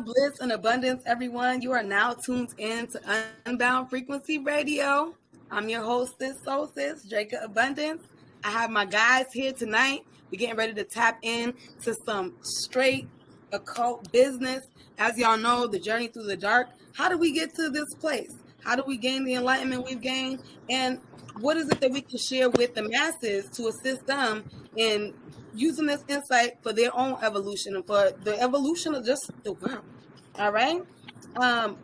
Bliss and abundance, everyone. You are now tuned in to Unbound Frequency Radio. I'm your hostess, Soulsis, Jacob Abundance. I have my guys here tonight. We're getting ready to tap in to some straight occult business. As y'all know, the journey through the dark. How do we get to this place? How do we gain the enlightenment we've gained? And what is it that we can share with the masses to assist them in using this insight for their own evolution and for the evolution of just the world? All right.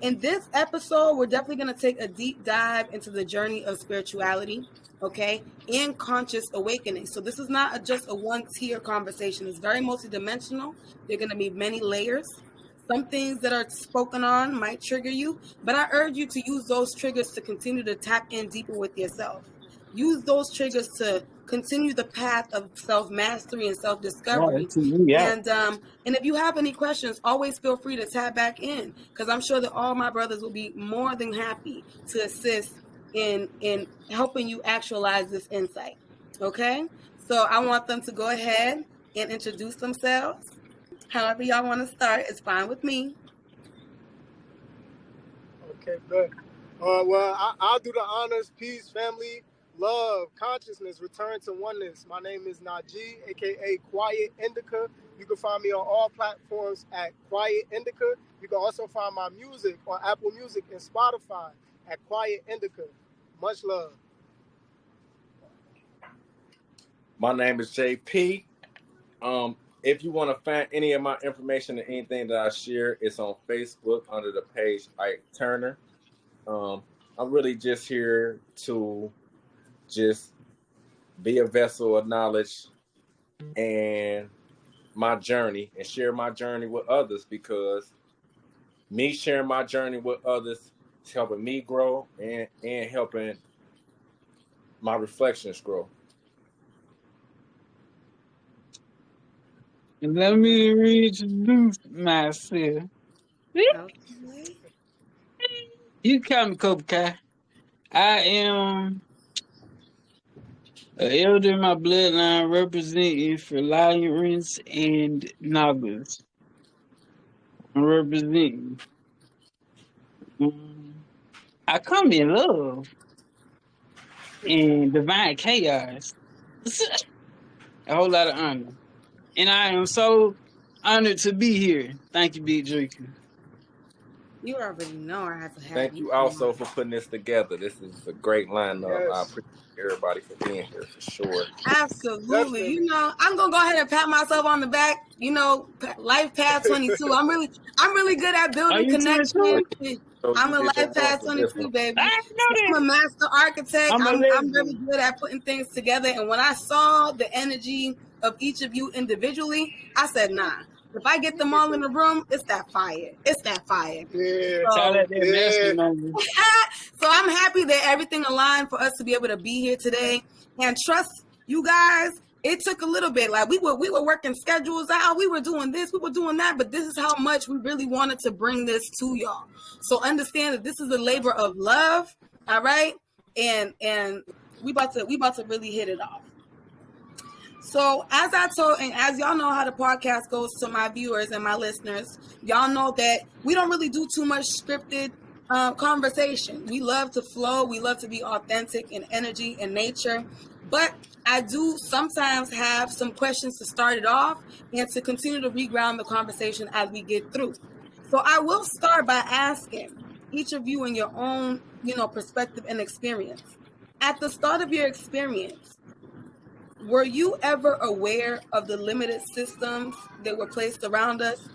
In this episode, we're definitely going to take a deep dive into the journey of spirituality, okay, and conscious awakening. So this is not just a one-tier conversation. It's very multidimensional. There are going to be many layers. Some things that are spoken on might trigger you, but I urge you to use those triggers to continue to tap in deeper with yourself. Use those triggers to continue the path of self-mastery and self-discovery. And if you have any questions, always feel free to tap back in, because I'm sure that all my brothers will be more than happy to assist in helping you actualize this insight. Okay? So I want them to go ahead and introduce themselves. However y'all want to start, it's fine with me. Okay, good. Well, I'll do the honors. Peace, family, love, consciousness, return to oneness. My name is Najee, a.k.a. Quiet Indica. You can find me on all platforms at Quiet Indica. You can also find my music on Apple Music and Spotify at Quiet Indica. Much love. My name is JP. If you want to find any of my information and anything that I share, it's on Facebook under the page Ike Turner. I'm really just here to just be a vessel of knowledge and my journey, and share my journey with others, because me sharing my journey with others is helping me grow and helping my reflections grow. Let me reintroduce myself. Okay. You call me Kobra. I am an elder in my bloodline representing for lions and nobles. I'm representing. I come in love and divine chaos. A whole lot of honor. And I am so honored to be here. Thank you, Big Draco. You already know I have to have Thank you also for putting this together. This is a great lineup. Yes. I appreciate everybody for being here, for sure. Absolutely. Definitely. You know, I'm gonna go ahead and pat myself on the back. You know, Life Path 22. I'm really good at building connections. I'm a Life Path 22, baby. I know I'm a master architect. I'm a I'm lesbian. really good at putting things together. And when I saw the energy of each of you individually, I said, nah. If I get them all in the room, it's that fire. It's that fire. Yeah. So I'm happy that everything aligned for us to be able to be here today. And trust you guys, it took a little bit. Like we were working schedules out. We were doing this, we were doing that. But this is how much we really wanted to bring this to y'all. So understand that this is a labor of love. All right. And we about to really hit it off. So as I told, and as y'all know how the podcast goes to my viewers and my listeners, y'all know that we don't really do too much scripted conversation. We love to flow. We love to be authentic in energy and nature. But I do sometimes have some questions to start it off and to continue to reground the conversation as we get through. So I will start by asking each of you in your own, perspective and experience. At the start of your experience, were you ever aware of the limited systems that were placed around us?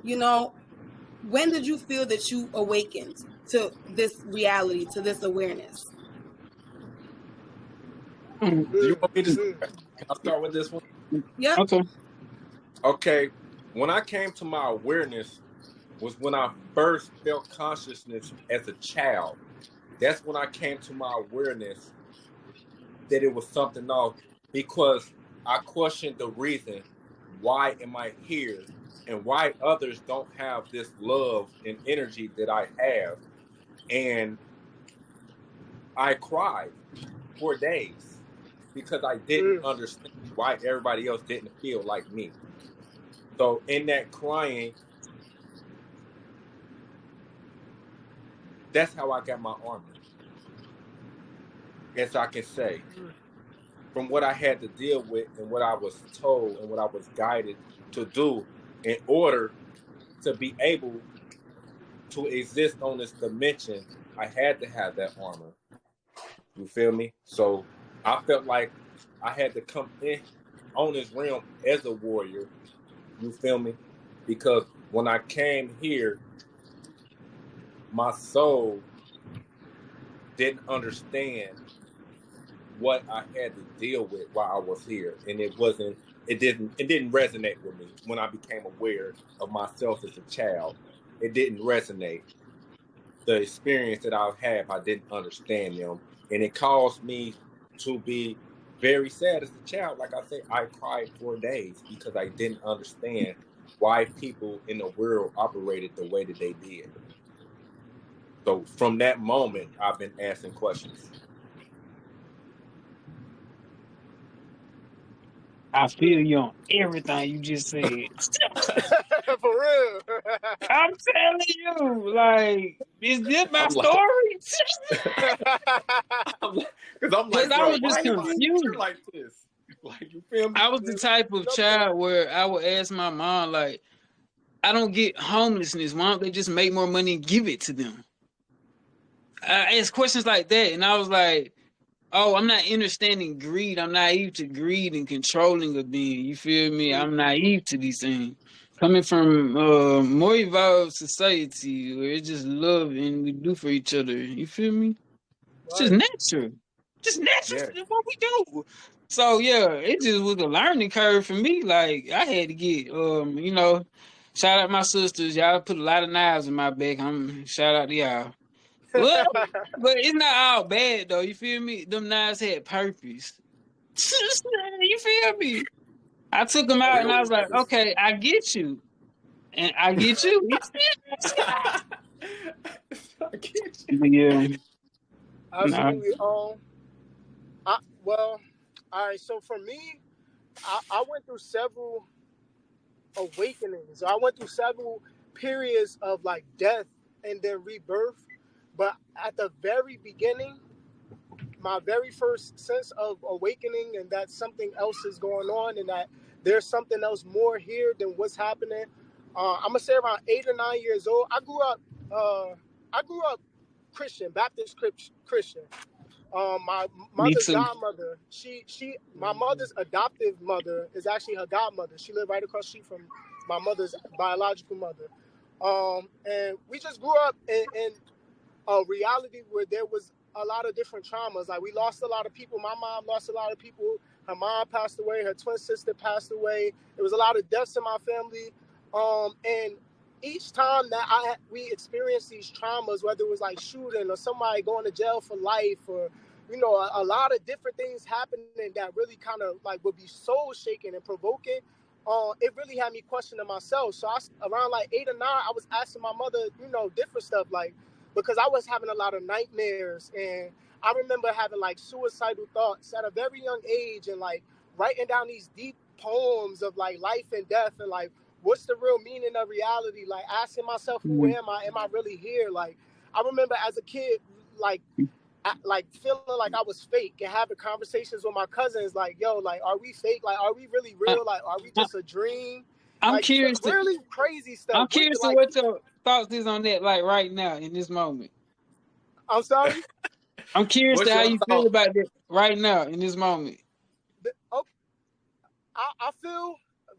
When did you feel that you awakened to this reality, to this awareness? Do you want me to? Can I start with this one? Yeah. Okay. When I came to my awareness was when I first felt consciousness as a child. That's when I came to my awareness that it was something off, because I questioned the reason why am I here and why others don't have this love and energy that I have. And I cried for days because I didn't understand why everybody else didn't feel like me. So in that crying, That's how I got my armor. As I can say, from what I had to deal with and what I was told and what I was guided to do in order to be able to exist on this dimension, I had to have that armor. You feel me? So I felt like I had to come in on this realm as a warrior. You feel me? Because when I came here, my soul didn't understand what I had to deal with while I was here, and it didn't resonate with me when I became aware of myself as a child. It didn't resonate. The experience that I've had, I didn't understand them, and it caused me to be very sad as a child. Like I said, I cried for days because I didn't understand why people in the world operated the way that they did. So from that moment, I've been asking questions. I feel you on everything you just said. For real. I'm telling you, like, is this my I'm like, story? because I'm like, Because I bro, was just why am I here confused. like this? Like, you feel me? I was the type of child where I would ask my mom, like, I don't get homelessness. Why don't they just make more money and give it to them? I asked questions like that, and I was like, oh, I'm not understanding greed. I'm naive to greed and controlling a being. You feel me? I'm naive to these things. Coming from more evolved society where it's just love and we do for each other. You feel me? It's just Right. natural. Just natural. Yeah. It's what we do. So yeah, it just was a learning curve for me. Like I had to get shout out my sisters. Y'all put a lot of knives in my back. I'm shout out to y'all. Well, but it's not all bad though. You feel me? Them knives had purpose. You feel me? I took them out and I was like, okay, I get you. And I get you. You feel I get you. me? Yeah. Nah. Absolutely. Well, all right. So for me, I went through several awakenings. I went through several periods of like death and then rebirth. But at the very beginning, my very first sense of awakening and that something else is going on and that there's something else more here than what's happening. I'm gonna say around 8 or 9 years old. I grew up Christian, Baptist Christian. My Me mother's too. godmother, my mother's adoptive mother is actually her godmother. She lived right across the street from my mother's biological mother. And we just grew up in a reality where there was a lot of different traumas. Like we lost a lot of people. My mom lost a lot of people. Her mom passed away. Her twin sister passed away. There was a lot of deaths in my family. And each time that we experienced these traumas, whether it was like shooting or somebody going to jail for life or, a lot of different things happening that really kind of like would be soul shaking and provoking. It really had me questioning myself. So around like 8 or 9, I was asking my mother, different stuff like, because I was having a lot of nightmares and I remember having like suicidal thoughts at a very young age and like writing down these deep poems of like life and death and like what's the real meaning of reality, like asking myself who am I really here. Like I remember as a kid like feeling like I was fake and having conversations with my cousins like, yo, like are we fake, like are we really real, like are we just a dream, I'm like curious to really crazy stuff. I'm curious to what your thoughts is on that, like right now in this moment. I'm sorry. I'm curious What's to how your you thought? feel about that right now in this moment. I feel,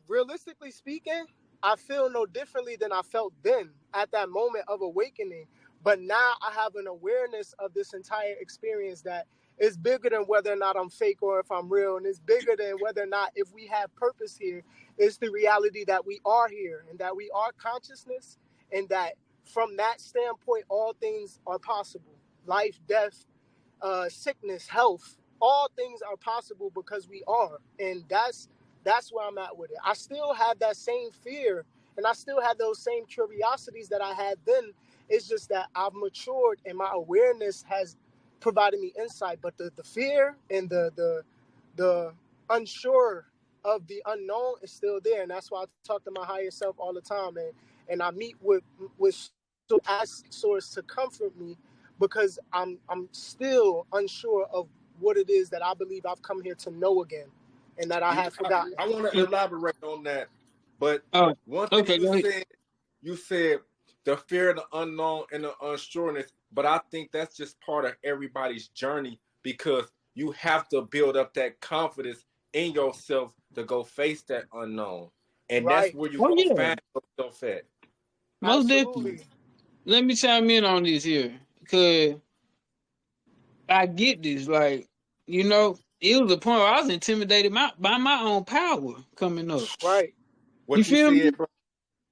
realistically speaking, I feel no differently than I felt then at that moment of awakening. But now I have an awareness of this entire experience that is bigger than whether or not I'm fake or if I'm real. And it's bigger than whether or not if we have purpose here. It's the reality that we are here and that we are consciousness and that from that standpoint, all things are possible. Life, death, sickness, health, all things are possible because we are. And that's where I'm at with it. I still have that same fear and I still have those same curiosities that I had then. It's just that I've matured and my awareness has provided me insight. But the fear and the unsure of the unknown is still there. And that's why I talk to my higher self all the time. And I meet with so ask Source to comfort me because I'm still unsure of what it is that I believe I've come here to know again, and that I have forgotten. I want to elaborate on that, but one thing okay, you said the fear of the unknown and the unsureness, but I think that's just part of everybody's journey because you have to build up that confidence in yourself to go face that unknown, and that's where you gonna find yourself at. Most definitely. Let me chime in on this here because I get this. Like, you know, it was a point where I was intimidated by my own power coming up. Right. What you feel me? Bro?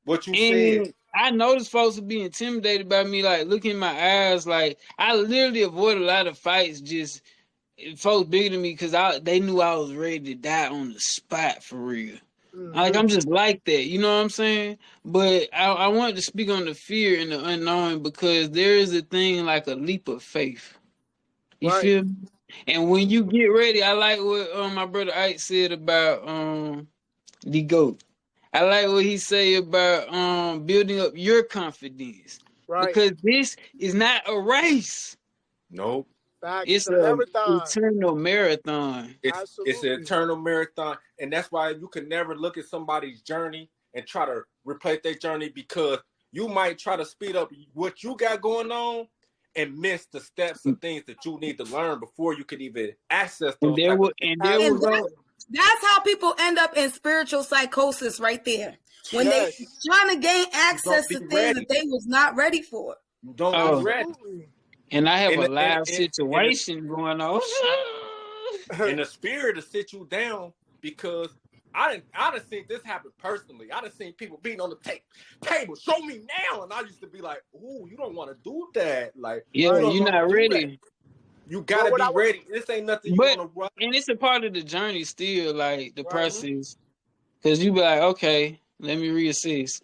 What you and said. I noticed folks would be intimidated by me, like looking in my eyes. Like I literally avoid a lot of fights, just folks bigger than me because they knew I was ready to die on the spot for real. Mm-hmm. Like I'm just like that, you know what I'm saying? But I wanted to speak on the fear and the unknown because there is a thing like a leap of faith. You feel me? And when you get ready, I like what my brother Ike said about the GOAT. I like what he say about building up your confidence. Right. Because this is not a race. Nope. It's a marathon. Eternal marathon. It's an eternal marathon. And that's why you can never look at somebody's journey and try to replace their journey because you might try to speed up what you got going on and miss the steps and things that you need to learn before you could even access those. That's how people end up in spiritual psychosis right there. When they trying to gain access to things that they was not ready for. Don't be ready. And I have a live situation going on. And the spirit to sit you down because I done seen this happen personally. I done seen people beating on the table. Show me now. And I used to be like, ooh, you don't want to do that. Like, yeah, you're not ready. You gotta be ready. This ain't nothing you want to run. And it's a part of the journey still, like the process. Because you be like, okay, let me reassess.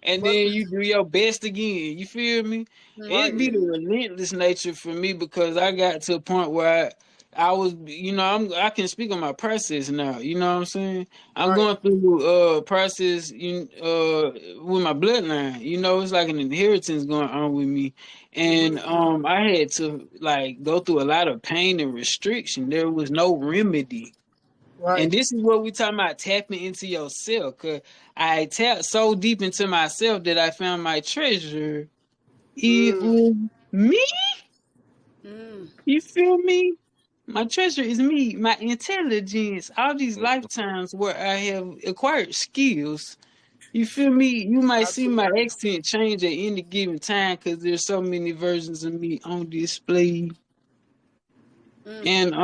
And then you do your best again. You feel me? It'd be the relentless nature for me because I got to a point where I was, you know, I can speak on my process now. You know what I'm saying? I'm going through process with my bloodline. You know, it's like an inheritance going on with me. And I had to like go through a lot of pain and restriction. There was no remedy. Right. And this is what we talking about, tapping into yourself. Cause I tapped so deep into myself that I found my treasure. It was me. You feel me? My treasure is me, my intelligence, all these lifetimes where I have acquired skills. You feel me? You might see my accent change at any given time because there's so many versions of me on display. And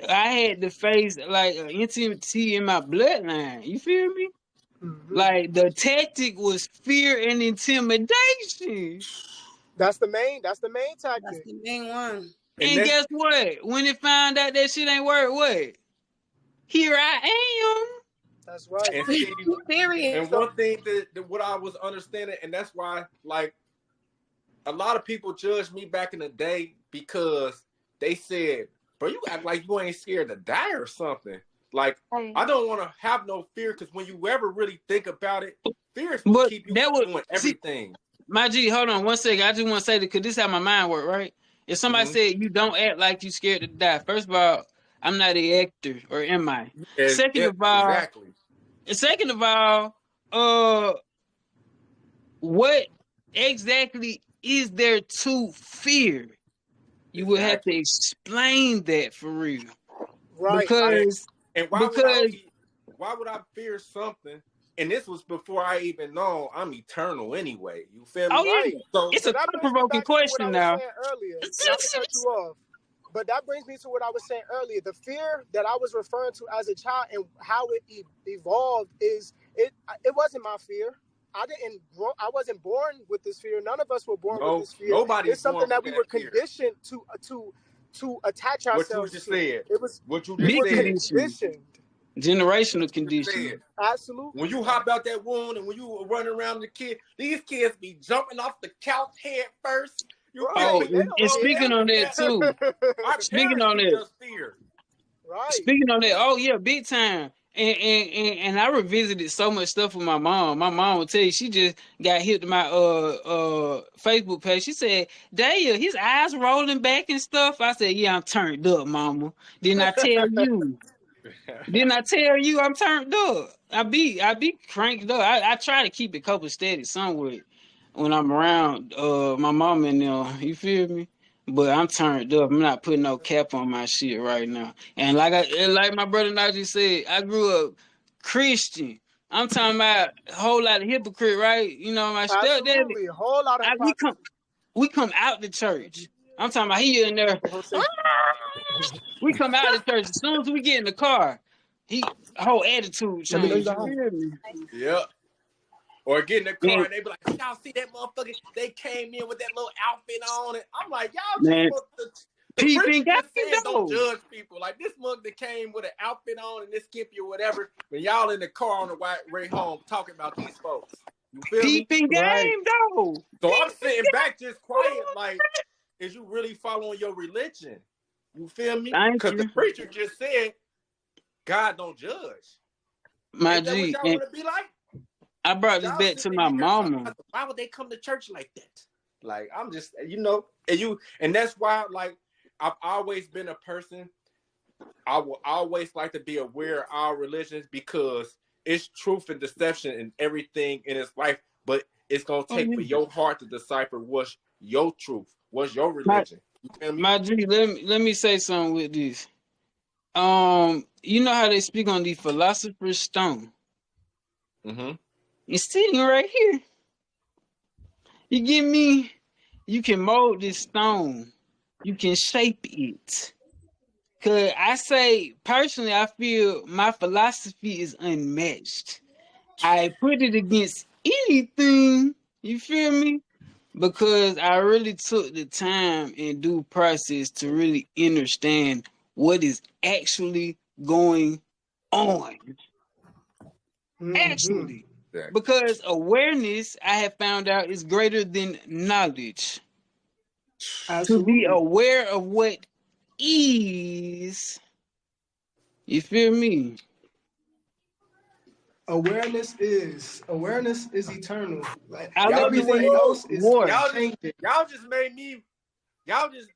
I had to face like intimacy in my bloodline. You feel me? Like the tactic was fear and intimidation. That's the main tactic. That's the main one. And guess what? When it found out that shit ain't work, what? Here I am. That's right. And one thing that what I was understanding, and that's why like a lot of people judged me back in the day because they said, bro, you act like you ain't scared to die or something. Like, I don't want to have no fear because when you ever really think about it, fear is what keep you doing everything. Najee, hold on 1 second. I just want to say that because this is how my mind works, right? If somebody said you don't act like you scared to die, first of all, I'm not an actor, or am I? Second of all, what exactly is there to fear? You would have to explain that for real. Right. Because why would I fear something? And this was before I even know I'm eternal anyway. You feel me? Oh, yeah. So, it's a thought-provoking question now. But that brings me to what I was saying earlier. The fear that I was referring to as a child and how it evolved is it wasn't my fear. I wasn't born with this fear. None of us were born with this fear. It's something that we were conditioned to attach ourselves to. What you just said. It was what you just said. Conditioned. Generational condition. Absolutely. When you hop out that wound and when you were running around these kids be jumping off the couch head first. And speaking on that too. Speaking on that. Right. Speaking on that, big time. And I revisited so much stuff with my mom. My mom would tell you she just got hit to my Facebook page. She said, "Daya, his eyes rolling back and stuff." I said, "Yeah, I'm turned up, mama. Didn't I tell you? Didn't I tell you I'm turned up? I be cranked up. I try to keep it couple steady somewhere when I'm around my mom and them. You feel me? But I'm turned up. I'm not putting no cap on my shit right now. And like my brother Najee said, I grew up Christian. I'm talking about a whole lot of hypocrite, right? You know, my stepdad. Absolutely, a whole lot of hypocrisy. We come out the church. I'm talking about he in there. Conversation. We come out of the church. As soon as we get in the car, he whole attitude Let me know you change. got You home. hear me? Yep. Or get in the car Man, and they be like, y'all see that motherfucker? They came in with that little outfit on it. I'm like, y'all man, just the peeping preacher got just said don't though. judge people. Like this mug that came with an outfit on and this skimpy or whatever, but y'all in the car on the way home talking about these folks. You feel me? Peeping Right. game though. So I'm sitting back just quiet, like, is you really following your religion? You feel me? Thank Because the you, preacher just said, God don't judge. my Ain't that what G. y'all And want to be like? I brought this Y'all back to sitting my in here talking mama. about why would they come to church like that? Like I'm just, and that's why, like, I've always been a person. I will always like to be aware of our religions because it's truth and deception and everything in its life. But it's gonna Oh, take yeah. for your heart to decipher what's your truth, what's your My religion. You feel me? my G. Let me say something with this. You know how they speak on the philosopher's stone? Mm-hmm. It's sitting right here. You get me? You can mold this stone. You can shape it. Cause I say personally, I feel my philosophy is unmatched. I put it against anything. You feel me? Because I really took the time and due process to really understand what is actually going on. Actually. Exactly. Because awareness, I have found out, is greater than knowledge. To be Absolutely. aware of what is, you feel me? Awareness is eternal. Like I Y'all love the just way everything else is war. changing. y'all just made me. Y'all just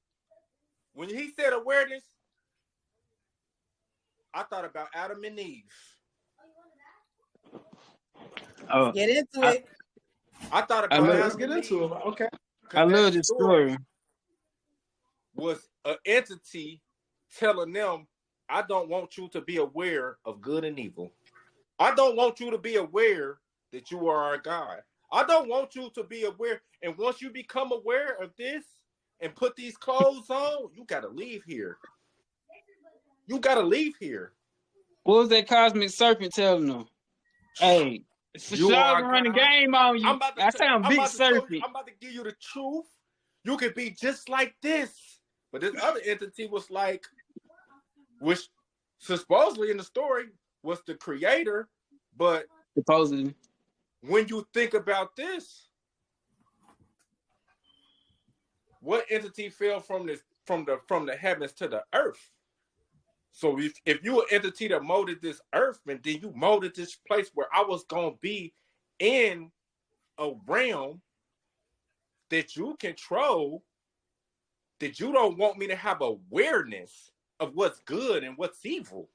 when he said awareness, I thought about Adam and Eve. Oh, Get into I, it. I thought I about love, Let's Adam get and into Eve it. Okay. I because that love this story story. was an entity telling them, I don't want you to be aware of good and evil. I don't want you to be aware that you are a God. I don't want you to be aware. And once you become aware of this and put these clothes on, you got to leave here. You got to leave here. What was that cosmic serpent telling them? Hey, for You sure are gonna run the God. game on you. I'm about to I sound I'm big about to show you, serpent. I'm about to give you the truth. You could be just like this. But this other entity was like, which supposedly in the story was the creator. But Supposedly. when you think about this, what entity fell from the heavens to the earth? So if you an entity that molded this earth, and then you molded this place where I was gonna be in a realm that you control, that you don't want me to have awareness of what's good and what's evil,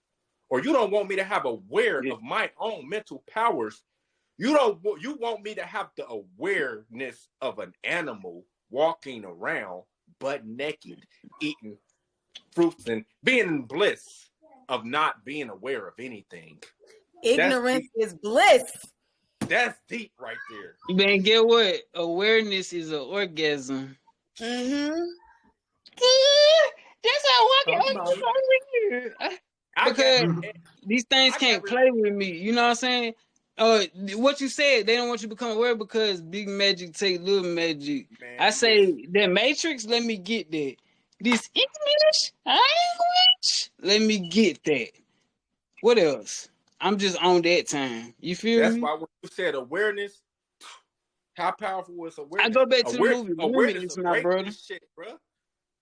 or you don't want me to have aware Yeah. of my own mental powers. You want me to have the awareness of an animal walking around butt naked, eating fruits and being in bliss of not being aware of anything. Ignorance is bliss. That's deep right there. Man, get what? Awareness is an orgasm. Mm-hmm. That's how I Talk about it. walk it. Because these things I can't got play with me. You know what I'm saying? What you said, they don't want you to become aware because big magic take little magic. man. I say that Matrix, let me get that. This English language, let me get that. What else? I'm just on that time. You feel That's me? why when you said awareness, how powerful is awareness? I go back to the movie Awareness Limitless, of my brother. greatness shit, bro.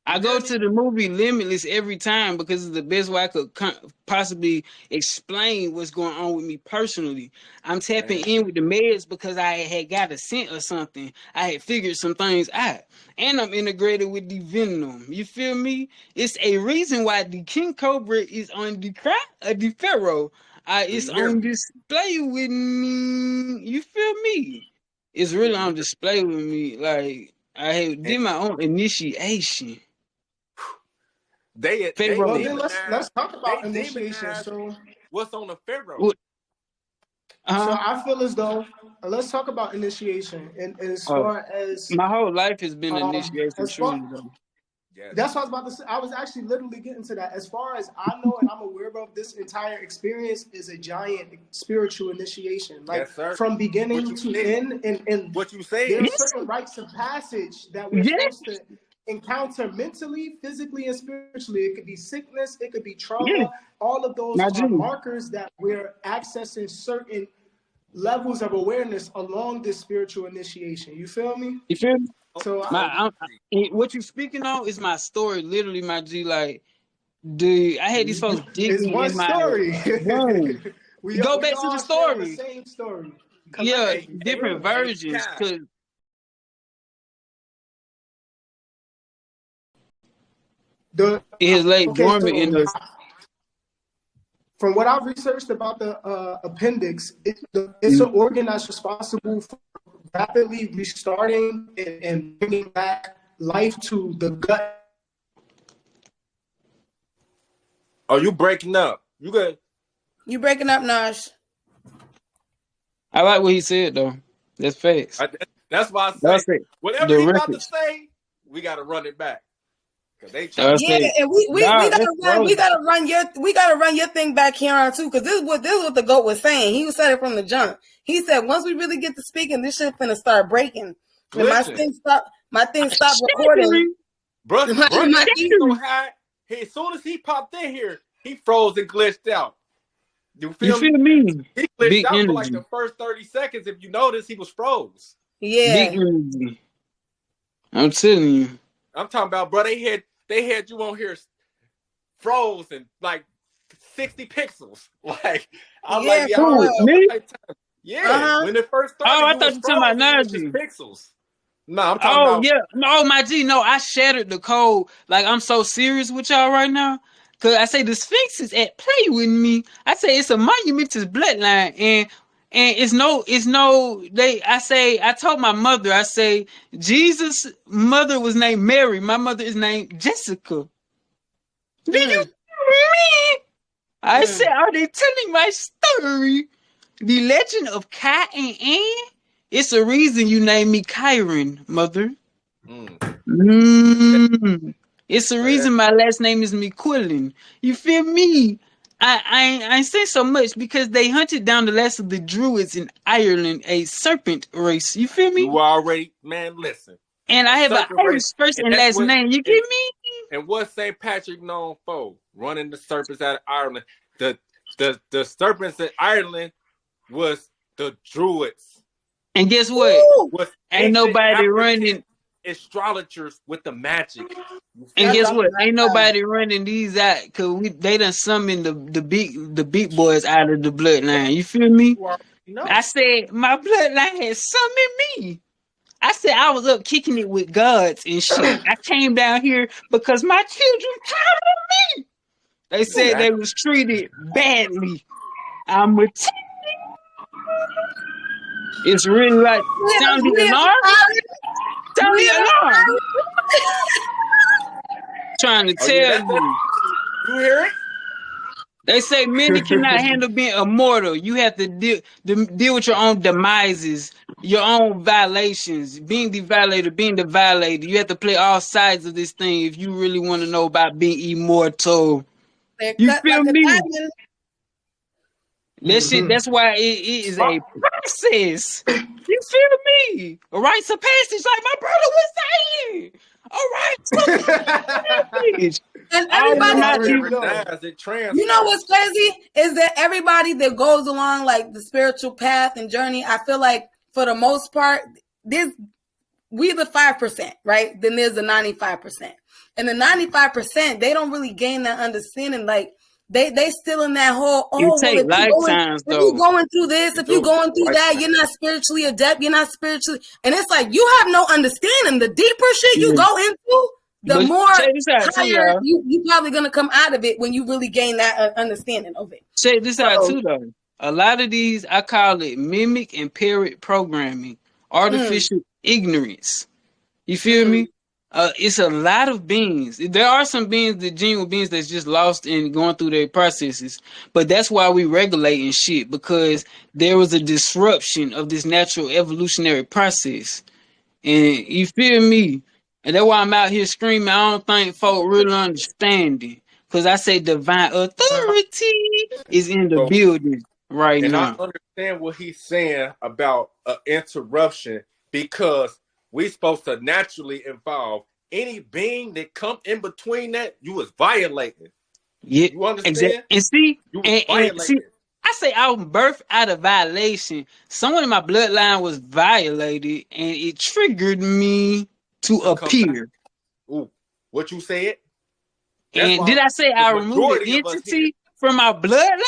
I go to the movie Limitless every time because it's the best way I could possibly explain what's going on with me personally. I'm tapping in with the meds because I had got a scent or something. I had figured some things out. And I'm integrated with the Venom. You feel me? It's a reason why the King Cobra is on the Pharaoh. It's on display with me. You feel me? It's really on display with me. Like, I did my own initiation. Well, then let's talk about initiation. So what's on the Pharaoh? So I feel as though let's talk about initiation, and as far as my whole life has been initiation. That's what I was about to say. I was actually literally getting to that. As far as I know and I'm aware of, this entire experience is a giant spiritual initiation. Like from beginning to end, and what you say, there are certain rites of passage that we're supposed to encounter mentally, physically, and spiritually. It could be sickness, it could be trauma. All of those are markers that we're accessing certain levels of awareness along this spiritual initiation. You feel me? You feel me? So what you speaking on is my story, literally, my G. Like, dude, I had these folks digging in my story. we go back to the story. The same story. Yeah, different versions. Cause it lay dormant in us. From what I've researched about the appendix, it's an organ that's responsible for rapidly restarting and bringing back life to the gut. Oh, you breaking up? You good? You breaking up, Nash? I like what he said though. That's facts. That's why I say whatever he about to say, we got to run it back. And we gotta run your thing back here on too, because this is what the GOAT was saying. He said it from the jump. He said once we really get to speaking, this shit's finna start breaking. And my thing stopped recording. Bro, he's so high. As soon as he popped in here, he froze and glitched out. You feel me? He glitched out for like the first 30 seconds. If you notice, he was froze. Yeah. I'm telling you. I'm talking about, bro, they had you on here froze and like 60 pixels. Like, I'm like, when it first started, I thought you were talking about Najee. Pixels. No, I'm talking about. No, my G, no, I shattered the code. Like, I'm so serious with y'all right now. Cause I say the Sphinx is at play with me. I say it's a monumentous bloodline, and I told my mother, I say, Jesus' mother was named Mary. My mother is named Jessica. Do you hear me? I said, are they telling my story? The legend of Kai and Ann? It's a reason you named me Kyron, mother. It's a reason my last name is McQuillan. You feel me? I ain't say so much because they hunted down the last of the Druids in Ireland, a serpent race. You feel me? You already, man, listen. And I have an Irish first and last name. You get me? And what's St. Patrick known for? Running the serpents out of Ireland. The serpents in Ireland was the Druids. And guess what? Ain't nobody running astrologers with the magic. And guess what? Ain't nobody running these out because they done summoned the big boys out of the bloodline. You feel me? I said my bloodline had summoned me. I said I was up kicking it with gods and shit. I came down here because my children counted on me. They said they was treated badly. I'm a It's really like sound the alarm. Sound the alarm. Trying to tell you. You hear it? They say many cannot handle being immortal. You have to deal with your own demises, your own violations, being the violator, being the violator. You have to play all sides of this thing if you really want to know about being immortal. You feel me? That shit, that's why it is a process. You feel me? A rites of passage, like my brother was saying. A rites of passage. And everybody, you know what's crazy is that everybody that goes along like the spiritual path and journey, I feel like for the most part, we the 5%, right? Then there's the 95%. And the 95%, they don't really gain that understanding. Like they still in that whole, It take lifetimes if you going through this, if you going through that, Lifetime. you're not spiritually adept, you're not spiritually, and it's like you have no understanding. The deeper shit you go into, the But more check this out too, higher y'all. you probably gonna come out of it when you really gain that understanding of it. Check this out too, though. A lot of these, I call it mimic and parrot programming, artificial ignorance. You feel me? It's a lot of beings. There are some beings, the genuine beings that's just lost in going through their processes. But that's why we regulating shit, because there was a disruption of this natural evolutionary process. And you feel me? And that's why I'm out here screaming. I don't think folk really understanding. Because I say divine authority is in the building right And now. I understand what he's saying about an interruption, because we supposed to naturally evolve. Any being that come in between that, you was violating. Yeah, You understand? exactly. And see, You was violating. I say I was birthed out of violation. Someone in my bloodline was violated, and it triggered me to appear. Ooh, what you said? That's And why did I say I removed majority the of us here- entity from my bloodline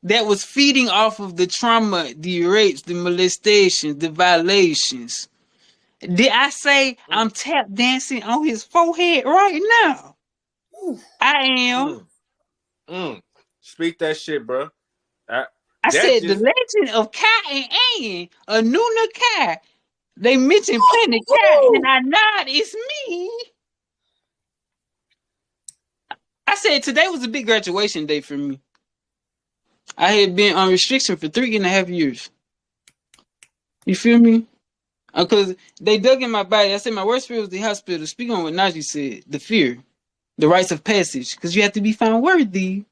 that was feeding off of the trauma, the rapes, the molestations, the violations? Did I say I'm tap dancing on his forehead right now? I am. Speak that shit, bro. I said the legend of Kai and Ayan, Anuna Kai. They mentioned Planet Kai, and I nod, it's me. I said today was a big graduation day for me. I had been on restriction for 3.5 years. You feel me? Because they dug in my body. I said my worst fear was the hospital. Speaking on what Najee said, the fear, the rites of passage, because you have to be found worthy.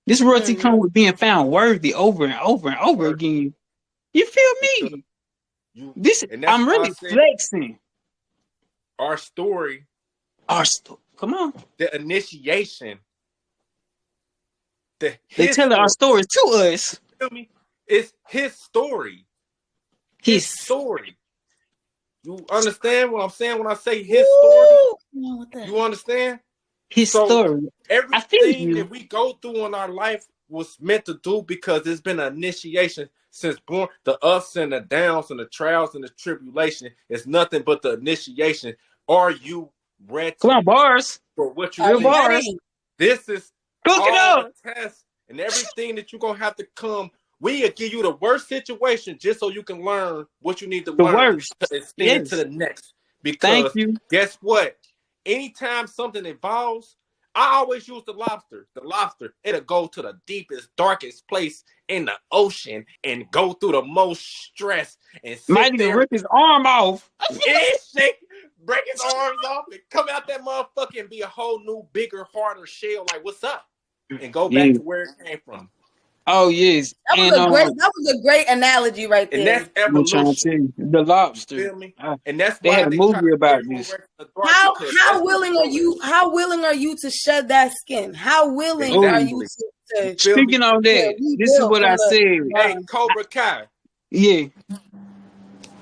This royalty comes with being found worthy over and over and over again. You feel me? I'm really flexing. Our story. Come on. The initiation. They telling our stories to us. You feel me? It's his story. His story. You understand what I'm saying when I say his story? You understand? His story. Everything that we go through in our life was meant to do, because it's been an initiation since born. The ups and the downs and the trials and the tribulation is nothing but the initiation. Are you ready? Come on, bars. For what you bars. This is cook it up. The test and everything that you're gonna have to come. We'll give you the worst situation just so you can learn what you need to learn. Worst. And stand to the next. Because guess what? Anytime something evolves, I always use the lobster. The lobster, it'll go to the deepest, darkest place in the ocean and go through the most stress and might even rip his arm off. Break his arms off and come out that motherfucker and be a whole new, bigger, harder shell. Like, what's up? And go back to where it came from. Oh yes, that was a great analogy right there. And that's evolution. The lobster. You feel me? And that's they why had a movie about this. How willing are you? How willing are you to shed that skin? How willing are you to speaking on that? This is what I said. Hey, Cobra Kai. Yeah.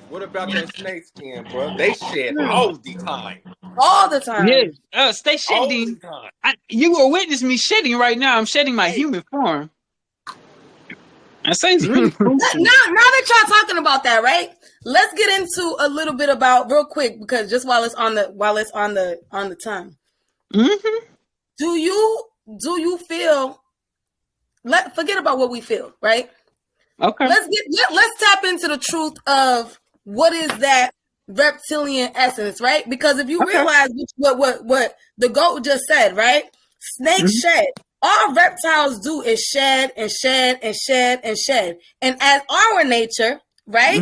What about that snake skin, bro? They shed all the time. All the time. Yeah. Stay shedding. You will witness me shedding right now. I'm shedding my human form. I say it's really cool. Now that y'all talking about that, right? Let's get into a little bit about real quick, because just while it's on the tongue. Mm-hmm. Do you feel? Forget about what we feel, right? Okay. Let's tap into the truth of what is that reptilian essence, right? Because if you realize what the goat just said, right? Snakes shed. All reptiles do is shed and shed and shed and shed. And as our nature, right?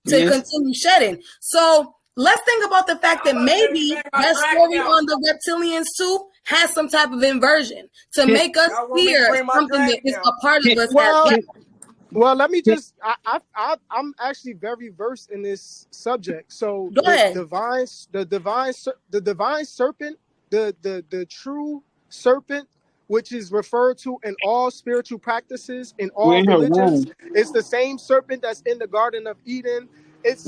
To continue shedding. So let's think about the fact that maybe that story on the reptilians too has some type of inversion to make us fear something that is a part of us. Well, let me just. I'm actually very versed in this subject. So the divine serpent, the true serpent, which is referred to in all spiritual practices, in all religions, it's the same serpent that's in the Garden of Eden. It's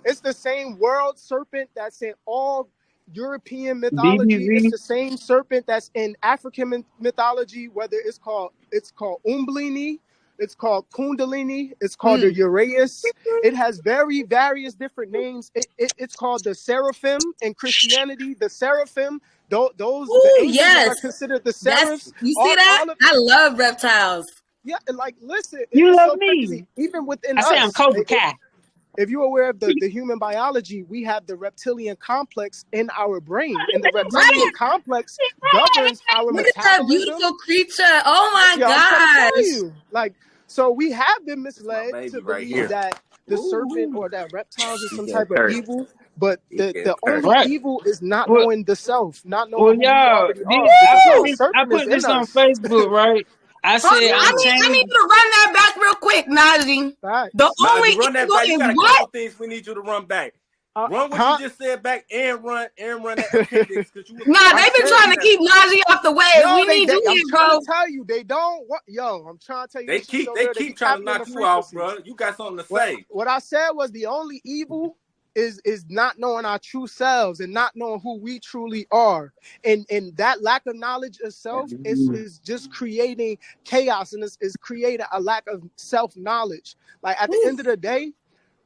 It's the same world serpent that's in all European mythology. It's BBV. the same serpent that's in African mythology. Whether it's called Umblini, it's called Kundalini, it's called the Uraeus. It has various different names. It's called the seraphim in Christianity. The seraphim, the Ooh, angels that are considered the seraphs. You see that? I love reptiles. Yeah, like listen, You it's love so me. crazy. Even within I say I'm us, Cobra Kai. if you're aware of the human biology, we have the reptilian complex in our brain, and the reptilian complex governs our Look at that metabolism. beautiful creature! Oh my I'm trying to tell gosh! you, like, so we have been misled to right believe here. that the serpent or that reptiles is some type of evil, but the only Right. evil is not Well, knowing the self, not knowing who we y'all, already are, because the I serpent put is in this on us. Facebook, right? I said I I'm need changing. you to run that back real quick, Najee. Facts. The only Najee, run that evil back. You is got a what? couple things we need you to run back. Run what Huh? you just said back and run that appendix because you was Nah, I they've been said- trying to keep Najee off the waves. No, We need you I'm here, trying bro. to tell you, they don't. I'm trying to tell you, they this shit so keep real. They be trying to tapping in knock the you out, frequencies. bro. You got something to What, say. what I said was the only evil is not knowing our true selves and not knowing who we truly are, and that lack of knowledge of self is just creating chaos, and is creating a lack of self-knowledge. Like at the end of the day,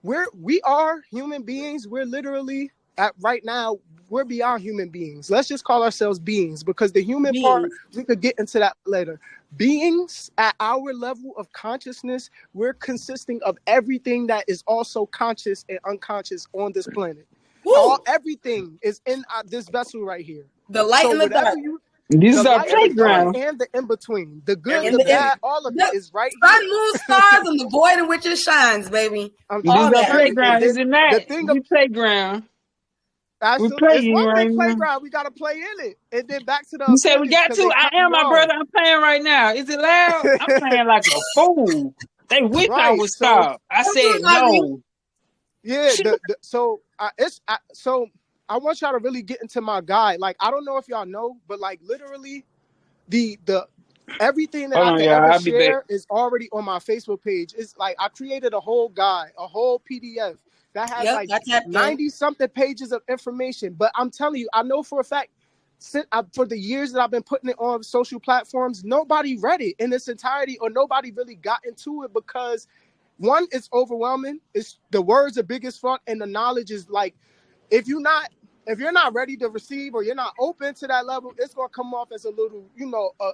we are human beings. We're literally right now, we're beyond human beings. Let's just call ourselves beings, because the human part, we could get into that later. Beings at our level of consciousness, we're consisting of everything that is also conscious and unconscious on this planet. Everything is in this vessel right here. The light and the dark. This is The our light and the dark playground. and the in-between. The good, And the bad, all of it is right Sun, here. moon, stars, and the void in which it shines, baby. I'm This trying is to our tell you. playground, And then isn't that? the thing We playground. We Absolutely. It's playing one right big now. playground. We got to play in it. And then back to the You said we appendix, got 'cause to. they I cut am, me my off. brother. I'm playing right now. Is it loud? I'm playing like a fool. They wish I Right. was So stopped. I said no. yeah, so I want y'all to really get into my guide. Like, I don't know if y'all know, but like literally the everything that Hold I on, can y'all. ever I'll be back. share is already on my Facebook page. It's like I created a whole guide, a whole PDF that has like 90 something pages of information. But I'm telling you, I know for a fact, for the years that I've been putting it on social platforms, nobody read it in its entirety, or nobody really got into it, because one, it's overwhelming. It's the words are big as fuck, and the knowledge is like, if you're not ready to receive, or you're not open to that level, it's gonna come off as a little,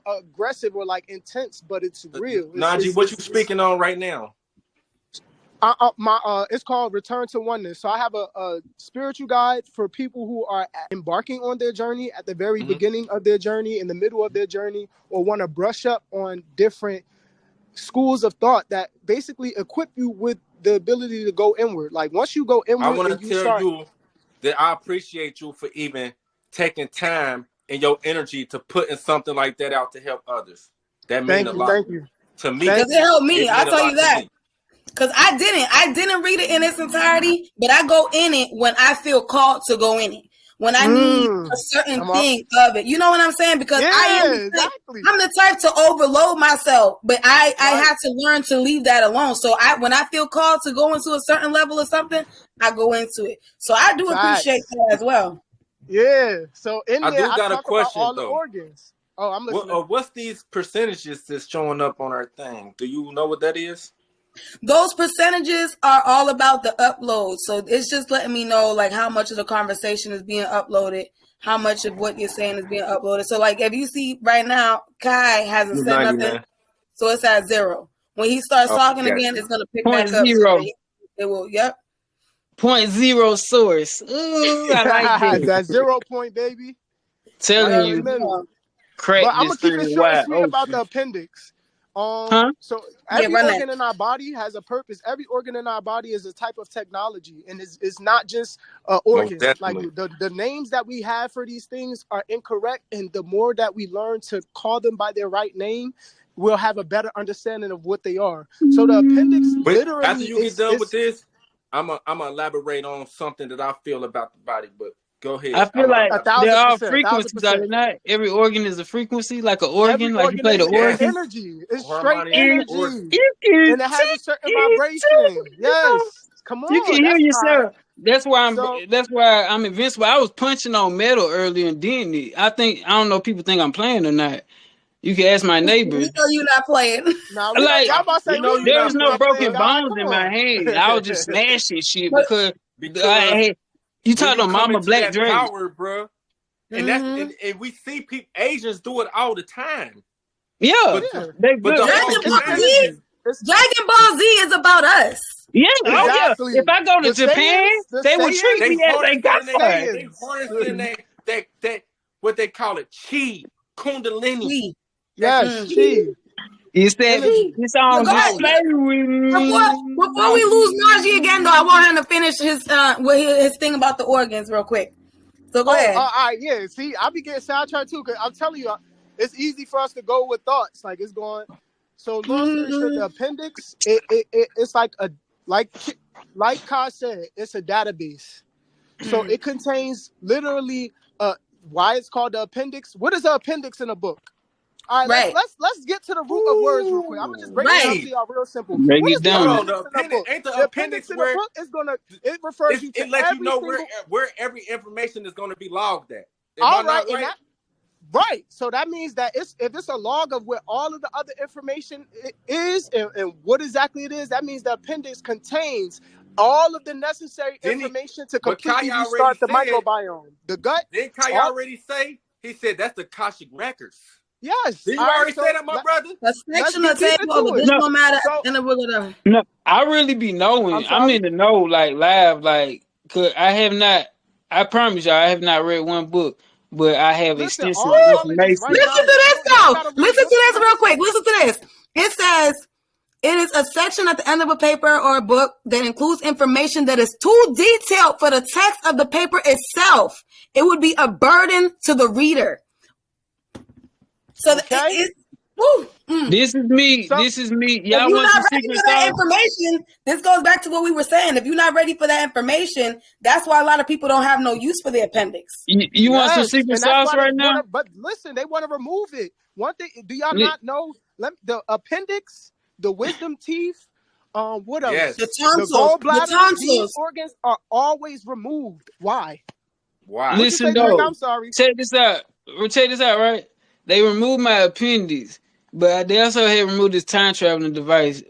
aggressive or like intense. But it's real. Najee, what you speaking on right now? It's called Return to Oneness. So I have a spiritual guide for people who are embarking on their journey at the very beginning of their journey, in the middle of their journey, or want to brush up on different schools of thought that basically equip you with the ability to go inward. Like once you go inward, I want to tell you that I appreciate you for even taking time and your energy to put in something like that out to help others. That means a lot. Thank you. To me. Because it helped me. I'll tell you that. Me. Because I didn't read it in its entirety, but I go in it when I feel called to go in it. When I need a certain thing of it. You know what I'm saying? Because I'm the type to overload myself, but I have to learn to leave that alone. So when I feel called to go into a certain level of something, I go into it. So I do appreciate that as well. Yeah. So in I there, do got I a talk question, about all though. the organs. Oh, I'm listening. What's these percentages that's showing up on our thing? Do you know what that is? Those percentages are all about the upload. So it's just letting me know like how much of the conversation is being uploaded, how much of what you're saying is being uploaded. So like if you see right now, Kai hasn't said nothing. So it's at 0. When he starts talking again, it's gonna pick back up. 0. It will, yep. 0.0 source. Ooh, I like that. That 0 point, baby. Telling you. But I'm gonna keep it short and sweet about the appendix. So every organ in our body has a purpose. Every organ in our body is a type of technology, and it's not just organs. Like the names that we have for these things are incorrect, and the more that we learn to call them by their right name, we'll have a better understanding of what they are. So the appendix literally. After you get done with this, I'm gonna elaborate on something that I feel about the body, but. Go ahead. I feel like they're all frequencies, are they not? Every organ is a frequency, like an organ, like you play the organ. Energy. It's straight energy. And it has a certain vibration. Yes. Come on. You can hear yourself. That's why So I'm invincible. I was punching on metal earlier and didn't it. I don't know if people think I'm playing or not. You can ask my We neighbors. know you're not playing. now we don't. Like, Y'all about to say We we know ain't you're there know was not you no were playing, playing broken brother, God. bones Come in my on. hand. I was just smashing shit But because I because had, you when talked you to come Mama into Black that Dragon. power, bro, and mhm. and we see people Asians do it all the time. Yeah, But Yeah, they but good. the it's Dragon whole Ball peace time, Z, energy. It's Dragon Ball Z is about us. Yeah, oh yeah. exactly If I go to the Japan, sayings, the they would treat sayings, they me as a the god. they sayings. harnessing that what they call it chi, kundalini, We. that Yes, Mm. chi, chi It's that energy. it's But on go ahead. display with Before me. we lose Najee again, though, I want him to finish his thing about the organs real quick. So go Oh, ahead. all right, yeah. See, I be getting sidetracked too, because I'm telling you, it's easy for us to go with thoughts. Like it's going. So long story short, the appendix, it's like Kai said, it's a database. So it contains literally why it's called the appendix. What is the appendix in a book? All right, Right. let's get to the root of words real quick. I'm gonna just break it down Right. to Deep. y'all real simple. Break What it is the Hold down. on, the appendix in a appendix book? ain't the The appendix appendix in a where book it refers you to it lets you every know single. where every information is going to be logged at. Am I All right, not and right? that right. So that means that if it's a log of where all of the other information is and what exactly it is, that means the appendix contains all of the necessary Then he, information to but completely Kaya already restart the said. microbiome, the gut. Didn't Kaya All already say? He said that's the Akashic records. yes. Did All you right. already say So that, my brother? A let's section of get deep table of into it. No, additional matter, So and then we're gonna. no, I really be knowing. I'm I'm sorry. in the know, like live, like, cause I have not. I promise y'all, I have not read one book, but I have Listen, extensive all knowledge is information. right Listen now. to this You don't though. gotta read Listen to books to this real quick. understand. Listen to this. It says it is a section at the end of a paper or a book that includes information that is too detailed for the text of the paper itself. It would be a burden to the reader. So Okay. it's woo, This is me. So This is me. if Y'all you're want some not ready secret for that sauce? information, this goes back to what we were saying. If you're not ready for that information, that's why a lot of people don't have no use for the appendix. You want some yes, secret and that's sauce why they right want now? to. But listen, they want to remove it. One thing, do y'all not know? The appendix, the wisdom teeth, what else? The Yes. The tonsils, the gallbladder. These tonsils. organs are always removed. Why? Why? What you Listen say, Drake? though, I'm sorry. check this out. Check this out, right? They removed my appendix, but they also had removed this time traveling device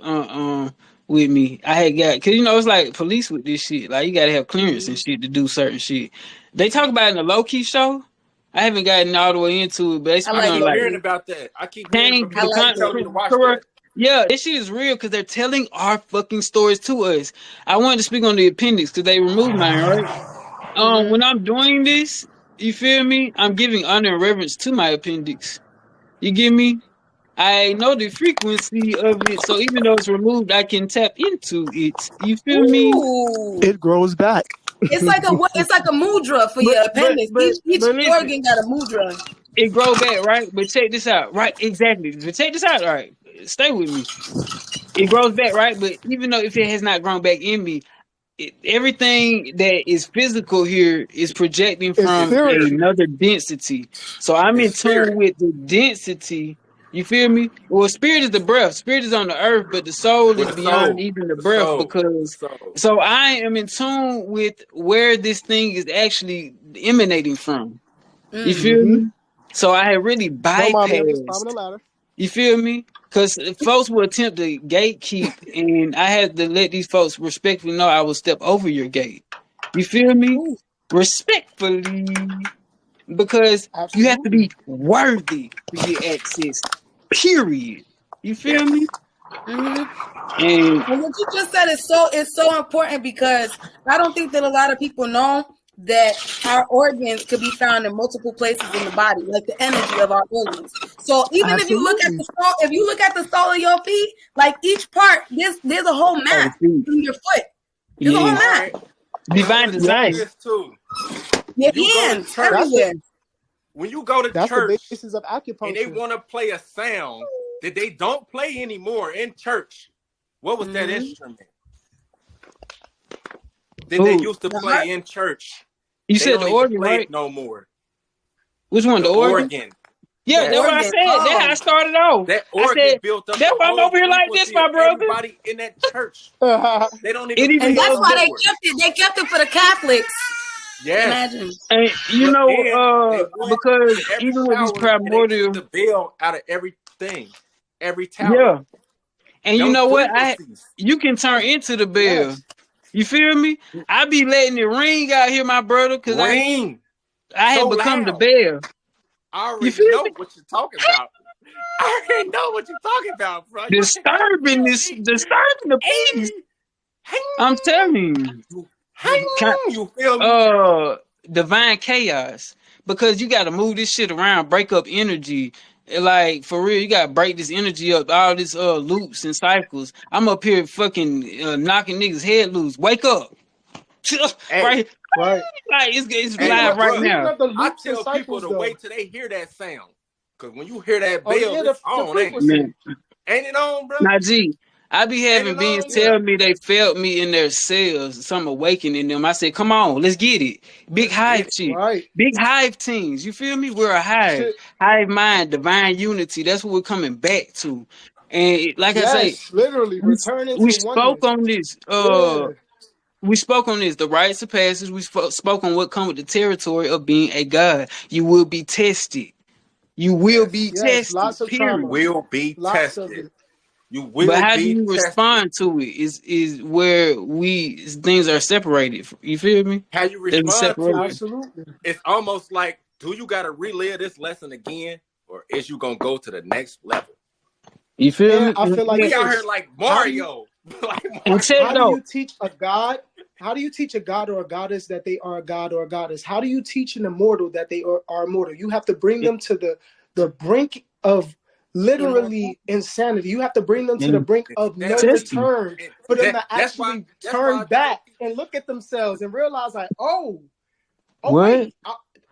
with me. I had got, cause it's like police with this shit. Like you gotta have clearance and shit to do certain shit. They talk about it in the low key show. I haven't gotten all the way into it, but they I speak I like on keep low like hearing key. about that. I keep hearing pain, from I people. like People it. telling me to watch correct. that. Yeah, this shit is real because they're telling our fucking stories to us. I wanted to speak on the appendix because they removed mine, right? When I'm doing this, you feel me? I'm giving honor and reverence to my appendix. You get me? I know the frequency of it, so even though it's removed, I can tap into it. You feel me? Ooh. It grows back. It's like a mudra for But your but appendix. but Each but listen, organ got a mudra. it grow back, right? But check this out, right? Exactly. But check this out, all right? Stay with me. It grows back, right? But even though if it has not grown back in me, everything that is physical here is projecting It's It's from spirit. spirit. another density. So I'm It's in tune spirit. with the density. You feel me? Well, spirit is the breath. Spirit is on the earth, but the soul With is the beyond soul. even the The breath soul. The because soul. so I am in tune with where this thing is actually emanating from. You feel Mm-hmm. me? So I have really No, mommy, I'm just climbing the bypassed. ladder. You feel me? Because folks will attempt to gatekeep, and I had to let these folks respectfully know I will step over your gate. You feel me? Ooh. Respectfully, because you have to Absolutely. be worthy to get access. Period. You feel me? Yes. hmm And And what you just said is so important because I don't think that a lot of people know that our organs could be found in multiple places in the body, like the energy of our organs. So even if you look at Absolutely. the sole, if you look at the sole of your feet, like each part, there's a whole oh, map see, in your foot. There's a whole yeah, All map. right. And I divine want to tell you design. Yes. this too. Your When you go to hands church, That's the everywhere. when you go to that's the church basis of and they acupuncture. want to play a sound that they don't play anymore in church, what was that Mm-hmm. instrument that they Who? used to The heart. play in church? You They said don't the even organ, play right? it no more. Which one? The The organ? organ. Yeah, The that's what I organ. said. That's how I started off. That I organ said, built up that's the why I'm whole over here like this, frequency of my brother. everybody in that church. They don't It even even pay And that's goes why attention they to it. kept it. They kept it for the Catholics. Yes. Imagine. And you But then know, they want because every even with these power and they primordial, took the veil out of everything, every tower. yeah. And you Those know what? frequencies. You can turn into the bell. Yes. You feel me? I be letting it ring out here, my brother, because Ring. I had So become the loud. bell. I You already feel know me? what you're talking about. I already know what you're talking about, bro. Disturbing the peace. I'm telling you. You feel me? Divine chaos. Because you gotta move this shit around, break up energy. Like for real, you gotta break this energy up, all this loops and cycles. I'm up here fucking knocking niggas head loose. Wake up. Hey, Right. Right. Like it's hey, live but right bro, now. The I loops and tell people cycles, to though. wait till they hear that sound. Because when you hear that Oh bell, yeah, it's the on, ain't it? frequency. Ain't it on, bro? Najee, I be Ain't having it beings on, Yeah. bro? tell me they felt me in their cells, some awakening them. I said, come on, let's get it. Big Let's get hive it. shit. Right. Big hive teams. You feel me? We're a hive. Shit. Hive mind, divine unity. That's what we're coming back to. And like I say, Yes. Literally we, returning we to spoke oneness. on this. Yeah. We spoke on this, the rites of passage. We spoke on what come with the territory of being a god. You will be tested. You will Yes. be Yes. tested, Lots of You period. trauma. will be Lots of tested. it. You But will how do be you tested. respond to it is where things are separated. You feel me? How you There's a respond to separation. it, Absolutely. it's almost like, do you got to relive this lesson again? Or is you going to go to the next level? You feel And me? I feel like We out here this. like How do you, Mario. Like And check how do though. you teach a god? How do you teach a god or a goddess that they are a god or a goddess? How do you teach an immortal that they are immortal? You have to bring them to the brink of literally insanity. You have to bring them to the And brink of no test them. return for them to That's why actually turn back and look at themselves and realize like, oh What? wait,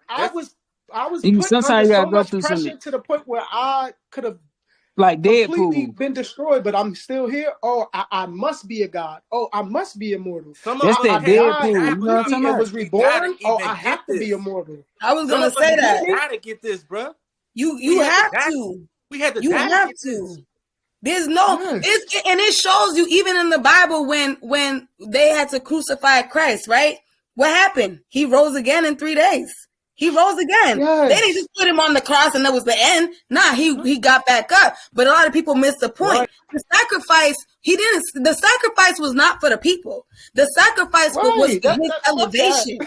I was put under Sometimes you so gotta go much through some pressure to the point where I could have like completely Deadpool. been destroyed, but I'm still here. Oh, I must be a god. Oh, I must be immortal. some of That's us that I gotta Deadpool. died You have know what I'm it. talking completely and about? was We gotta reborn. Oh, even I get have to be this. immortal. I was Some gonna of us say that. gotta get this, bro. You have to. We had to You die have to get to. this. There's no Yes. and it shows you even in the Bible when they had to crucify Christ, right? What happened? He rose again in 3 days. He rose again. Yes. They didn't just put him on the cross and that was the end. Nah, he got back up. But a lot of people miss the point. Right. The sacrifice, the sacrifice was not for the people. The sacrifice was for Right. his Fuck that. elevation.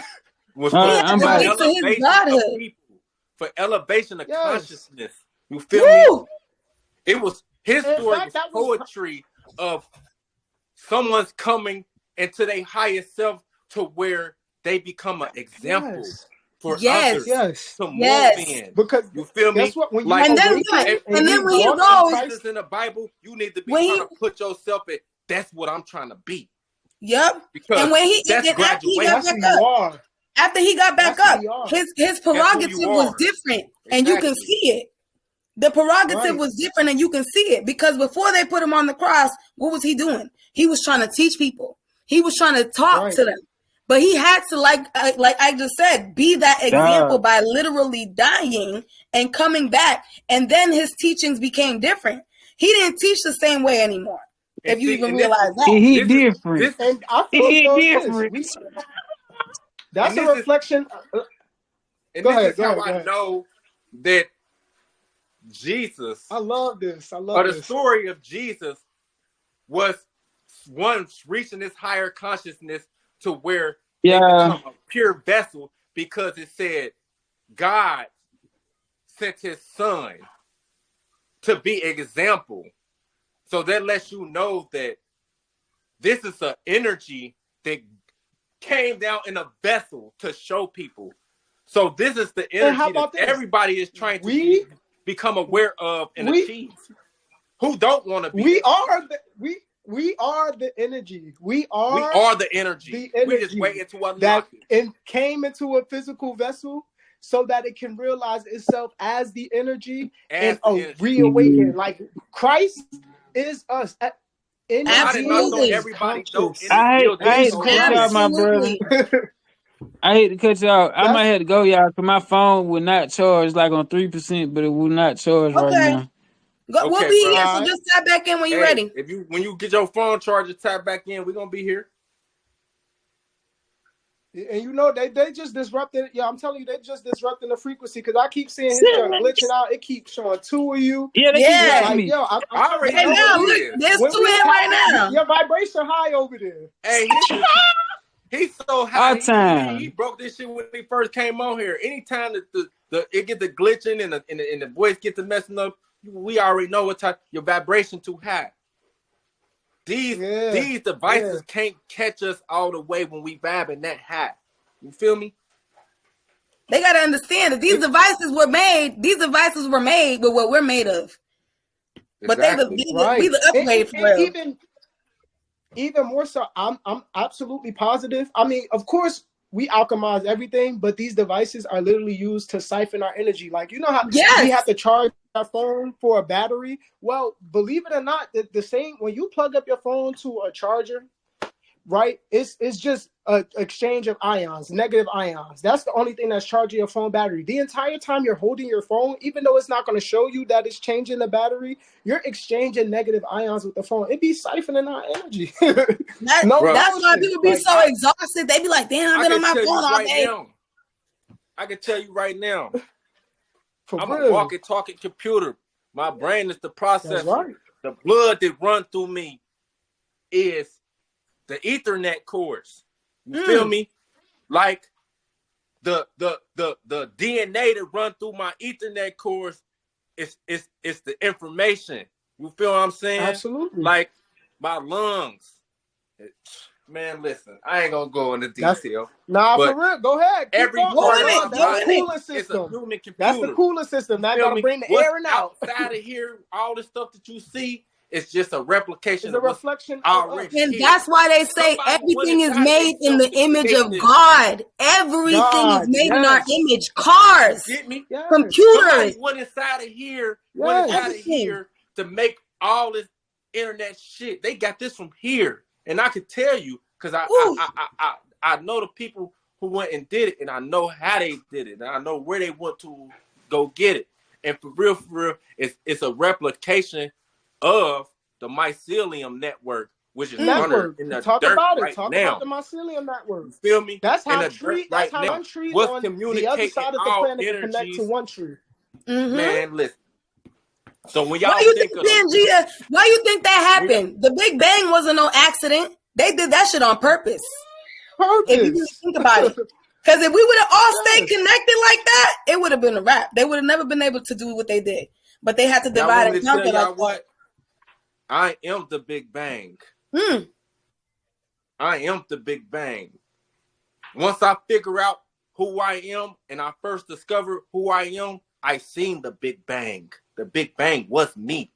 Was All for He right, had I'm to about get it. to his elevation of godhood. people, for elevation of Yes. consciousness. You feel me? Woo! It was his In story fact, was that was poetry of someone's coming into their highest self to where they become an example yes. for Yes. others Yes. to move Yes. in. Because You feel me? guess what? When you Like And then awaken and then you when he walk in goes, Christ, Jesus in the Bible, you need to be when trying he to put yourself in. That's what I'm trying to be. Yep. Because And when he that's and after he got that's back who you up, are. after he got back That's who up, we are. his That's who prerogative you was are. different, and you can Exactly. see it. The prerogative Right. was different, and you can see it because before they put him on the cross, what was he doing? He was trying to teach people. He was trying to talk Right. to them, but he had to, like I just said, be that example by literally dying and coming back, and then his teachings became different. He didn't teach the same way anymore. And If you see, even and this realize is that. He this is different. this And I feel He so different. this. That's and a this is reflection. and Go this ahead, is go how ahead, go I ahead. know that Jesus, I love this. I or love the this. story of Jesus, was once reaching this higher consciousness to where they Yeah. become a pure vessel, because it said God sent his son to be an example. So that lets you know that this is an energy that came down in a vessel to show people. So this is the And how energy that about this? everybody is trying to become aware of and achieve. Who don't want to be? We are the energy. We are the energy. the energy We just waiting to that unlock it. it came into a physical vessel so that it can realize itself as the energy As and the energy. reawaken. Like Christ is us. I did not know Absolutely. everybody know Conscious. in this building. I hate So to cut y'all, my brother. Absolutely. I hate to cut you out. I That's might have to go, y'all, because my phone will not charge like on 3%, but it will not charge right Okay. now. We'll Okay, be bro. here, so all right. just tap back in when you're Hey, ready. when you get your phone charger, tap back in. We're gonna be here. And you know they just disrupted. Yeah, I'm telling you, they just disrupting the frequency because I keep seeing his junk glitching out. It keeps showing 2 of you. Yeah, they keep Yeah. hitting Like, me. yo, I'm I already Right know now, what it look, is. there's when 2 we in talk, right now. your vibration high over there. Hey, he's so high. All time. He broke this shit when he first came on here. Anytime that it get the glitching and the voice gets the messing up, we already know what type your vibration too high. These devices can't catch us all the way when we vibing that high. You feel me? They got to understand that these devices were made with what we're made of. But Exactly. we the upgrade for real. Even more so, I'm absolutely positive. I mean, of course, we alchemize everything, but these devices are literally used to siphon our energy. Like, you know how we have to charge our phone for a battery? Well, believe it or not, the same when you plug up your phone to a charger, right? It's just an exchange of ions, negative ions. That's the only thing that's charging your phone battery. The entire time you're holding your phone, even though it's not going to show you that it's changing the battery, you're exchanging negative ions with the phone. It be siphoning our energy. That's why people be so exhausted. They be like, damn, I've been on my phone all day. I can tell you right now. I'm real. A walking, talking computer. My brain is the processor. That's right. The blood that run through me is the Ethernet cores. You feel me? Like the DNA that run through my Ethernet cores is the information. You feel what I'm saying? Absolutely. Like my lungs. Man, listen, I ain't gonna go into detail. For real. Go ahead. Every part of the cooling system. It's a human computer. That's the cooling system. That gotta bring the air and out. Outside of here, all the stuff that you see, it's just a replication. It's a reflection of us. And that's why they say everything is made in the image of God. Everything is made in our image. Cars, get me? Computers. Somebody went inside of here, to make all this internet shit. They got this from here, and I could tell you because I know the people who went and did it, and I know how they did it, and I know where they went to go get it. And for real, it's a replication of the mycelium network, which is under in the Talk dirt about it. right Talk now. about the mycelium network. You feel me? That's how one trees on the other side of the planet can connect to one tree. Man, listen. So when y'all why you think that happened? The Big Bang wasn't no accident. They did that shit on purpose. If you really think about it. Because if we would have all stayed connected like that, it would have been a wrap. They would have never been able to do what they did. But they had to divide and conquer like that. I am the Big Bang. I am the Big Bang. Once I figure out who I am and I first discover who I am, I seen the Big Bang. The Big Bang was me.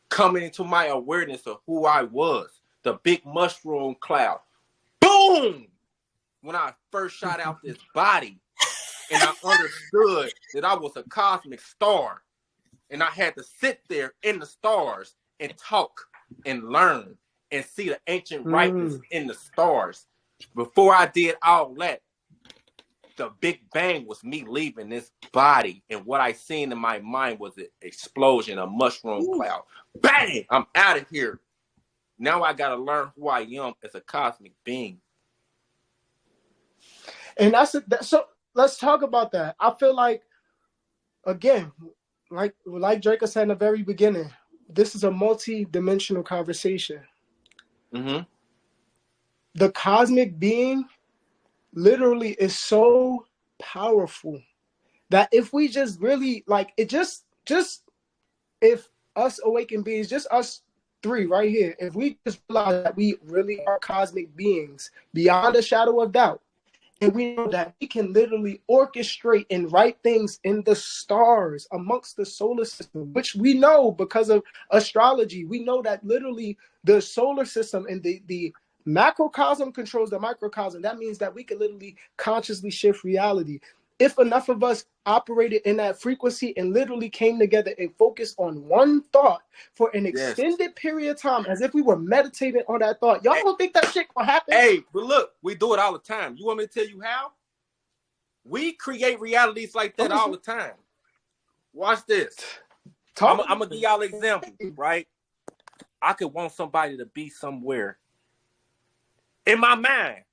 Coming into my awareness of who I was. The big mushroom cloud. Boom! When I first shot out this body and I understood that I was a cosmic star and I had to sit there in the stars and talk and learn and see the ancient writings in the stars. Before I did all that, the Big Bang was me leaving this body, and what I seen in my mind was an explosion, a mushroom cloud. Bang! I'm out of here. Now I gotta learn who I am as a cosmic being. And so let's talk about that. I feel like, again, like Draco said in the very beginning, this is a multi-dimensional conversation. The cosmic being literally is so powerful that if we just really if us awakened beings, just us three right here, if we just realize that we really are cosmic beings beyond a shadow of doubt, and we know that we can literally orchestrate and write things in the stars amongst the solar system, which we know because of astrology. We know that literally the solar system and the macrocosm controls the microcosm. That means that we can literally consciously shift reality. if enough of us operated in that frequency and literally came together and focused on one thought for an extended period of time, as if we were meditating on that thought, y'all don't think that shit will happen? Hey, but look, we do it all the time. You want me to tell you how? We create realities like that all the time. Watch this. I'm gonna give y'all an example, right? I could want somebody to be somewhere. In my mind,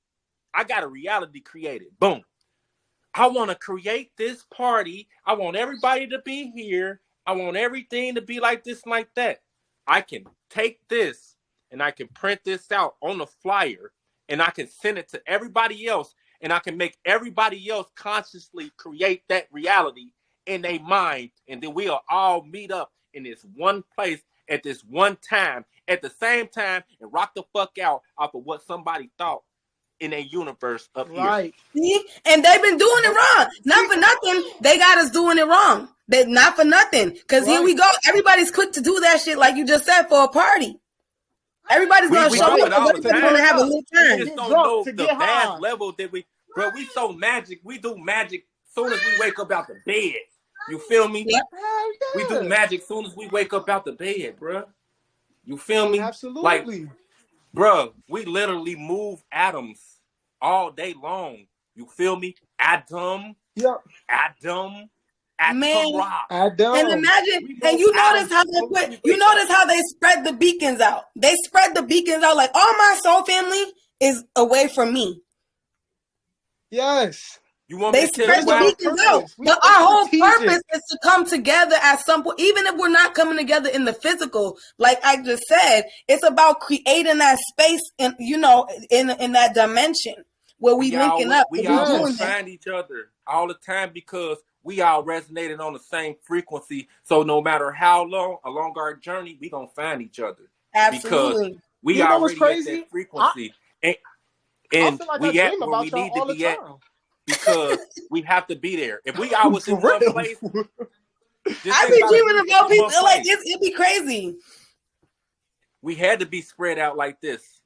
I got a reality created. Boom. I want to create this party. I want everybody to be here. I want everything to be like this and like that. I can take this and I can print this out on a flyer and I can send it to everybody else and I can make everybody else consciously create that reality in their mind. And then we'll all meet up in this one place at this one time at the same time and rock the fuck out off of what somebody thought in a universe up here. See? And they've been doing it wrong. Not for nothing. They got us doing it wrong. They not for nothing. Because here we go. Everybody's quick to do that shit like you just said for a party. Everybody's going to show up. Everybody's going to have a little time. We just don't know the vast level that we... Bro, we so magic. We do magic soon as we wake up out the bed. You feel me? Yep. We do magic soon as we wake up out the bed, bro. You feel me? Absolutely. Like, bro, we literally move atoms all day long. You feel me? Atom. Yep. Atom. Man, rock. And imagine, and you notice how they put, you notice how they spread the beacons out. They spread the beacons out like all my soul family is away from me. Yes. You want they spread the beacons out. But our whole purpose is to come together at some point, even if we're not coming together in the physical. Like I just said, it's about creating that space in, you know, in that dimension where we linking up. We all find each other all the time because we all resonated on the same frequency. So no matter how long along our journey, we gonna find each other. Absolutely. Because we already at that frequency. And like we at where we need to be at. Because we have to be there. If we always in one place, I be dreaming about people like this. It'd be crazy. We had to be spread out like this.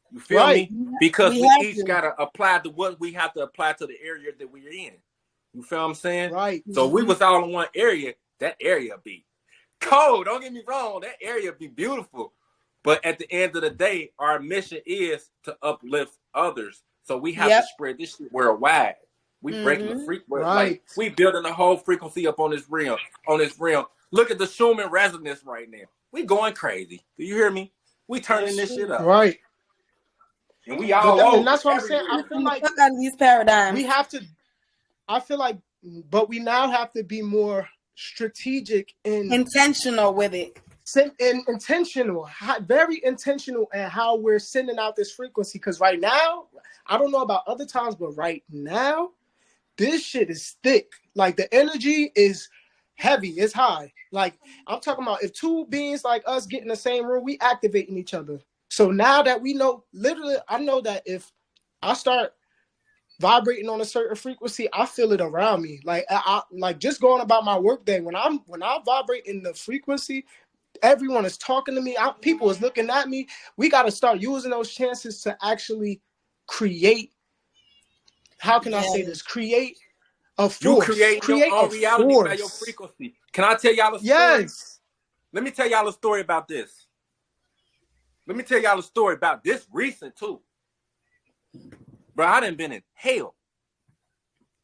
You feel me? Because we each gotta apply to what we have to apply to the area that we're in. You feel what I'm saying? Right. So we was all in one area. That area be cold. Don't get me wrong. That area be beautiful. But at the end of the day, our mission is to uplift others. So we have to spread this shit worldwide. We breaking the frequency. Like, we building the whole frequency up on this realm. Look at the Schumann resonance right now. We going crazy. Do you hear me? We turning this shit up. Right. And we all and that's what I'm saying. I feel like out of these paradigms. We have to. I feel like, but we now have to be more strategic and intentional with it. Intentional, very intentional in how we're sending out this frequency. Because right now, I don't know about other times, but right now, this shit is thick. Like the energy is heavy, it's high. Like I'm talking about if two beings like us get in the same room, we activating each other. So now that we know, literally, I know that if I start vibrating on a certain frequency, I feel it around me. Like I like just going about my work day. When I vibrate in the frequency, everyone is talking to me. People is looking at me. We got to start using those chances to actually create. How can I say this? Create a force. You create your own reality by your frequency. Can I tell y'all a story? Yes. Let me tell y'all a story about this. Let me tell y'all a story about this recent too. Bro, I done been in hell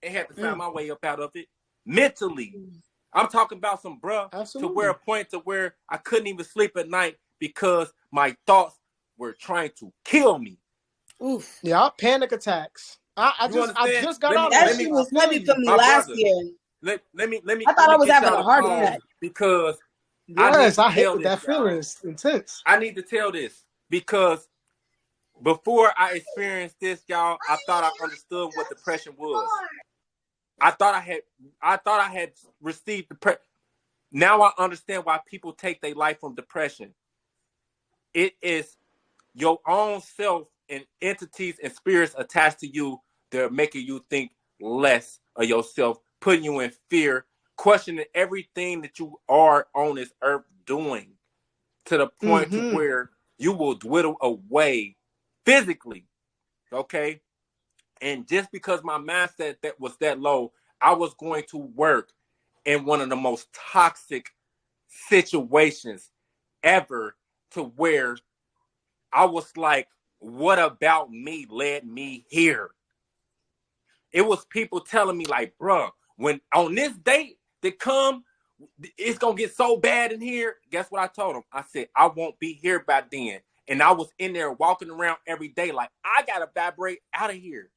and had to find my way up out of it mentally. I'm talking about some bruh to where a point to where I couldn't even sleep at night because my thoughts were trying to kill me. Oof. Yeah, panic attacks. I just got out of that. Shit was heavy for me last year. Let me. I thought I was having a heart attack because I hate that feeling. It's intense. I need to tell this because before I experienced this, y'all, I thought I understood what depression was. I thought I had received depression. Now I understand why people take their life from depression. It is your own self and entities and spirits attached to you that are making you think less of yourself, putting you in fear, questioning everything that you are on this earth doing, to the point to where you will dwindle away physically, okay, And just because my mindset that was that low, I was going to work in one of the most toxic situations ever, to where I was like, what about me led me here? It was people telling me like, bruh, when on this date that come, it's going to get so bad in here. Guess what I told them? I said, I won't be here by then. And I was in there walking around every day like, I got to vibrate out of here.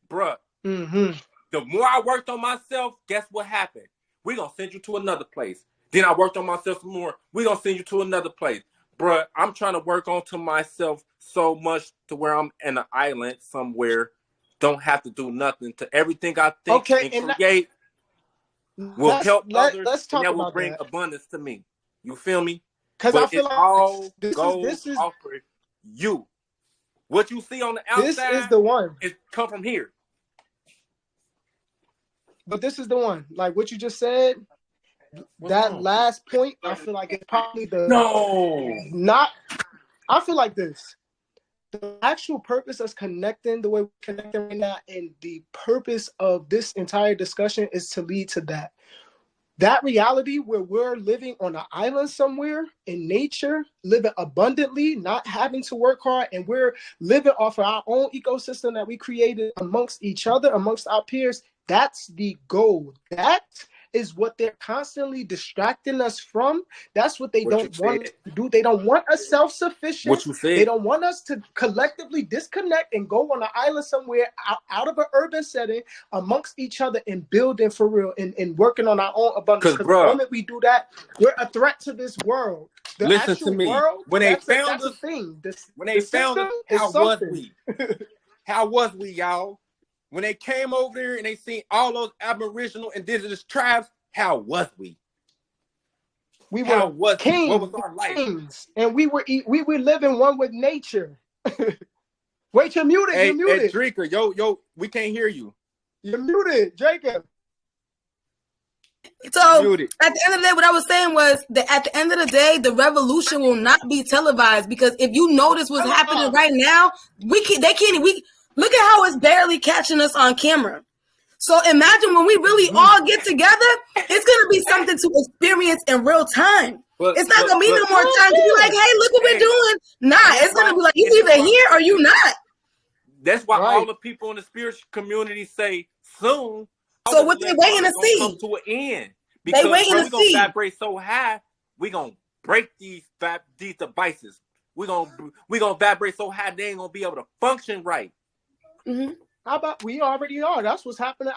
Bruh, the more I worked on myself, guess what happened? We're going to send you to another place. Then I worked on myself some more. We're going to send you to another place. Bruh, I'm trying to work onto myself so much to where I'm in an island somewhere. Don't have to do nothing. To everything I think and create will help others. Let's talk and that about will bring that. abundance to me. You feel me? Because I feel it like all this goes is off of you. What you see on the outside, this is the one. It come from here. But this is the one. Like what you just said, that last point, I feel like it's probably I feel like this. The actual purpose of connecting the way we're connecting right now, and the purpose of this entire discussion is to lead to that. That reality where we're living on an island somewhere in nature, living abundantly, not having to work hard, and we're living off of our own ecosystem that we created amongst each other, amongst our peers. That's the goal. That is what they're constantly distracting us from. That's what they don't want us to do. They don't want us self-sufficient. What you said. They don't want us to collectively disconnect and go on an island somewhere out of an urban setting amongst each other and building for real and working on our own abundance. Because the moment we do that, we're a threat to this world. The listen actual to me. World, when they found that's us, a thing. when they found us, how was we? How was we, y'all? When they came over there and they seen all those Aboriginal indigenous tribes, how was we? We were kings. What was our life? Kings, and we were living one with nature. Wait, you're muted. Hey, you're muted. Hey, Drinker, yo, we can't hear you. You're muted, Jacob. So muted. At the end of the day, what I was saying was that at the end of the day, the revolution will not be televised, because if you notice what's happening right now, they can't. Look at how it's barely catching us on camera. So imagine when we really all get together, it's going to be something to experience in real time. It's not going to be no more time to be like, hey, look what we're doing. Nah, it's going to be like, you either here or you not. That's why all the people in the spiritual community say soon. So what they waiting to see? Come to an end. Because they waiting to see. We're going to vibrate so high, we're going to break these devices. We're going to vibrate so high, they ain't going to be able to function right. Mm-hmm. How about we already are? That's what's happening.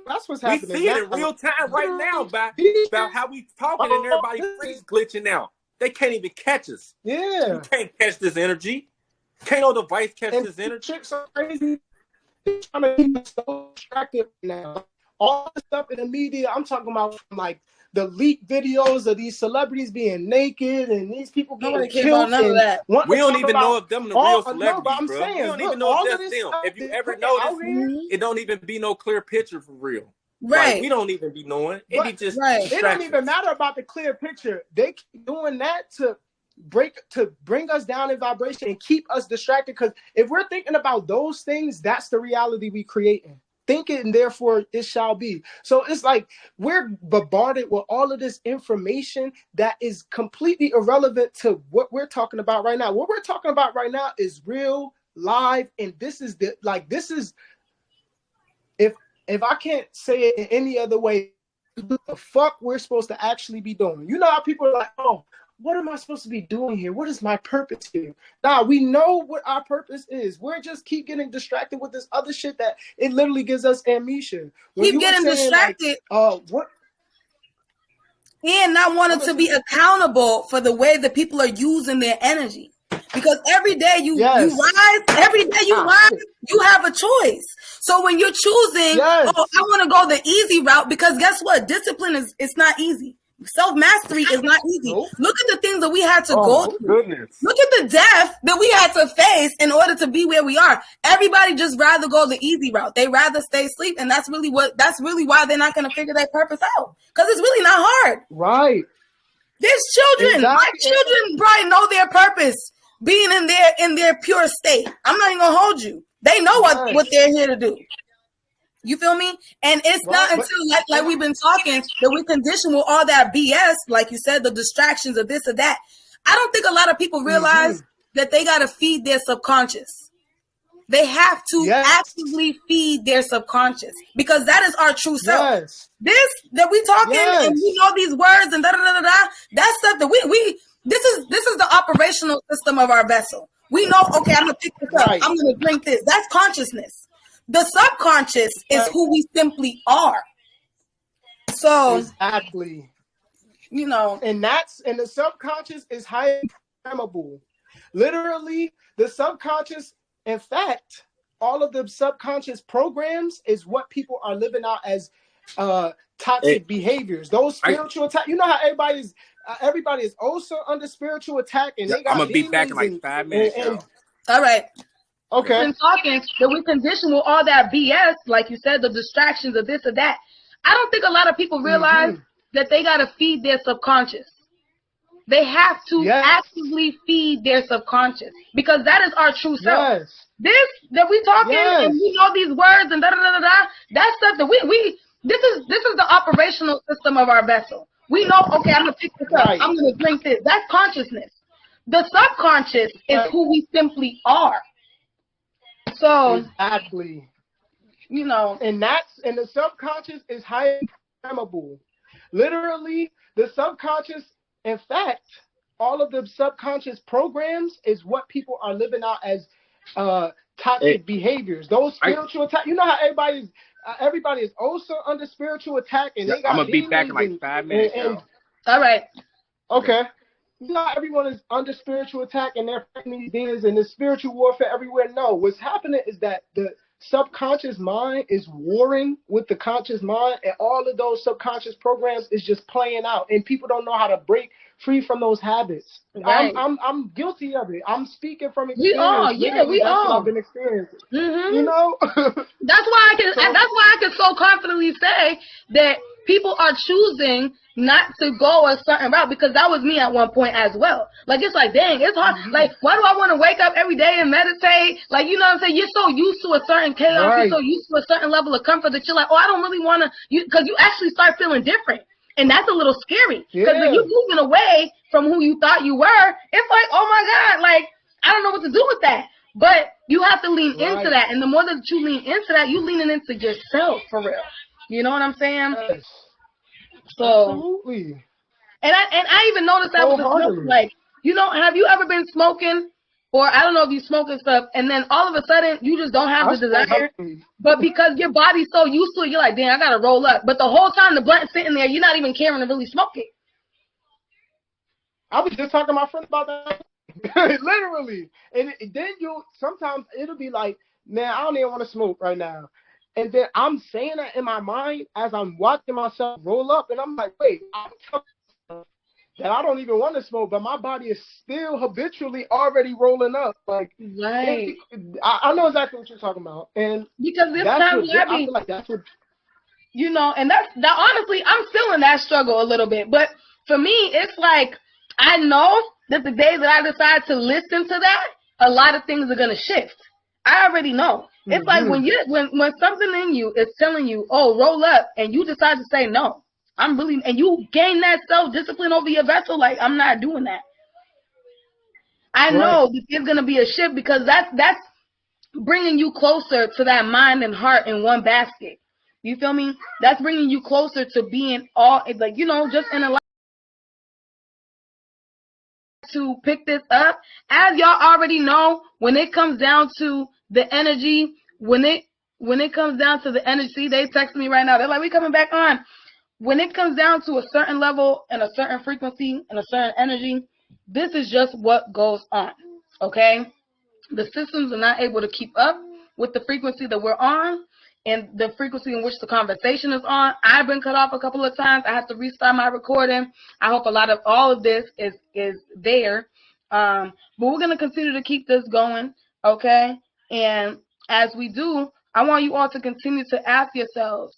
That's what's happening. We see it in real time right now about how we talking and everybody freeze glitching out. They can't even catch us. Yeah. You can't catch this energy. Can't no device catch this energy. Chicks are crazy. They're trying to keep us so distracted now. All the stuff in the media, I'm talking about from like the leaked videos of these celebrities being naked and these people getting killed. None of that. We don't even know if them the real celebrities, I'm bro. saying, We don't even know if that's them. If you ever notice, it don't even be no clear picture for real. Right. Like, we don't even be knowing. It be just It don't even matter about the clear picture. They keep doing that to bring us down in vibration and keep us distracted. Because if we're thinking about those things, that's the reality we creating. Think it, and therefore it shall be. So it's like we're bombarded with all of this information that is completely irrelevant to what we're talking about right now. What we're talking about right now is real, live, and this is if I can't say it in any other way, what the fuck we're supposed to actually be doing. You know how people are like, oh, what am I supposed to be doing here? What is my purpose here? Nah, we know what our purpose is. We're just keep getting distracted with this other shit that it literally gives us amnesia. Keep getting distracted. What? And not wanting to be accountable for the way that people are using their energy. Because every day you rise, you have a choice. So when you're choosing, I want to go the easy route, because guess what? Discipline it's not easy. Self-mastery is not easy. Nope. Look at the things that we had to go through. Goodness. Look at the death that we had to face in order to be where we are. Everybody just rather go the easy route. They rather stay asleep, and that's really why they're not going to figure their purpose out. Because it's really not hard. Right. There's children. My children probably know their purpose. being in their pure state. I'm not even gonna hold you. They know what they're here to do. You feel me? And it's not until like we've been talking that we condition with all that BS, like you said, the distractions of this or that. I don't think a lot of people realize that they got to feed their subconscious. They have to actively feed their subconscious because that is our true self. This that we talking and we know these words and da da da da. That's stuff that we this is the operational system of our vessel. We know, okay, I'm gonna pick this up. I'm gonna drink this. That's consciousness. The subconscious is who we simply are. So exactly, you know, and the subconscious is highly programmable. Literally, the subconscious. In fact, all of the subconscious programs is what people are living out as toxic behaviors. Those spiritual attack. You know how everybody is also under spiritual attack, and they got. I'm gonna be back in like 5 minutes. All right. Okay. We've been talking that we condition with all that BS, like you said, the distractions of this or that. I don't think a lot of people realize that they got to feed their subconscious. They have to actively feed their subconscious because that is our true self. This that we talking and we know these words and da da da da. That's stuff that we this is the operational system of our vessel. We know, okay, I'm gonna pick this up. I'm gonna drink this. That's consciousness. The subconscious is who we simply are. So exactly, you know, and the subconscious is highly programmable. Literally, the subconscious. In fact, all of the subconscious programs is what people are living out as toxic behaviors. Those spiritual attack. You know how everybody is also under spiritual attack, and they got. I'm gonna be back in like 5 minutes. All right. Okay. Not everyone is under spiritual attack and they're fighting these demons and there's spiritual warfare everywhere. No, what's happening is that the subconscious mind is warring with the conscious mind, and all of those subconscious programs is just playing out, and people don't know how to break free from those habits. Right. I'm guilty of it. I'm speaking from experience. We are, Literally, that's what I've been experiencing. You know, that's why I can so confidently say that people are choosing not to go a certain route, because that was me at one point as well. Like, it's like, dang, it's hard. Like, why do I want to wake up every day and meditate? Like, you know what I'm saying? You're so used to a certain chaos. You're so used to a certain level of comfort that you're like, oh, I don't really want to, because you actually start feeling different. And that's a little scary, because when you're moving away from who you thought you were, it's like, oh my God, like, I don't know what to do with that. But you have to lean into that. And the more that you lean into that, you leaning into yourself for real. You know what I'm saying? Yes. So, absolutely. And I even noticed that with the smoking. Like, you know, have you ever been smoking, or I don't know if you smoke and stuff, and then all of a sudden you just don't have the desire, but because your body's so used to it, you're like, damn, I gotta roll up. But the whole time the blunt's sitting there, you're not even caring to really smoke it. I was just talking to my friend about that. Literally. And then sometimes it'll be like, man, I don't even want to smoke right now. And then I'm saying that in my mind as I'm watching myself roll up, and I'm like, wait, I'm telling myself that I don't even want to smoke, but my body is still habitually already rolling up. Like, I know exactly what you're talking about. And because this time I feel like that's what, you know, and that honestly, I'm still in that struggle a little bit. But for me, it's like, I know that the day that I decide to listen to that, a lot of things are going to shift. I already know. It's like when something in you is telling you, oh, roll up, and you decide to say no. And you gain that self-discipline over your vessel, like, I'm not doing that. I know that there's going to be a shift, because that's bringing you closer to that mind and heart in one basket. You feel me? That's bringing you closer to being all, like, you know, just in a life. To pick this up, as y'all already know, when it comes down to the energy, when it comes down to the energy, they text me right now. They're like, we coming back on. When it comes down to a certain level and a certain frequency and a certain energy, this is just what goes on. Okay? The systems are not able to keep up with the frequency that we're on and the frequency in which the conversation is on. I've been cut off a couple of times. I have to restart my recording. I hope a lot of all of this is there. But we're going to continue to keep this going, okay? And as we do, I want you all to continue to ask yourselves,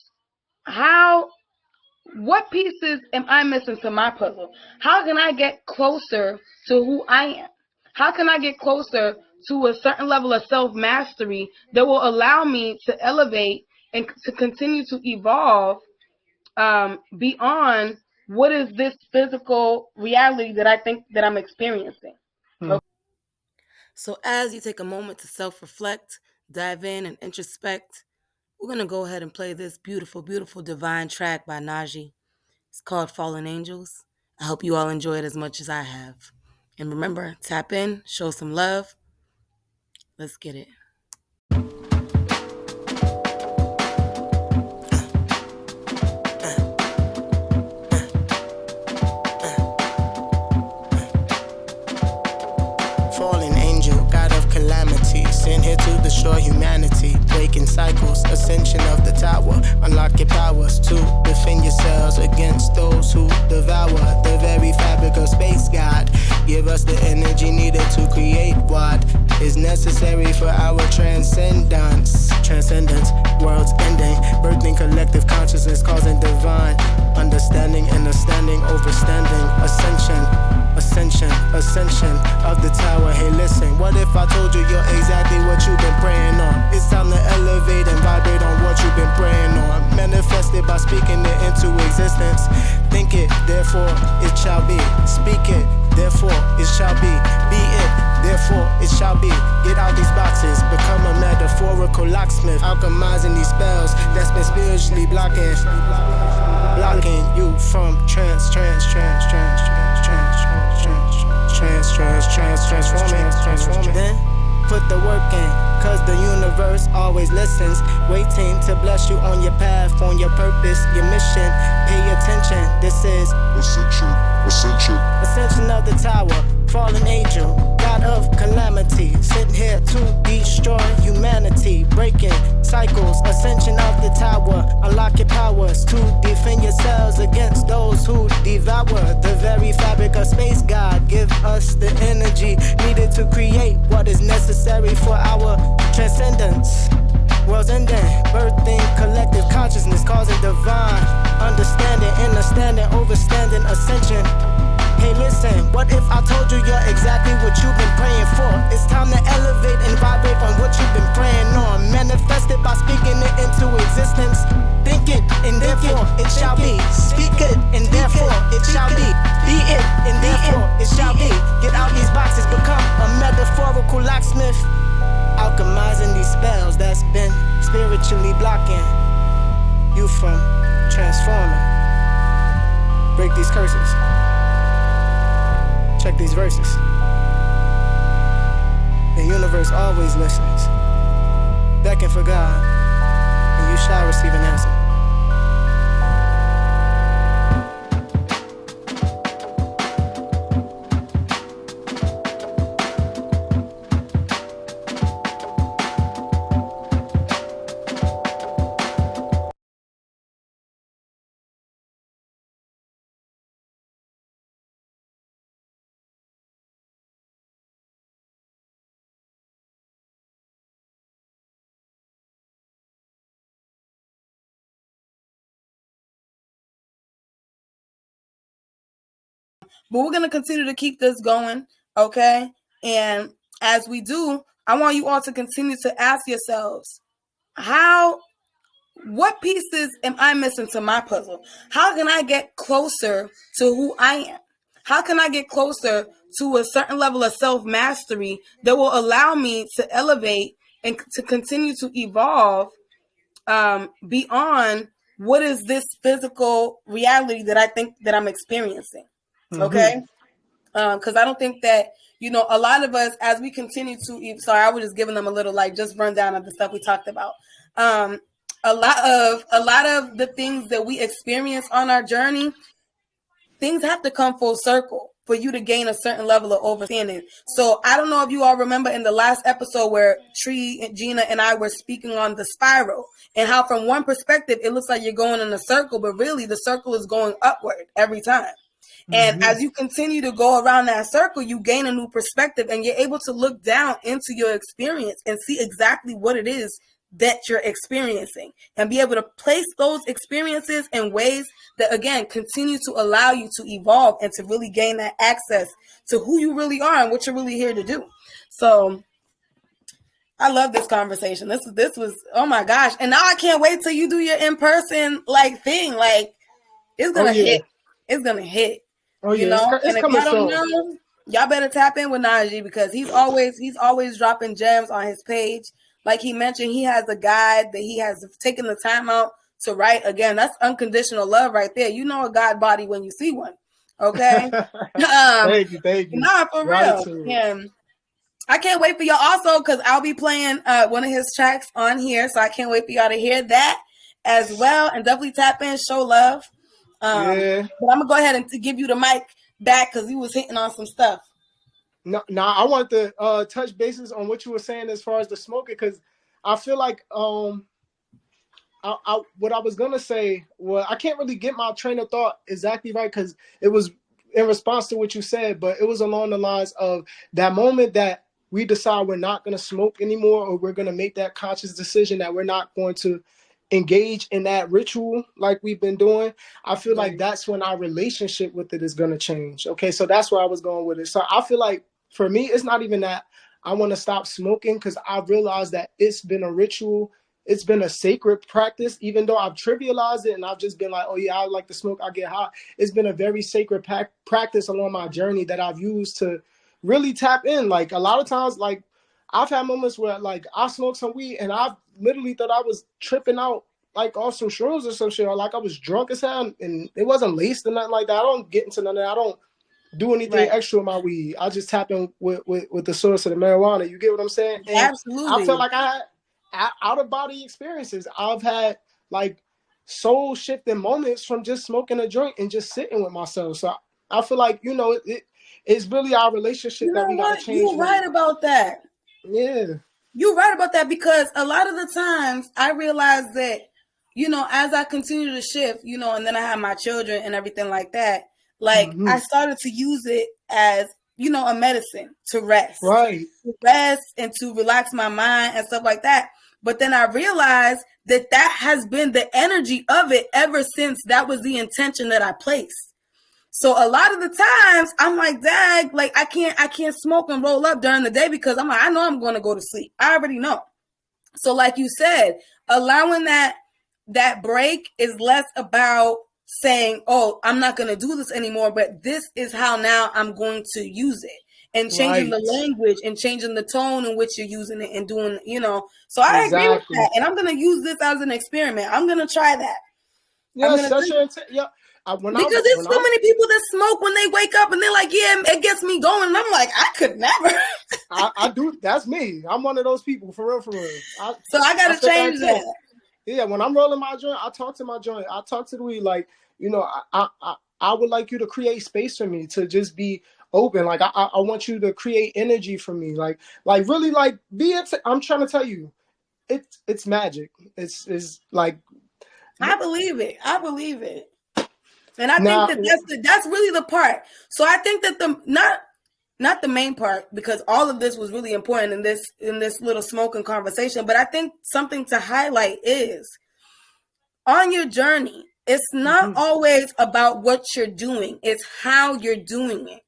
what pieces am I missing to my puzzle? How can I get closer to who I am? How can I get closer to a certain level of self-mastery that will allow me to elevate and to continue to evolve beyond what is this physical reality that I think that I'm experiencing? Okay. So as you take a moment to self-reflect, dive in and introspect, we're going to go ahead and play this beautiful, beautiful divine track by Najee. It's called Fallen Angels. I hope you all enjoy it as much as I have. And remember, tap in, show some love. Let's get it. Fallen angel, God of calamity, sent here to destroy humanity, breaking cycles, ascension of the tower, unlock your powers to defend yourselves against those who devour the very fabric of space. God, give us the energy needed to create what is necessary for our transcendence, world's ending, birthing collective consciousness, causing divine understanding and a standing overstanding, ascension of the tower. Hey listen, what if I told you you're exactly what you've been praying on? It's time to elevate and vibrate on what you've been praying on. Manifested by speaking it into existence. Think it, therefore it shall be. Speak it, therefore it shall be. Be it, therefore it shall be. Get out these boxes, become a metaphorical locksmith, alchemizing these spells that's been spiritually blocking you from transforming. Then put the work in, cause the universe always listens, waiting to bless you on your path, on your purpose, your mission. Pay attention, this is Ascension of the tower, fallen angel, God of calamity, sent here to destroy humanity, breaking cycles, ascension of the tower, unlock your powers to defend yourselves against those who devour the very fabric of space. God, give us the energy needed to create what is necessary for our transcendence. World's ending, birthing collective consciousness, causing divine understanding, understanding, overstanding, ascension. Hey listen, what if I told you you're exactly what you've been praying for? It's time to elevate and vibrate on what you've been praying on. Manifest it by speaking it into existence. Think it, and therefore it shall be. Speak it, and therefore it shall be. Be it, and therefore it shall be. Get out these boxes, become a metaphorical locksmith, alchemizing these spells that's been spiritually blocking you from transforming. Break these curses. Check these verses. The universe always listens. Beckon for God, and you shall receive an answer. But we're going to continue to keep this going, okay? And as we do, I want you all to continue to ask yourselves, what pieces am I missing to my puzzle? How can I get closer to who I am? How can I get closer to a certain level of self-mastery that will allow me to elevate and to continue to evolve beyond what is this physical reality that I think that I'm experiencing? Okay? Because I don't think that, a lot of us, as we continue to, sorry, I was just giving them a little just rundown of the stuff we talked about. A lot of the things that we experience on our journey, things have to come full circle for you to gain a certain level of understanding. So I don't know if you all remember in the last episode where Tree and Gina and I were speaking on the spiral and how from one perspective, it looks like you're going in a circle, but really the circle is going upward every time. And as you continue to go around that circle, you gain a new perspective and you're able to look down into your experience and see exactly what it is that you're experiencing, and be able to place those experiences in ways that, again, continue to allow you to evolve and to really gain that access to who you really are and what you're really here to do. So I love this conversation. This was, oh my gosh. And now I can't wait till you do your in-person like thing. Like, it's gonna hit. It's gonna hit. Oh, you yeah, know, it's and if coming y'all don't strong. know, y'all better tap in with Najee, because he's always dropping gems on his page. Like he mentioned, he has a guide that he has taken the time out to write. Again, that's unconditional love right there. You know a God body when you see one. Okay. Thank you. Nah, for real. Yeah. I can't wait for y'all also, because I'll be playing one of his tracks on here. So I can't wait for y'all to hear that as well. And definitely tap in, show love. But I'm going to go ahead and give you the mic back, because you was hitting on some stuff. No, I want to touch bases on what you were saying as far as the smoking, because I feel like what I was going to say, well, I can't really get my train of thought exactly right, because it was in response to what you said, but it was along the lines of that moment that we decide we're not going to smoke anymore, or we're going to make that conscious decision that we're not going to engage in that ritual like we've been doing. I feel like that's when our relationship with it is going to change. Okay, so that's where I was going with it. So I feel like for me, it's not even that I want to stop smoking, because I realized that it's been a ritual. It's been a sacred practice, even though I've trivialized it and I've just been like, oh yeah, I like to smoke, I get high. It's been a very sacred practice along my journey that I've used to really tap in. Like a lot of times, like I've had moments where like I smoked some weed and I literally thought I was tripping out like off some shrooms or some shit, or like I was drunk as hell, and it wasn't laced or nothing like that. I don't get into none of that. I don't do anything extra with my weed. I just tap in with the source of the marijuana. You get what I'm saying? And absolutely. I felt like I had out of body experiences. I've had like soul shifting moments from just smoking a joint and just sitting with myself. So I feel like, you know, it's really our relationship that we got to change. You're right about that. Yeah. You're right about that, because a lot of the times I realize that, you know, as I continue to shift, you know, and then I have my children and everything like that, like I started to use it as, you know, a medicine to rest. Right. To rest and to relax my mind and stuff like that. But then I realized that has been the energy of it ever since that was the intention that I placed. So a lot of the times I'm like, dag, like I can't smoke and roll up during the day, because I'm like, I know I'm going to go to sleep. I already know. So like you said, allowing that break is less about saying, oh, I'm not going to do this anymore, but this is how now I'm going to use it, and changing the language and changing the tone in which you're using it and doing, you know. So I agree with that. And I'm going to use this as an experiment. I'm going to try that. Yes, because there's so many people that smoke when they wake up and they're like, yeah, it gets me going. And I'm like, I could never. I do. That's me. I'm one of those people, for real. So I got to change that. Yeah, when I'm rolling my joint, I talk to my joint. I talk to the weed like, you know, I would like you to create space for me to just be open. Like I want you to create energy for me. Like really, like I'm trying to tell you, it's magic. It's like. I believe it. And I think that's really the part. So I think that not the main part, because all of this was really important in this little smoking conversation, but I think something to highlight is on your journey, it's not always about what you're doing, it's how you're doing it.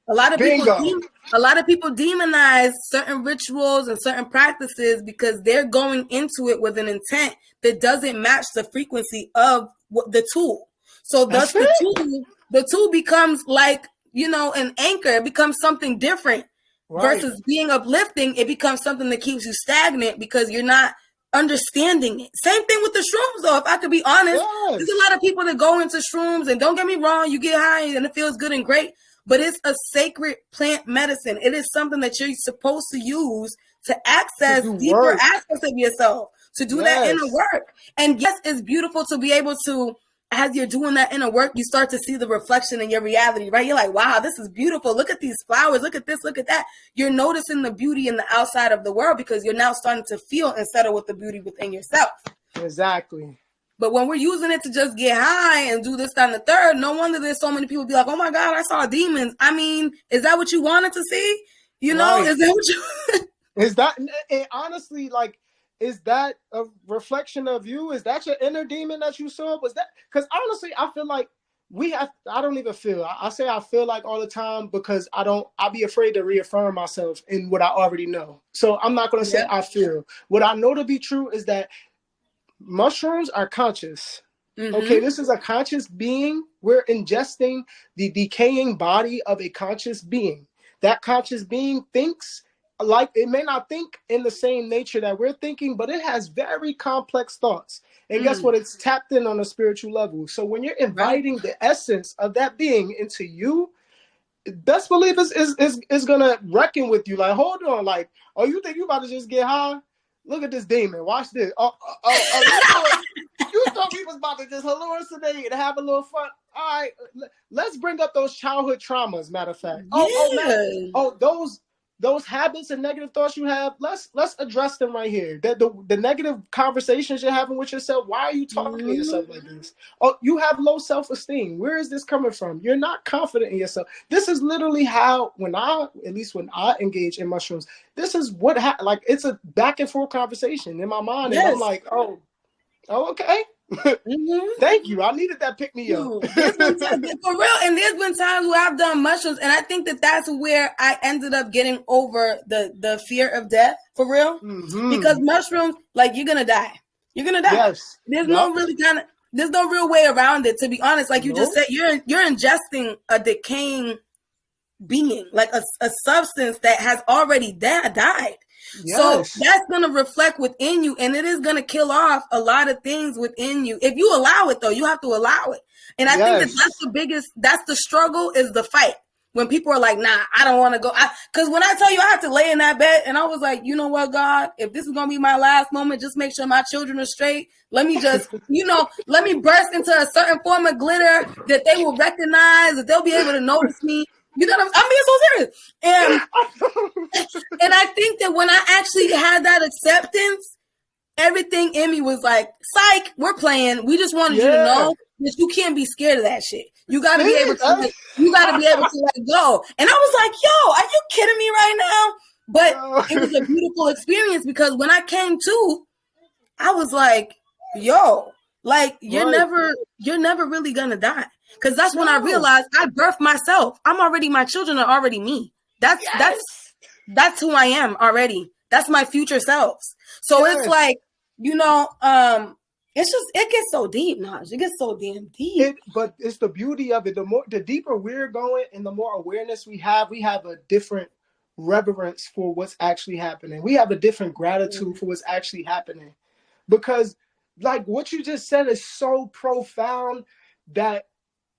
A lot of people demonize certain rituals and certain practices because they're going into it with an intent that doesn't match the frequency of the tool. So thus the tool becomes like, you know, an anchor. It becomes something different versus being uplifting. It becomes something that keeps you stagnant because you're not understanding it. Same thing with the shrooms, though. If I could be honest, there's a lot of people that go into shrooms, and don't get me wrong, you get high and it feels good and great. But it's a sacred plant medicine. It is something that you're supposed to use to access deeper aspects of yourself, to do that inner work. And yes, it's beautiful to be able to, as you're doing that inner work, you start to see the reflection in your reality, right? You're like, wow, this is beautiful. Look at these flowers. Look at this. Look at that. You're noticing the beauty in the outside of the world because you're now starting to feel and settle with the beauty within yourself. Exactly. But when we're using it to just get high and do this, that, and the third, no wonder there's so many people be like, oh my God, I saw demons. I mean, is that what you wanted to see? You know, is that what you... Is that, and honestly, like, is that a reflection of you? Is that your inner demon that you saw? Was that, because honestly, I feel like I don't even feel, I say I feel like all the time because I'll be afraid to reaffirm myself in what I already know. So I'm not going to say I feel. What I know to be true is that mushrooms are conscious. Okay, this is a conscious being. We're ingesting the decaying body of a conscious being. That conscious being thinks like, it may not think in the same nature that we're thinking, but it has very complex thoughts. And guess what? It's tapped in on a spiritual level. So when you're inviting the essence of that being into you, best believe is gonna reckon with you. Like, hold on, like, oh, you think you about to just get high? Look at this demon. Watch this. You thought we was about to just hallucinate and have a little fun. All right, let's bring up those childhood traumas. Matter of fact, those habits and negative thoughts you have. Let's address them right here. The negative conversations you're having with yourself. Why are you talking to yourself like this? Oh, you have low self-esteem. Where is this coming from? You're not confident in yourself. This is literally how, when I engage in mushrooms, this is what like, it's a back and forth conversation in my mind. And I'm like, oh, okay. Thank you. I needed that pick me up. There's been for real, and there's been times where I've done mushrooms, and I think that's where I ended up getting over the fear of death for real. Because mushrooms, like, you're gonna die. You're gonna die. Yes. There's no real way around it. To be honest, like you just said, you're ingesting a decaying being, like a substance that has already died. Yes. So that's going to reflect within you, and it is going to kill off a lot of things within you. If you allow it, though, you have to allow it. And I think that's the struggle, is the fight. When people are like, nah, I don't want to go. Because when I tell you I have to lay in that bed, and I was like, you know what, God, if this is going to be my last moment, just make sure my children are straight. Let me just, let me burst into a certain form of glitter that they will recognize, that they'll be able to notice me. You know what I'm being so serious. And I think that when I actually had that acceptance, everything in me was like, psych, we're playing. We just wanted you to know that you can't be scared of that shit. You gotta be able to let go. And I was like, yo, are you kidding me right now? But it was a beautiful experience, because when I came to, I was like, yo, like, you're never really gonna die. Because that's when I realized I birthed myself. my children are already me. That's who I am already. That's my future selves. So it's like, it gets so deep, Naj. It gets so damn deep. But it's the beauty of it. The deeper we're going and the more awareness we have a different reverence for what's actually happening. We have a different gratitude for what's actually happening. Because, like, what you just said is so profound that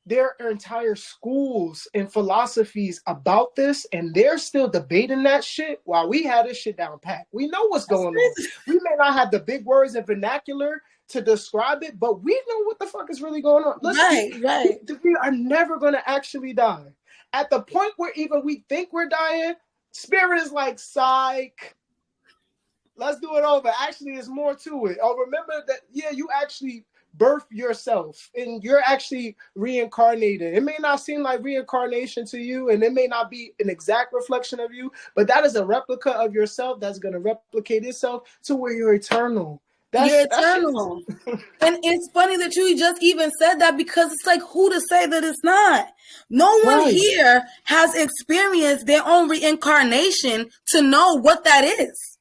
there are entire schools and philosophies about this, and they're still debating that shit while we have this shit down pat. We know what's going on. We may not have the big words and vernacular to describe it, but we know what the fuck is really going on. We are never going to actually die. At the point where even we think we're dying, spirit is like, psych, let's do it over. Actually, there's more to it. Oh, remember that, you actually birth yourself and you're actually reincarnated. It may not seem like reincarnation to you, and it may not be an exact reflection of you, but that is a replica of yourself that's going to replicate itself to where you're eternal. You're eternal. And it's funny that you just even said that, because it's like, who to say that it's not? No one here has experienced their own reincarnation to know what that is.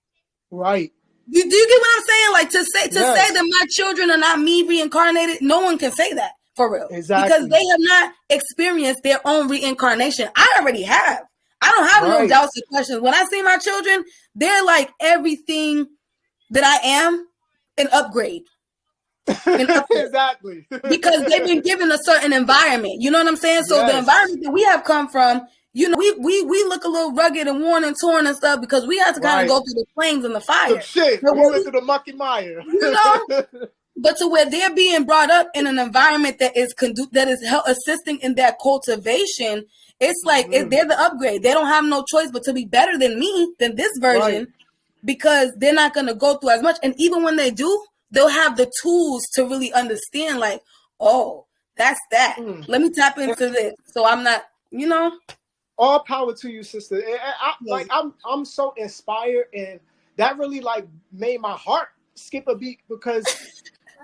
Right. Do you get what I'm saying? Like, to say that my children are not me reincarnated, no one can say that for real. Exactly. Because they have not experienced their own reincarnation. I already have. I don't have no doubts or questions. When I see my children, they're like everything that I am, an upgrade. Exactly. Because they've been given a certain environment. You know what I'm saying? So the environment that we have come from, we look a little rugged and worn and torn and stuff, because we have to kind of go through the flames and the fire. Shit, we went through the mucky mire. But to where they're being brought up in an environment that is assisting in their cultivation, it's like they're the upgrade. They don't have no choice but to be better than me, than this version, because they're not going to go through as much. And even when they do, they'll have the tools to really understand, like, oh, that's that. Let me tap into this. So I'm not, All power to you, sister. I'm so inspired, and that really like made my heart skip a beat, because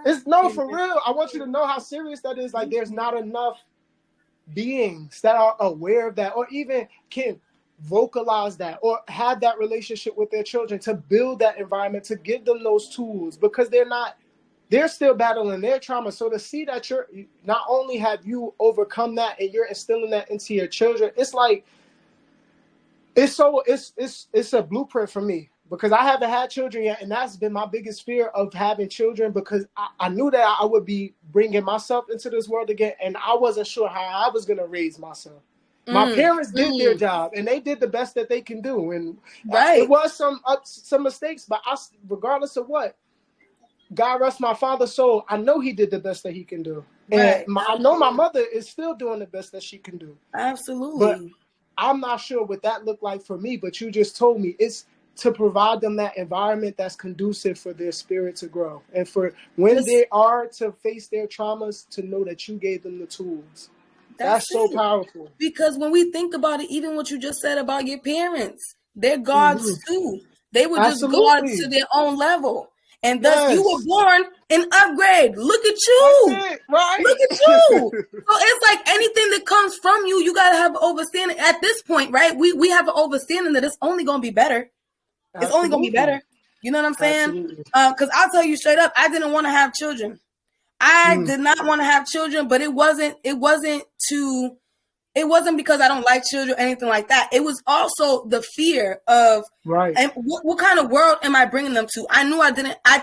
it's no, for real. I want you to know how serious that is. Like, there's not enough beings that are aware of that, or even can vocalize that, or have that relationship with their children, to build that environment, to give them those tools, because they're still battling their trauma. So to see that you're not only have you overcome that and you're instilling that into your children, it's like it's a blueprint for me, because I haven't had children yet, and that's been my biggest fear of having children, because I knew that I would be bringing myself into this world again, and I wasn't sure how I was going to raise myself. My parents did their job, and they did the best that they can do, and it was some mistakes, but regardless of what, God rest my father's soul, I know he did the best that he can do, and I know my mother is still doing the best that she can do. Absolutely. But I'm not sure what that looked like for me, but you just told me it's to provide them that environment that's conducive for their spirit to grow, and for when they are to face their traumas, to know that you gave them the tools. That's so powerful. Because when we think about it, even what you just said about your parents, they're gods too. They were just gods to their own level. And thus you were born an upgrade. Look at you. That's it, right? Look at you. So it's like anything that comes from you, you got to have understanding at this point, right? We have an understanding that it's only going to be better. Absolutely. It's only going to be better. You know what I'm saying? Because I'll tell you straight up, I didn't want to have children. I did not want to have children, but it wasn't because I don't like children or anything like that. It was also the fear of, and what kind of world am I bringing them to? I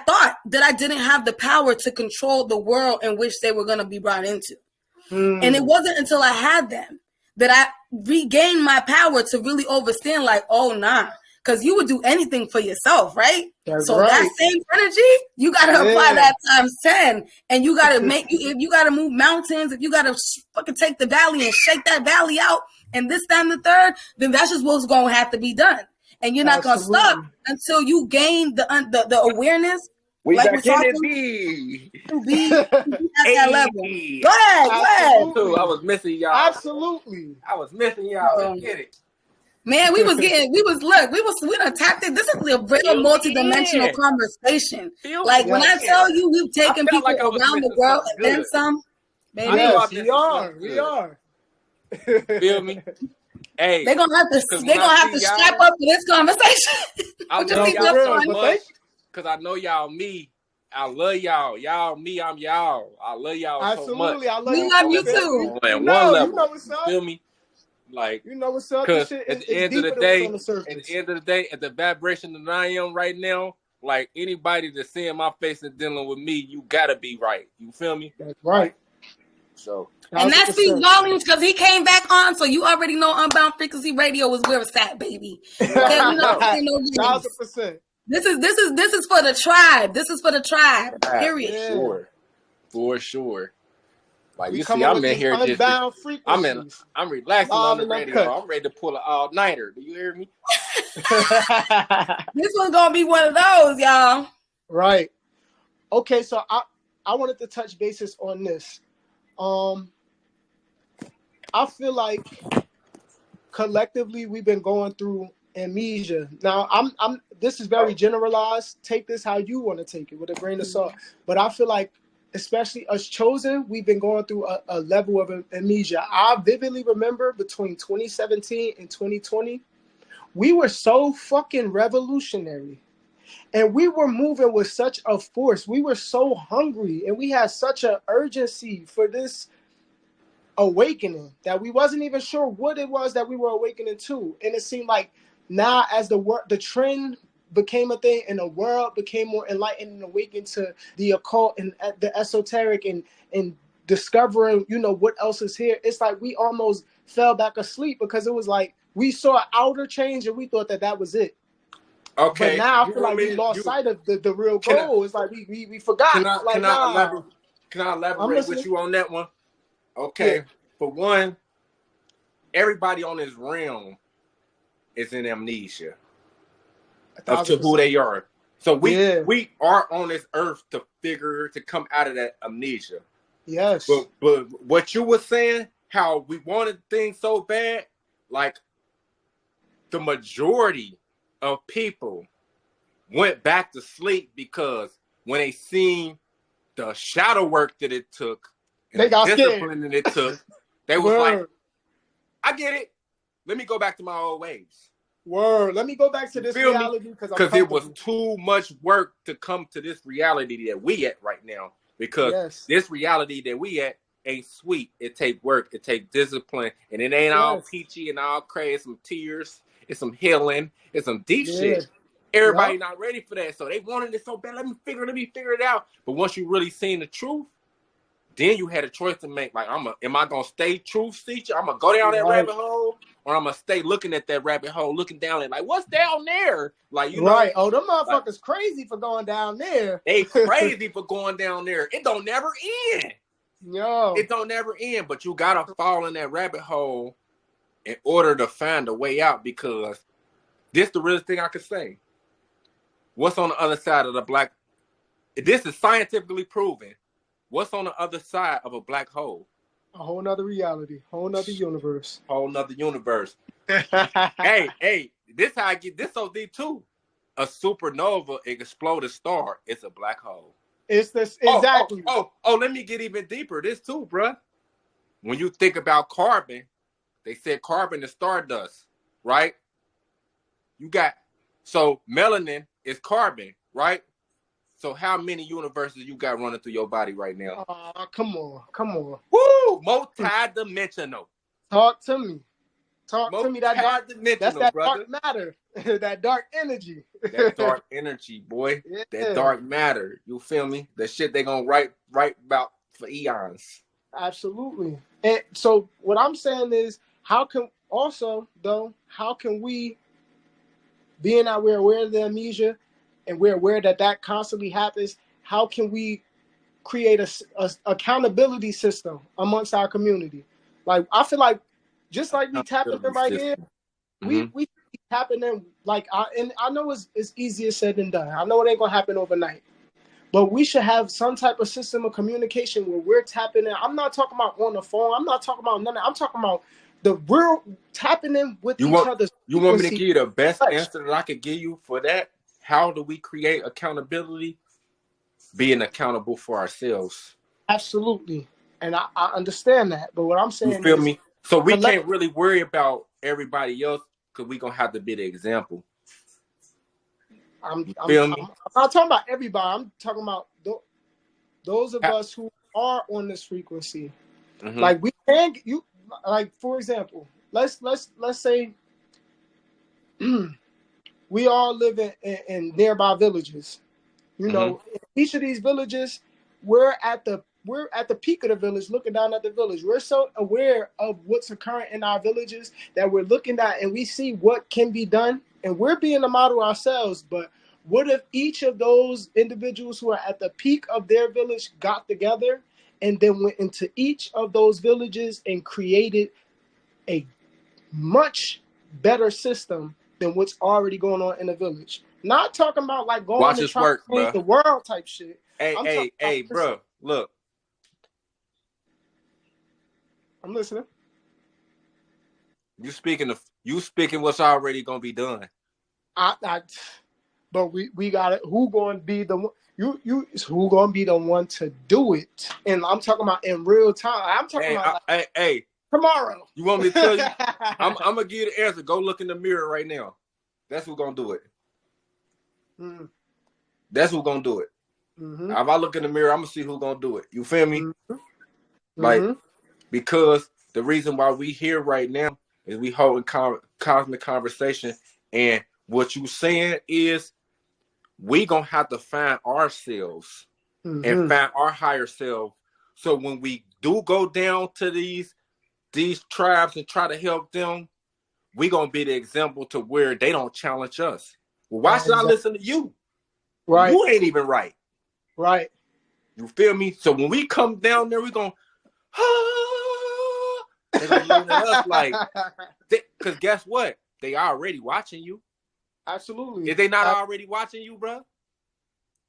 thought that I didn't have the power to control the world in which they were going to be brought into. And it wasn't until I had them that I regained my power to really understand, like, oh, nah. Because you would do anything for yourself, right? That same energy, you got to apply that times 10. And you got to if you got to move mountains, if you got to fucking take the valley and shake that valley out, and this, that, and the third, then that's just what's going to have to be done. And you're not going to stop until you gain the awareness. We like back in it, to be at that level. Go ahead. I was missing y'all. Absolutely. I was missing y'all. Let's get it. Man, we done tapped it. This is a real multi-dimensional conversation. Like when I tell you we've taken people like around the world and then some, baby. Yes, we are. Feel me? Hey, they're gonna have to strap up for this conversation. I love y'all so much because I know y'all me. I love y'all. Y'all me, I'm y'all. I love y'all so much. Absolutely, I love you. We love you too. On one level. You know what's up. Feel me? Like, you know what's up? Because at the end of the day, at the vibration that I am right now, like anybody that's seeing my face and dealing with me, you gotta be right. You feel me? That's right. So, and that speaks volumes because he came back on, so you already know Unbound Frequency Radio is where it's at, baby. 1,000%. This is for the tribe. This is for the tribe. Period. Yeah. For sure. Like you see, I'm in here just I'm relaxing on the radio. I'm ready to pull an all-nighter. Do you hear me? This one's gonna be one of those, y'all. Right. Okay, so I wanted to touch bases on this. I feel like collectively we've been going through amnesia. Now, this is very generalized. Take this how you want to take it, with a grain of salt. But I feel like, especially us chosen, we've been going through a level of amnesia. I vividly remember between 2017 and 2020, we were so fucking revolutionary. And we were moving with such a force. We were so hungry, and we had such an urgency for this awakening that we wasn't even sure what it was that we were awakening to. And it seemed like now, as the trend became a thing and the world became more enlightened and awakened to the occult and the esoteric and discovering, what else is here, it's like we almost fell back asleep, because it was like we saw outer change and we thought that was it. Okay. But now I feel like we lost sight of the real goal. It's like we forgot. Can I elaborate with you on that one? Okay. Yeah. For one, everybody on this realm is in amnesia as to who they are. So we are on this earth to come out of that amnesia. Yes. But what you were saying, how we wanted things so bad, like the majority of people went back to sleep because when they seen the shadow work that it took and They the got discipline scared. that it took, they was like, I get it. Let me go back to my old ways. Word. Let me go back to You this feel me? reality because I'm Because it was comfortable. too much work to come to this reality that we at right now. Because Yes. this reality that we at ain't sweet. It take work. It take discipline. And it ain't all Yes. peachy and all crazy. Some tears. It's some healing. It's some deep Yeah. shit. Everybody Yep. not ready for that. So they wanted it so bad. Let me figure it out. But once you really seen the truth, then you had a choice to make. Like, am I gonna stay truth seeker? I'm gonna go down that Right. rabbit hole, or I'm gonna stay looking at that rabbit hole, looking down it, like, what's down there? Like, you Right. know, Oh, them like, motherfuckers crazy for going down there. they crazy for going down there. It don't never end. Yo. It don't never end. But you gotta fall in that rabbit hole in order to find a way out. Because this the realest thing I could say. What's on the other side of the black? This is scientifically proven. What's on the other side of a black hole? A whole nother reality, whole nother universe. Whole nother universe. hey, this how I get this so deep too. A supernova, exploded star, it's a black hole. It's this exactly. Oh, let me get even deeper. This too, bruh. When you think about carbon, they said carbon is stardust, right? You got so melanin is carbon, right? So how many universes you got running through your body right now? Come on. Woo! Multi-dimensional. Talk to me. To me. That's that brother. dark matter, that dark energy. That dark energy, boy. Yeah. That dark matter. You feel me? That shit they gonna write about for eons. Absolutely. And so what I'm saying is, how can we, being that we're aware of the amnesia and we're aware that constantly happens, how can we create a accountability system amongst our community? Like, I feel like just like we tapping in right here, we tapping in like, and I know it's easier said than done. I know it ain't gonna happen overnight, but we should have some type of system of communication where we're tapping in. I'm not talking about on the phone. I'm not talking about none of that. I'm talking about the real tapping in with each other. You want me to give you the best answer that I could give you for that? How do we create accountability? Being accountable for ourselves. Absolutely. And I understand that. But what I'm saying you feel me? So we can't really worry about everybody else because we're going to have to be the example. I'm not talking about everybody. I'm talking about those of us who are on this frequency. Mm-hmm. Like, we can, like, for example, let's say we all live in nearby villages. You know, in each of these villages, we're at the peak of the village, looking down at the village. We're so aware of what's occurring in our villages that we're looking at and we see what can be done. And we're being a model ourselves. But what if each of those individuals who are at the peak of their village got together and then went into each of those villages and created a much better system than what's already going on in the village? Not talking about like going to try to change the world type shit. Hey, bro, look. I'm listening. You speaking what's already gonna be done. But we got it. Who gonna be the one? Who gonna be the one to do it? And I'm talking about in real time. I'm talking about tomorrow. You want me to tell you? I'm gonna give you the answer. Go look in the mirror right now. That's who's gonna do it. That's who's gonna do it. If I look in the mirror, I'm gonna see who's gonna do it. You feel me? Like, because the reason why we here right now is we holding cosmic conversation, and what you saying is we gonna have to find ourselves and find our higher self. So when we do go down to these tribes and try to help them, we gonna be the example to where they don't challenge us. Well, why should I listen to you? Right. You ain't even right. Right. You feel me? So when we come down there, we gonna they're gonna look at us like, because guess what? They already watching you. Absolutely. If they not already watching you, bro?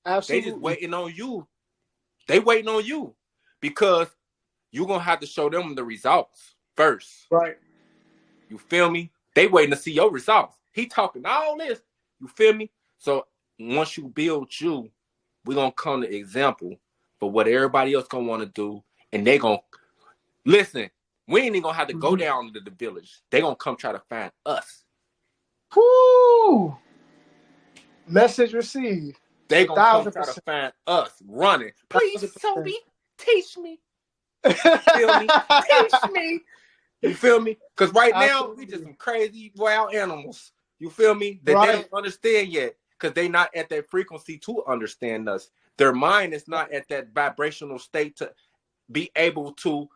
Absolutely. They just waiting on you. They waiting on you because you're gonna have to show them the results first. Right. You feel me? They waiting to see your results. He talking all this. You feel me? So once you build you, we're gonna come to example for what everybody else gonna want to do, and they gonna listen. We ain't even gonna have to go down into the village. They gonna come try to find us. Woo! Message received. They gonna come try to 1,000%. find us running. Please, 1,000%. Sophie, teach me. You feel me? Teach me. You feel me? Because right now we just some crazy wild animals. You feel me? That they don't understand yet. Because they not at that frequency to understand us. Their mind is not at that vibrational state to be able to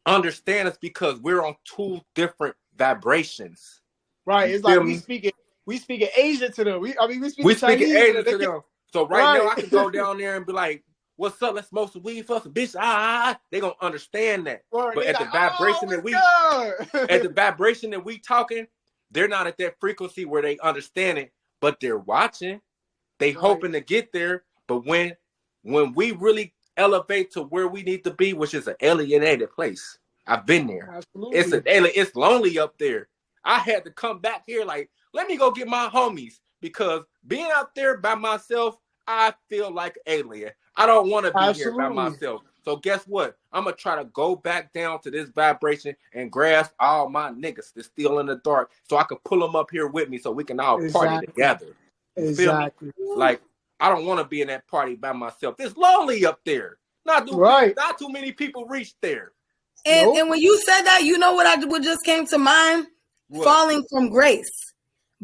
understand us because we're on two different vibrations. Right. You It's like me? we speaking Asian to them. We speaking Chinese Asian to them. So right now I can go down there and be like, what's up? Let's smoke some weed for some bitch. They gonna understand that. Right. But at the vibration at the vibration that we talking, they're not at that frequency where they understand it, but they're watching. They hoping to get there. But when we really elevate to where we need to be, which is an alienated place. I've been there. Absolutely. It's lonely up there. I had to come back here like, let me go get my homies, because being out there by myself, I feel like an alien. I don't want to be here by myself. So guess what? I'm going to try to go back down to this vibration and grasp all my niggas that's still in the dark so I can pull them up here with me so we can all party together. You feel me? Like, I don't want to be in that party by myself. It's lonely up there. Not too many people reach there. And when you said that, you know what just came to mind? What? Falling from grace.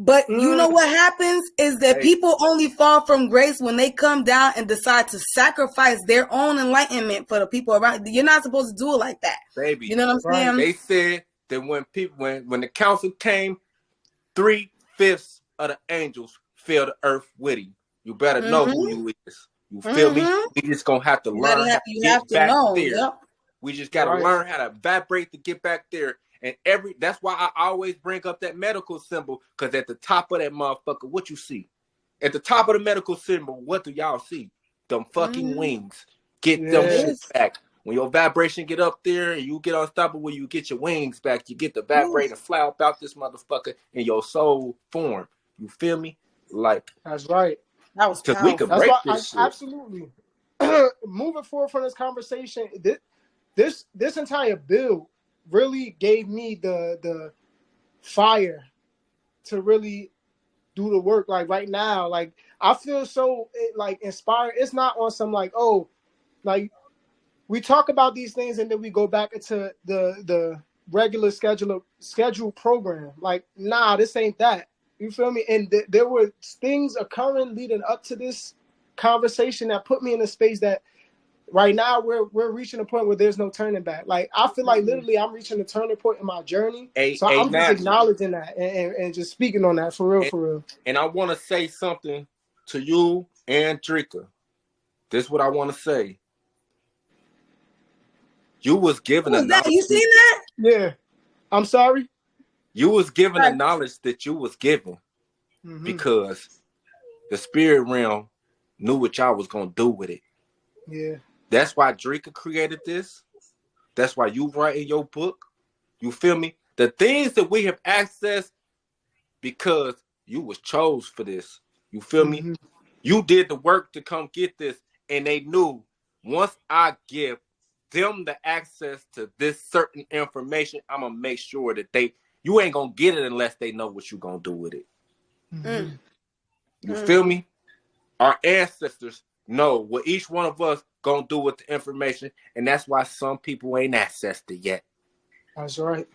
But you know what happens is that people only fall from grace when they come down and decide to sacrifice their own enlightenment for the people around. You're not supposed to do it like that. Baby. You know what I'm saying? They said that when the council came, 3/5 of the angels fell to earth with him. You better know who you is. You feel me? We just gonna have to learn how to get back there. Yep. We just gotta learn how to vibrate to get back there. And that's why I always bring up that medical symbol, because at the top of that motherfucker, what you see? At the top of the medical symbol, what do y'all see? Them fucking wings. Get them shit back. When your vibration get up there and you get unstoppable, you get your wings back. You get the vibrate and fly up out this motherfucker in your soul form. You feel me? Like, that's right. That was because we can break this shit. Absolutely. Moving forward from this conversation, this entire build really gave me the fire to really do the work. Like right now, like I feel so like inspired. It's not on some like, oh, like we talk about these things and then we go back into the regular schedule program. Like, nah, this ain't that. You feel me? And there were things occurring leading up to this conversation that put me in a space that right now we're reaching a point where there's no turning back. Like I feel like literally I'm reaching a turning point in my journey. So I'm just acknowledging that and just speaking on that for real. And I want to say something to you and Drika. This is what I want to say. You was given a knowledge. You seen that? Yeah. I'm sorry. You was given the knowledge that you was given because the spirit realm knew what y'all was gonna do with it. Yeah. That's why Drika created this. That's why you write in your book. You feel me? The things that we have accessed because you was chose for this. You feel me? You did the work to come get this, and they knew once I give them the access to this certain information, I'm gonna make sure that you ain't gonna get it unless they know what you gonna do with it. You feel me? Our ancestors know what each one of us gonna do with the information, and that's why some people ain't accessed it yet. That's right.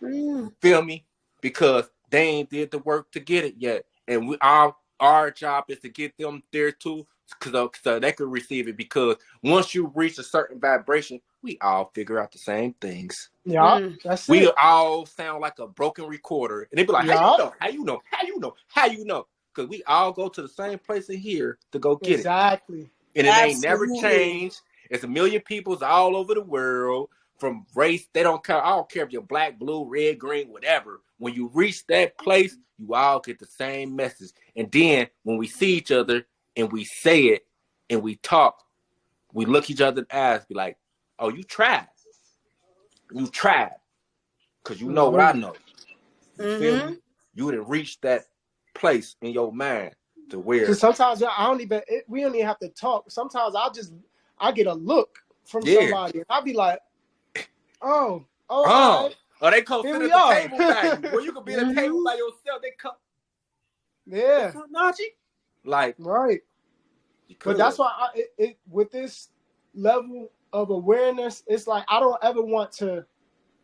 Feel me? Because they ain't did the work to get it yet, and our job is to get them there too, so they can receive it. Because once you reach a certain vibration, we all figure out the same things. Yeah, that's we it. all sound like a broken recorder, and they be like, "How you know?" Because we all go to the same place in here to go get it. And it ain't never changed. It's a million peoples all over the world from race. They don't care. I don't care if you're black, blue, red, green, whatever. When you reach that place, you all get the same message. And then when we see each other and we say it and we talk, we look each other in the eyes, be like, "Oh, you tried. You tried." Because you know what I know. You feel me? You didn't reach that place in your mind. To where? Because sometimes we don't even have to talk. Sometimes I get a look from Yeah. somebody, and I'll be like, all Oh, right, or they come here sit we at the are. table by you. Well, you could be at the table by yourself. They come. Yeah, What's up, Najee? Like, right. you But could. that's why with this level of awareness, it's like I don't ever want to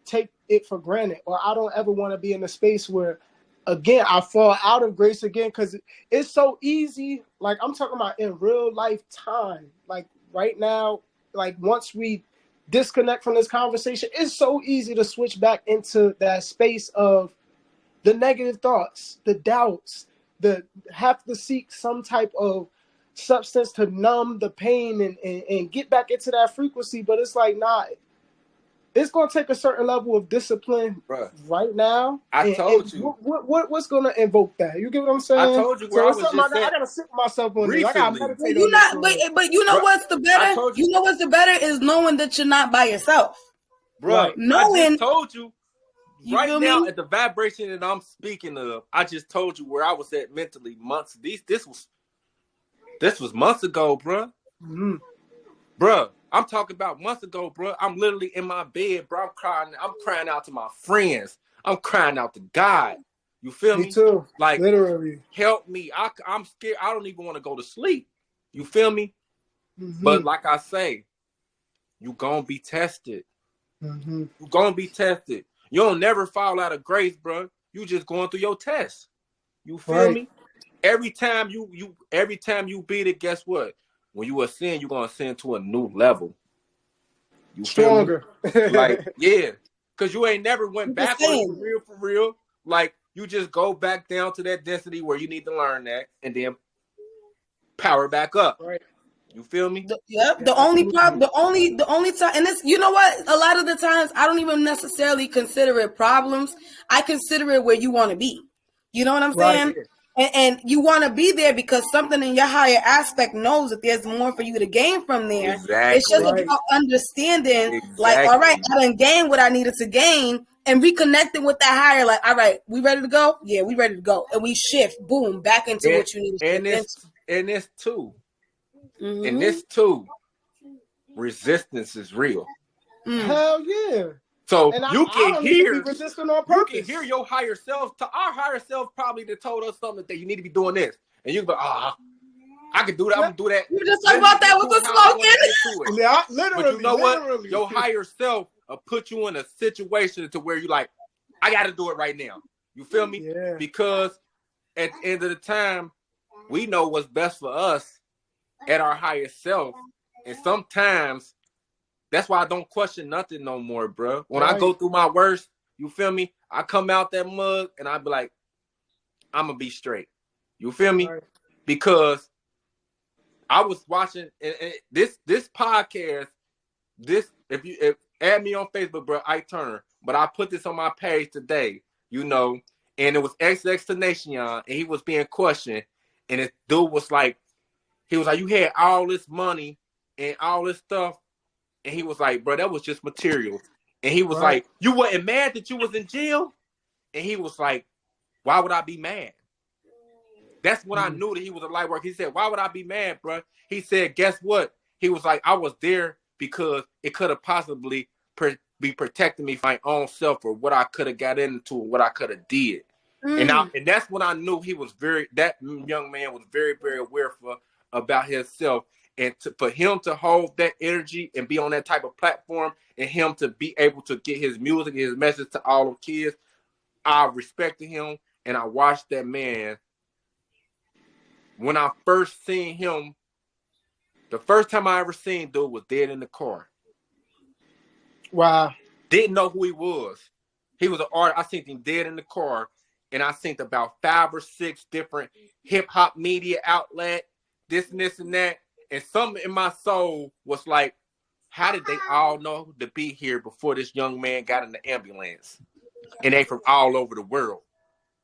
take it for granted, or I don't ever want to be in a space where, again, I fall out of grace again, because it's so easy. Like I'm talking about in real life time, like right now, like once we disconnect from this conversation, it's so easy to switch back into that space of the negative thoughts, the doubts, the have to seek some type of substance to numb the pain and get back into that frequency. But it's like, nah, it's going to take a certain level of discipline right now. I told you. What's going to invoke that? You get what I'm saying? I told you where So I it's was something just I at got to sit with myself on this. I got to recently. meditate You on this. not, but you know what's the better? told you. You know what's the better is knowing that you're not by yourself. Bro, Right. I Knowing, just told you. you Right feel now, me? at the vibration that I'm speaking of, I just told you where I was at mentally months. This was months ago, bro. Mm-hmm. Bro, I'm talking about months ago, bro. I'm literally in my bed, bro. I'm crying out to my friends. I'm crying out to God. You feel me? Me too. Like, literally. help me. I'm scared. I don't even want to go to sleep. You feel me? Mm-hmm. But like I say, you gonna be tested. Mm-hmm. You gonna be tested. You don't never fall out of grace, bro. You just going through your test. You feel me? Every time you beat it, guess what? When you ascend, you're gonna ascend to a new level. You Stronger. feel me? Like, yeah. Cause you ain't never went I'm just backwards saying. for real. Like, you just go back down to that density where you need to learn that and then power back up. Right. You feel me? The only problem, the only time, and this, you know what? A lot of the times, I don't even necessarily consider it problems. I consider it where you want to be. You know what I'm saying? And you want to be there because something in your higher aspect knows that there's more for you to gain from there. Exactly. It's just about understanding, like, Exactly. all right, I done gained what I needed to gain, and reconnecting with that higher, like, all right, we ready to go? Yeah, we ready to go. And we shift, boom, back into what you need to shift into. And this too. Mhm. And this too, resistance is real. Hell yeah. So And you can hear, be resistant on purpose. You can hear your higher self. Our higher self probably that told us something that you need to be doing this, and you go, I can do that. I'm gonna do that. You just talk about that with the smoking. Yeah, literally. But you know what? Your higher self will put you in a situation to where you like, I got to do it right now. You feel me? Yeah. Because at the end of the time, we know what's best for us at our higher self, and sometimes that's why I don't question nothing no more, bro. When I go through my worst, you feel me? I come out that mug and I be like, I'm gonna be straight. You feel me? Right. Because I was watching this podcast. If add me on Facebook, bro, Ike Turner. But I put this on my page today, you know, and it was XXXTentacion, and he was being questioned, and this dude was like, you had all this money and all this stuff. And he was like, bro, that was just material. And he was like, you wasn't mad that you was in jail? And he was like, why would I be mad? That's when I knew that he was a light worker. He said, why would I be mad, bro? He said, guess what? He was like, I was there because it could have possibly be protecting me from my own self or what I could have got into or what I could have did. And that's when I knew that young man was very, very aware about himself. And for him to hold that energy and be on that type of platform and him to be able to get his music, his message to all the kids, I respected him and I watched that man. When I first seen him, the first time I ever seen dude was dead in the car. Wow. Didn't know who he was. He was an artist. I seen him dead in the car, and I seen about 5 or 6 different hip-hop media outlet, this and that. And something in my soul was like, how did they all know to be here before this young man got in the ambulance? And they from all over the world.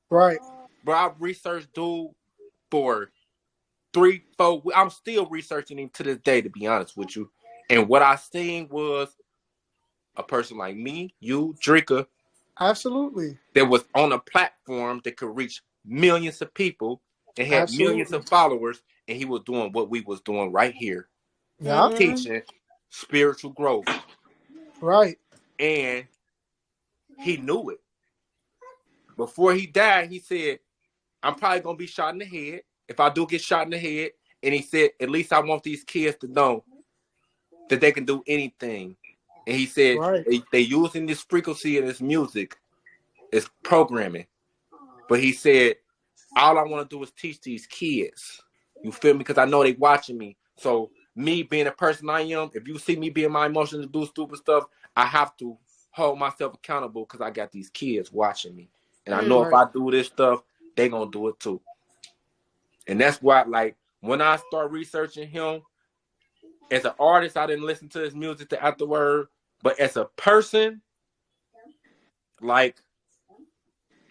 Right. Bro, I researched dude for 3-4 weeks. I'm still researching him to this day, to be honest with you. And what I seen was a person like me, you, Drika. Absolutely. That was on a platform that could reach millions of people and had millions Absolutely. of followers, and he was doing what we was doing right here, Yeah. teaching spiritual growth. Right. And he knew it. Before he died, he said, I'm probably going to be shot in the head. If I do get shot in the head, and he said, at least I want these kids to know that they can do anything. And he said, Right. they using this frequency and this music as programming. But he said, all I want to do is teach these kids. You feel me? Because I know they watching me. So me being a person I am, if you see me being my emotions to do stupid stuff, I have to hold myself accountable because I got these kids watching me. And I know if I do this stuff, they going to do it too. And that's why, like, when I start researching him, as an artist, I didn't listen to his music afterward. But as a person, like,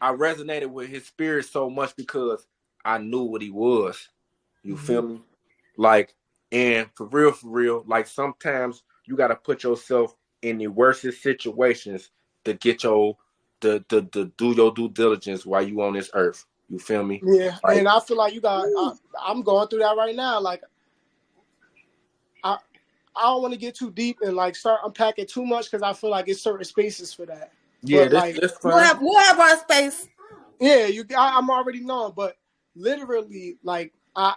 I resonated with his spirit so much because I knew what he was. You feel me? Like, and for real, like, sometimes you got to put yourself in the worstest situations to get your, to do your due diligence while you on this earth. You feel me? Yeah. Like, And I feel like I'm going through that right now. Like, I don't want to get too deep and like start unpacking too much because I feel like it's certain spaces for that. yeah, But like, that's fine. We'll have our space. yeah, I'm already knowing. But literally, like, I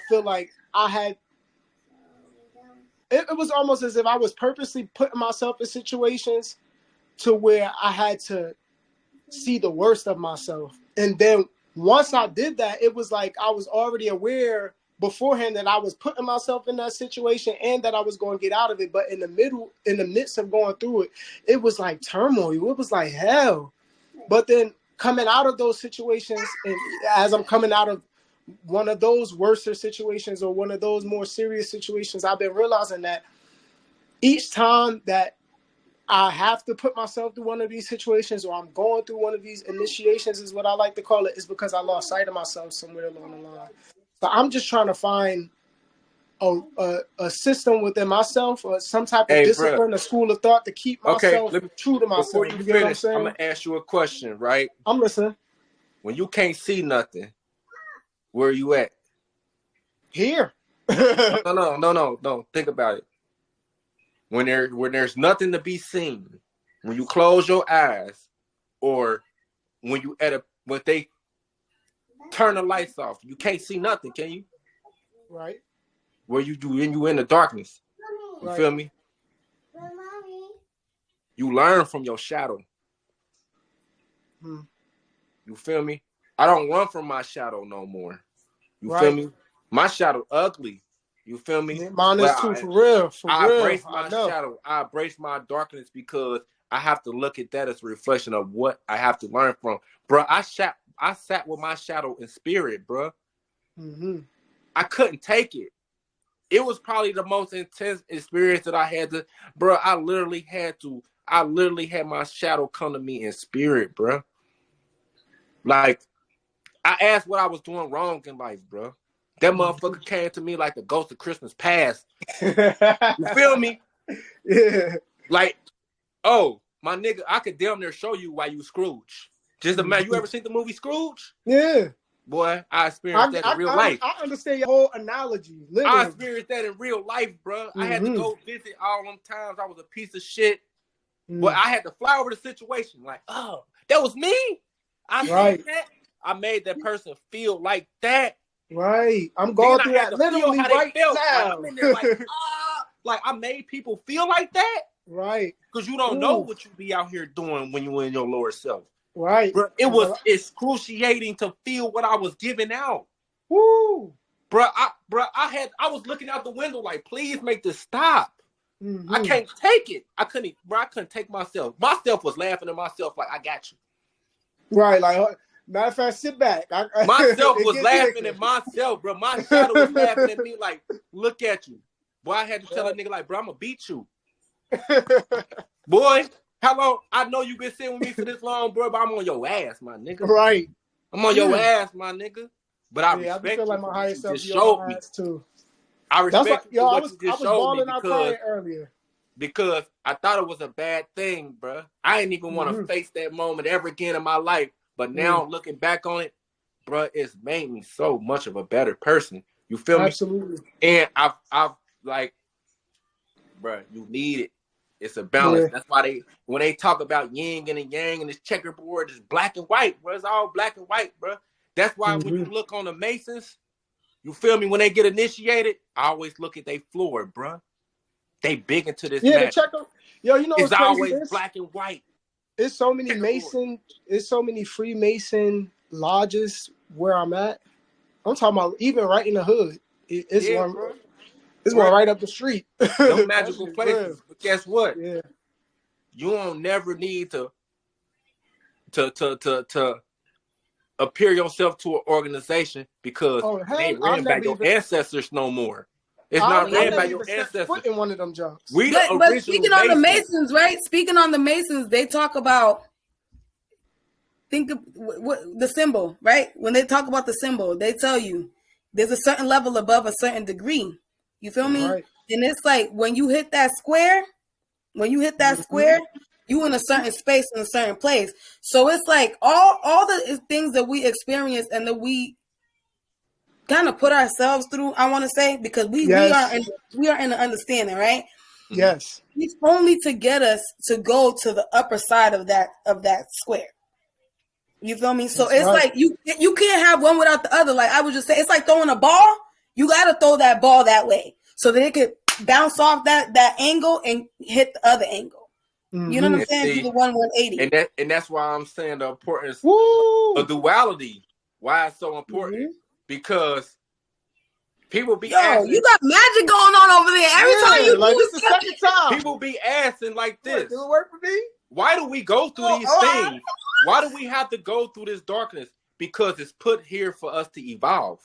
feel like I had. It was almost as if I was purposely putting myself in situations to where I had to see the worst of myself, and then once I did that, it was like I was already aware beforehand that I was putting myself in that situation and that I was going to get out of it. But in the midst of going through it, it was like turmoil. It was like hell. But then coming out of those situations, and as I'm coming out of one of those worser situations or one of those more serious situations, I've been realizing that each time that I have to put myself through one of these situations or I'm going through one of these initiations is what I like to call it, is because I lost sight of myself somewhere along the line. So I'm just trying to find a system within myself or some type of Hey, bro. discipline, a school of thought to keep Okay, myself true to before myself. you You get what I'm finish, I'm saying? going to ask you a question, right? I'm listening. When you can't see nothing, where are you at? Here. No. Think about it. When there's nothing to be seen, when you close your eyes, or when you when they turn the lights off, you can't see nothing, can you? Right. Where you in the darkness. You feel me? You learn from your shadow. You feel me? I don't run from my shadow no more. You feel me? My shadow ugly. You feel me? Mine is too, for real. I embrace my shadow. I embrace my darkness because I have to look at that as a reflection of what I have to learn from. Bro, I sat with my shadow in spirit, bro. I couldn't take it. It was probably the most intense experience that I had to, bro. I literally had my shadow come to me in spirit, bro. Like, I asked what I was doing wrong in life, bro. That motherfucker came to me like the ghost of Christmas past. You feel me? Yeah. Like, oh, my nigga, I could damn near show you why you Scrooge. Just imagine, you ever seen the movie Scrooge? Yeah. Boy, I experienced that in real life. I understand your whole analogy. Literally. I experienced that in real life, bro. I had to go visit all them times I was a piece of shit. But I had to fly over the situation. Like, oh, that was me? I said that? I made that person feel like that. Right. I'm going through that literally right now. Like, I'm in there like, like, I made people feel like that. Right. Because you don't know what you be out here doing when you in your lower self. Right. Bro, it was excruciating to feel what I was giving out. Woo. Bro, I was looking out the window like, please make this stop. I can't take it. I couldn't take myself. Myself was laughing at myself like, I got you. Right. Like, matter of fact, sit back. Myself was laughing at myself, bro. My shadow was laughing at me like, look at you. Boy, I had to tell a nigga like, bro, I'm gonna beat you. Boy, how long? I know you been sitting with me for this long, bro, but I'm on your ass, my nigga. Right. I'm on your ass, my nigga. But I respect I feel like my higher self just showed me. Too. I respect you I what you just showed me because I thought it was a bad thing, bro. I didn't even want to face that moment ever again in my life. But now looking back on it, bro, it's made me so much of a better person. You feel me? Absolutely. And I've like, bro, you need it. It's a balance. Yeah. That's why when they talk about yin and yang and this checkerboard, it's black and white, bro. It's all black and white, bro. That's why when you look on the Masons, you feel me? When they get initiated, I always look at their floor, bro. They big into this Yeah, matter. the checker. Yo, you know It's what's crazy? always black and white. It's so many Mason. It's so many Freemason lodges where I'm at. I'm talking about even right in the hood. It's one. Bro. It's one right up the street. No magical places. But guess what? Yeah. You don't never need to appear yourself to an organization because it ain't ran by your ancestors no more. It's not ran by your ancestors. Foot in one of them jumps. But speaking on the Masons, right? Speaking on the Masons, they talk about think of what the symbol, right? When they talk about the symbol, they tell you there's a certain level above a certain degree. You feel me? Right. And it's like when you hit that square, you in a certain space in a certain place. So it's like all the things that we experience and that we kind of put ourselves through, I want to say, because we are in the understanding, right? Yes. It's only to get us to go to the upper side of that square. You feel me? So it's like you can't have one without the other. Like I would just say, it's like throwing a ball. You got to throw that ball that way so that it could bounce off that angle and hit the other angle. You know what I'm saying? To the 180. And that's why I'm saying the importance of duality. Why it's so important. Because people be asking. You got magic going on over there. Every time you like this is the second time. People be asking like this. Did it work for me? Why do we go through these things? Why do we have to go through this darkness? Because it's put here for us to evolve.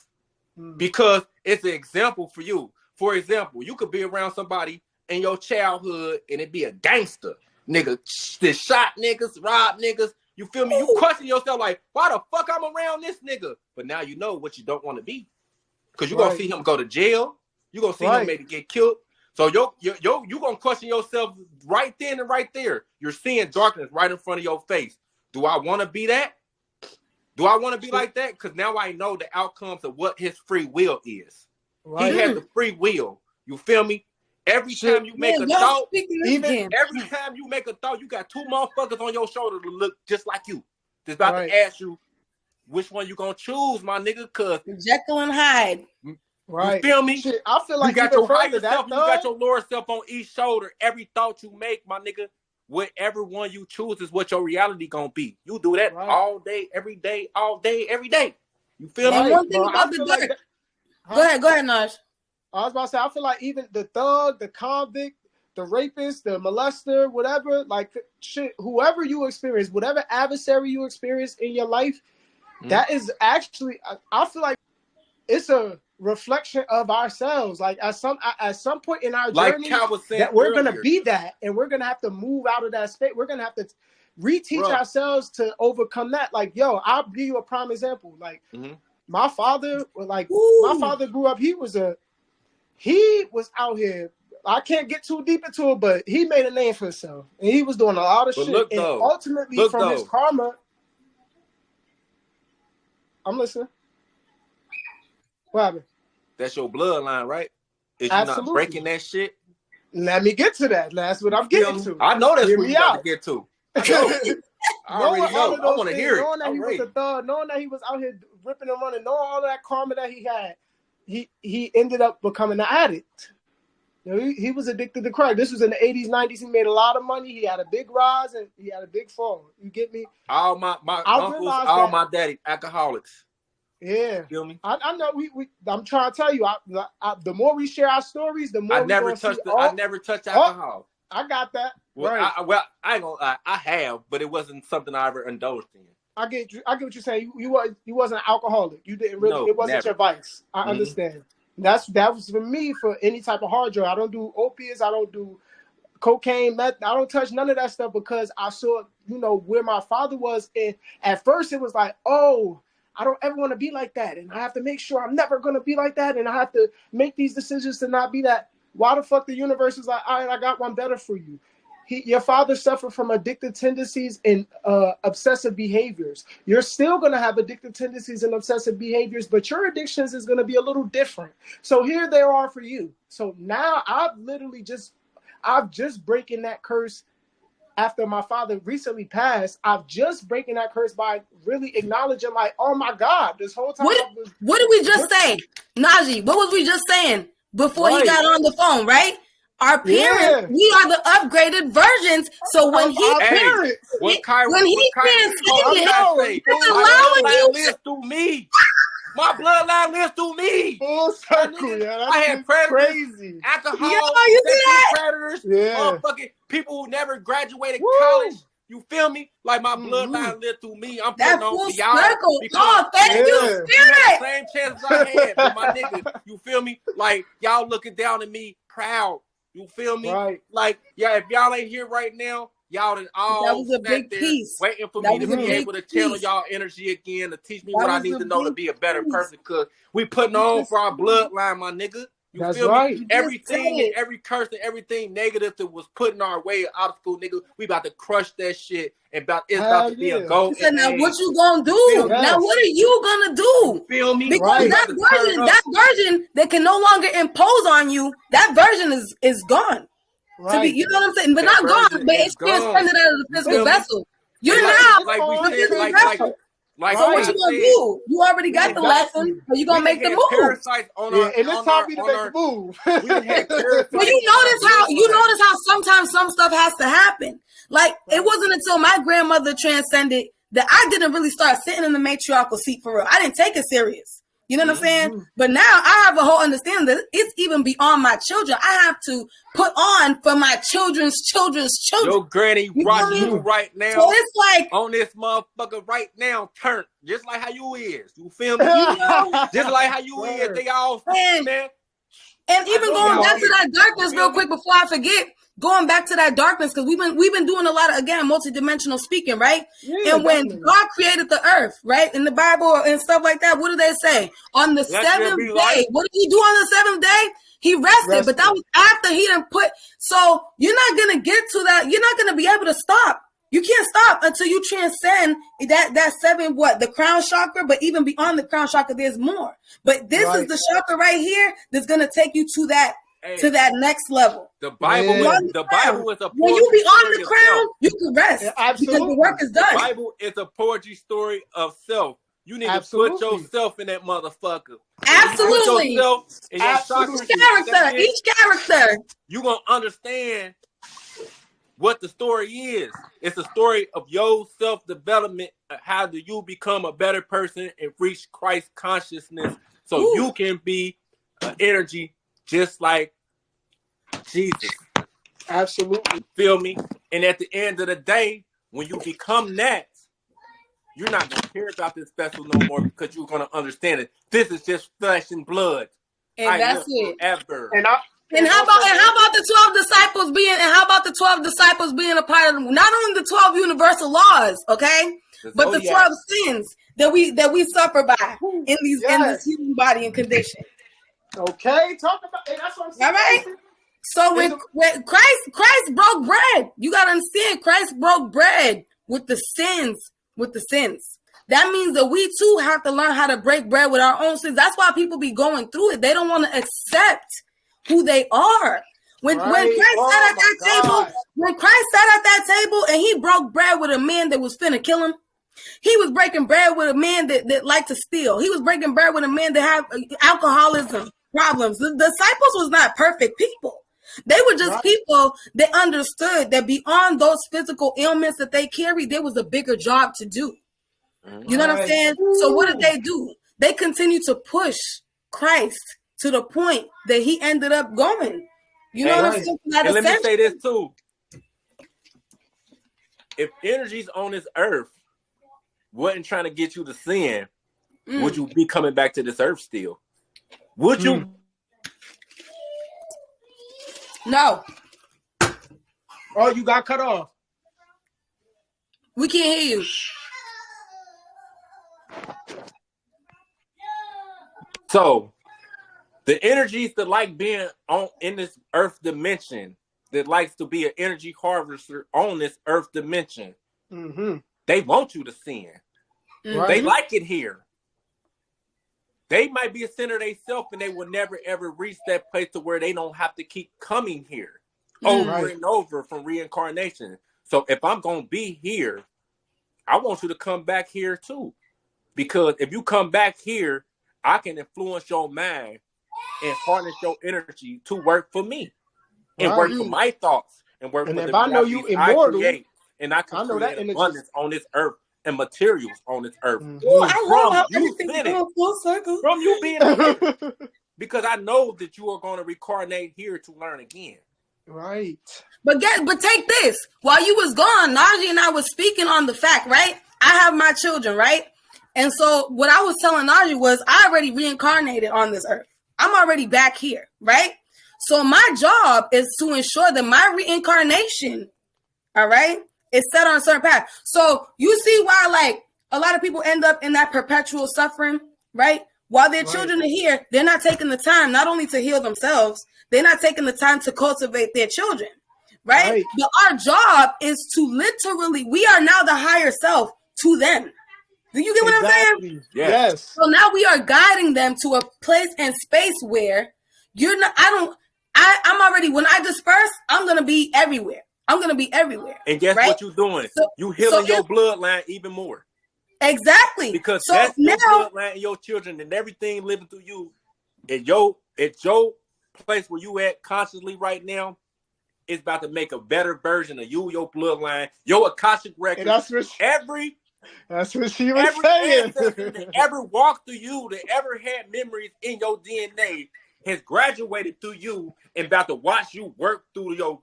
Because it's an example for you. For example, you could be around somebody in your childhood and it be a gangster. Nigga, that shot niggas, rob niggas. You feel me? You question yourself like, why the fuck I'm around this nigga? But now you know what you don't want to be. Because you're going to see him go to jail. You're going to see him maybe get killed. So you're going to question yourself right then and right there. You're seeing darkness right in front of your face. Do I want to be that? Do I want to be like that? Because now I know the outcomes of what his free will is. Right. He has the free will. You feel me? Every time you make a thought, every time you make a thought, you got two motherfuckers on your shoulder to look just like you. Just about to ask you which one you gonna choose, my nigga. Cause Jekyll and Hyde. Right. You feel me? Shit, I feel like you got your higher self, you got your lower self on each shoulder. Every thought you make, my nigga, whatever one you choose is what your reality gonna be. You do that all day, every day, all day, every day. You feel me? One thing about the dark. Go ahead, Naj. I was about to say, I feel like even the thug, the convict, the rapist, the molester, whatever, like shit, whoever you experience, whatever adversary you experience in your life, that is actually, I feel like it's a reflection of ourselves. Like at some point in our journey, that we're gonna be that, and we're gonna have to move out of that space. We're gonna have to reteach ourselves to overcome that. Like, yo, I'll give you a prime example. Like my father, my father grew up. He was out here. I can't get too deep into it, but he made a name for himself, and he was doing a lot of shit. And ultimately, his karma. I'm listening. What happened? That's your bloodline, right? Is you not breaking that shit? Let me get to that. That's what I'm getting to. I know that's what you got to get to. I already know. I want to hear it. Knowing that he was a thug, knowing that he was out here ripping and running, knowing all of that karma that he had, he ended up becoming an addict. You know, he was addicted to crack. This was in the 80s, 90s. He made a lot of money. He had a big rise and he had a big fall. You get me? All my uncles, all my daddy, alcoholics. Yeah, feel me? I know. I'm trying to tell you. The more we share our stories, the more I never touched alcohol. I got that. Well, right. I ain't gonna lie. I have, but it wasn't something I ever indulged in. I get you. I get what you're saying. You wasn't an alcoholic. You didn't really. No, it wasn't your vice. I understand. That was for me for any type of hard drug. I don't do opiates. I don't do cocaine, meth. I don't touch none of that stuff because I saw, where my father was. And at first it was like, oh, I don't ever want to be like that. And I have to make sure I'm never going to be like that. And I have to make these decisions to not be that. Why the fuck the universe is like, all right, I got one better for you. your father suffered from addictive tendencies and obsessive behaviors. You're still going to have addictive tendencies and obsessive behaviors, but your addictions is going to be a little different. So here they are for you. So now I've just breaking that curse after my father recently passed. I've just breaking that curse by really acknowledging, like, oh my God, this whole time what did we just say? Najee, what was we just saying before he got on the phone, right? Our parents, we are the upgraded versions. So when he transcended, it's allowing you lives through me. My bloodline lives through me. Full circle, yeah. I had predators, crazy. alcohol, you see that? predators, motherfucking people who never graduated college. You feel me? Like my bloodline lived through me. I'm putting on for y'all. Oh, thank you, Spirit. Same chances I had, but my nigga, you feel me? Like y'all looking down at me, proud. You feel me? Right. Like, yeah, if y'all ain't here right now, y'all done all that was a big there piece. Waiting for me to be able to channel y'all energy again, to teach me what I need to know to be a better person. Cause we putting on for our bloodline, my nigga. You feel me? Everything and every curse and everything negative that was put in our way, obstacle, nigga, we about to crush that shit and it's about to be a goal. He said, now what you gonna do? Now what are you gonna do? You feel me? Because that version that can no longer impose on you, that version is gone. Right. To be, you know what I'm saying? But not gone, but it's transcended out of the physical vessel. You're now the physical vessel. So what you gonna do? You already got the lesson, so you gonna make the move. And it's time for you to make the move. Well, you notice how sometimes some stuff has to happen. Like it wasn't until my grandmother transcended that I didn't really start sitting in the matriarchal seat for real. I didn't take it serious. You know what I'm saying? But now I have a whole understanding that it's even beyond my children. I have to put on for my children's children's children. Your granny watching you right now. So it's like on this motherfucker right now, turn just like how you is. You feel me? Just like how you is. They all man. And even going back to that darkness real quick before I forget, going back to that darkness, because we've been doing a lot of, again, multidimensional speaking, right? And when God created the earth, right, in the Bible and stuff like that, what do they say? On the seventh day, what did he do on the seventh day? He rested, but that was after he didn't put. So you're not gonna get to that. You're not gonna be able to stop. You can't stop until you transcend that seven, the crown chakra, but even beyond the crown chakra, there's more. But this is the chakra right here that's going to take you to that next level. The Bible is a when you be on the crown, you can rest because the work is done. The Bible is a poetry story of self. You need to put yourself in that motherfucker. Absolutely. Each character. You're going to understand what the story is. It's a story of your self-development. How do you become a better person and reach Christ consciousness so you can be an energy just like Jesus? Absolutely. Feel me? And at the end of the day, when you become that, you're not going to care about this vessel no more because you're going to understand it. This is just flesh and blood. And that's it. Forever. And how about the 12 disciples being a part of not only the 12 universal laws, okay, but the 12 sins that we suffer by in this human body and condition. Okay, talk about it. That's what I'm saying. All right. So when Christ broke bread, you gotta understand Christ broke bread with the sins. That means that we too have to learn how to break bread with our own sins. That's why people be going through it. They don't want to accept who they are. When Christ sat at that table and he broke bread with a man that was finna kill him, he was breaking bread with a man that liked to steal. He was breaking bread with a man that had alcoholism problems. The disciples was not perfect people. They were just people that understood that beyond those physical ailments that they carried, there was a bigger job to do. You know what I'm saying? So what did they do? They continued to push Christ to the point that he ended up going. You know what I'm saying? And let me say this too. If energies on this earth wasn't trying to get you to sin, would you be coming back to this earth still? Would you? No. Oh, you got cut off. We can't hear you. So the energies that like being in this earth dimension, that likes to be an energy harvester on this earth dimension. Mm-hmm. They want you to sin. Right. They like it here. They might be a sinner themselves, and they will never ever reach that place to where they don't have to keep coming here over and over from reincarnation. So if I'm gonna be here, I want you to come back here too, because if you come back here, I can influence your mind and harness your energy to work for me and work for my thoughts and work and for if the I know you immortal, I create, and I can create abundance on this earth and materials on this earth. Ooh, I love how everything's going full circle. From you being here. Because I know that you are going to reincarnate here to learn again. Right. But take this. While you was gone, Najee and I was speaking on the fact, right? I have my children, right? And so what I was telling Najee was I already reincarnated on this earth. I'm already back here, right? So my job is to ensure that my reincarnation, all right, is set on a certain path. So you see why, like, a lot of people end up in that perpetual suffering, right? While their children are here, they're not taking the time not only to heal themselves, they're not taking the time to cultivate their children, right? But our job is to literally, we are now the higher self to them. Do you get what I'm saying? Yes. So now we are guiding them to a place and space where you're not, I'm already, when I disperse, I'm going to be everywhere. I'm going to be everywhere. And guess what you're doing? You healing your bloodline even more. Exactly. Because that's your bloodline and your children and everything living through you. At your place where you at consciously right now, is about to make a better version of you, your bloodline, your Akashic record. That's what she was saying. That ever walked through you, that ever had memories in your DNA, has graduated through you and about to watch you work through your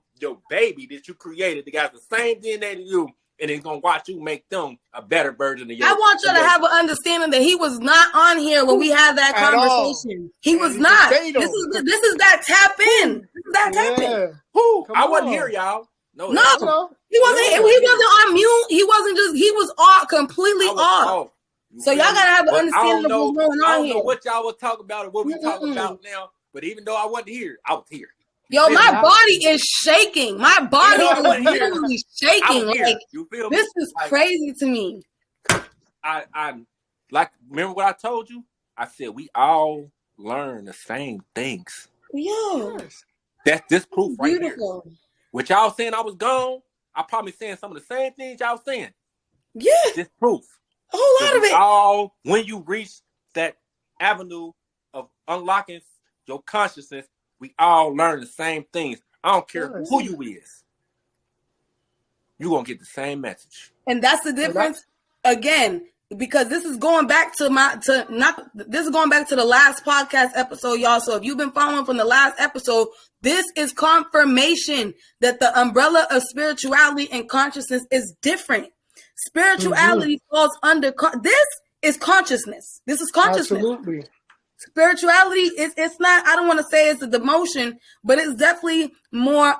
baby that you created. They got the same DNA to you, and it's gonna watch you make them a better version of you. I want you to have an understanding that he was not on here when we had that conversation. He was not. This is that tap in. This is that tap in. I wasn't here, y'all. No, he wasn't. He wasn't on mute. He wasn't just. He was all completely off. So y'all gotta have an understanding of what's going on here. I don't know what y'all was talking about or what we talking about now. But even though I wasn't here, I was here. Yo, my body is shaking. My body is literally shaking. Like, you feel this is crazy to me. I like, remember what I told you? I said we all learn the same things. Yo, that's this proof right beautiful. Here. What y'all saying I was gone, I probably saying some of the same things y'all saying. Yeah. This proof. A whole lot of it. All when you reach that avenue of unlocking your consciousness, we all learn the same things. I don't care who you is. You're going to get the same message. And that's the difference. Again, because this is going back to this is going back to the last podcast episode, y'all. So if you've been following from the last episode, this is confirmation that the umbrella of spirituality and consciousness is different. Spirituality falls under this is consciousness. This is consciousness. Absolutely. Spirituality is, it's not, I don't want to say it's a demotion, but it's definitely more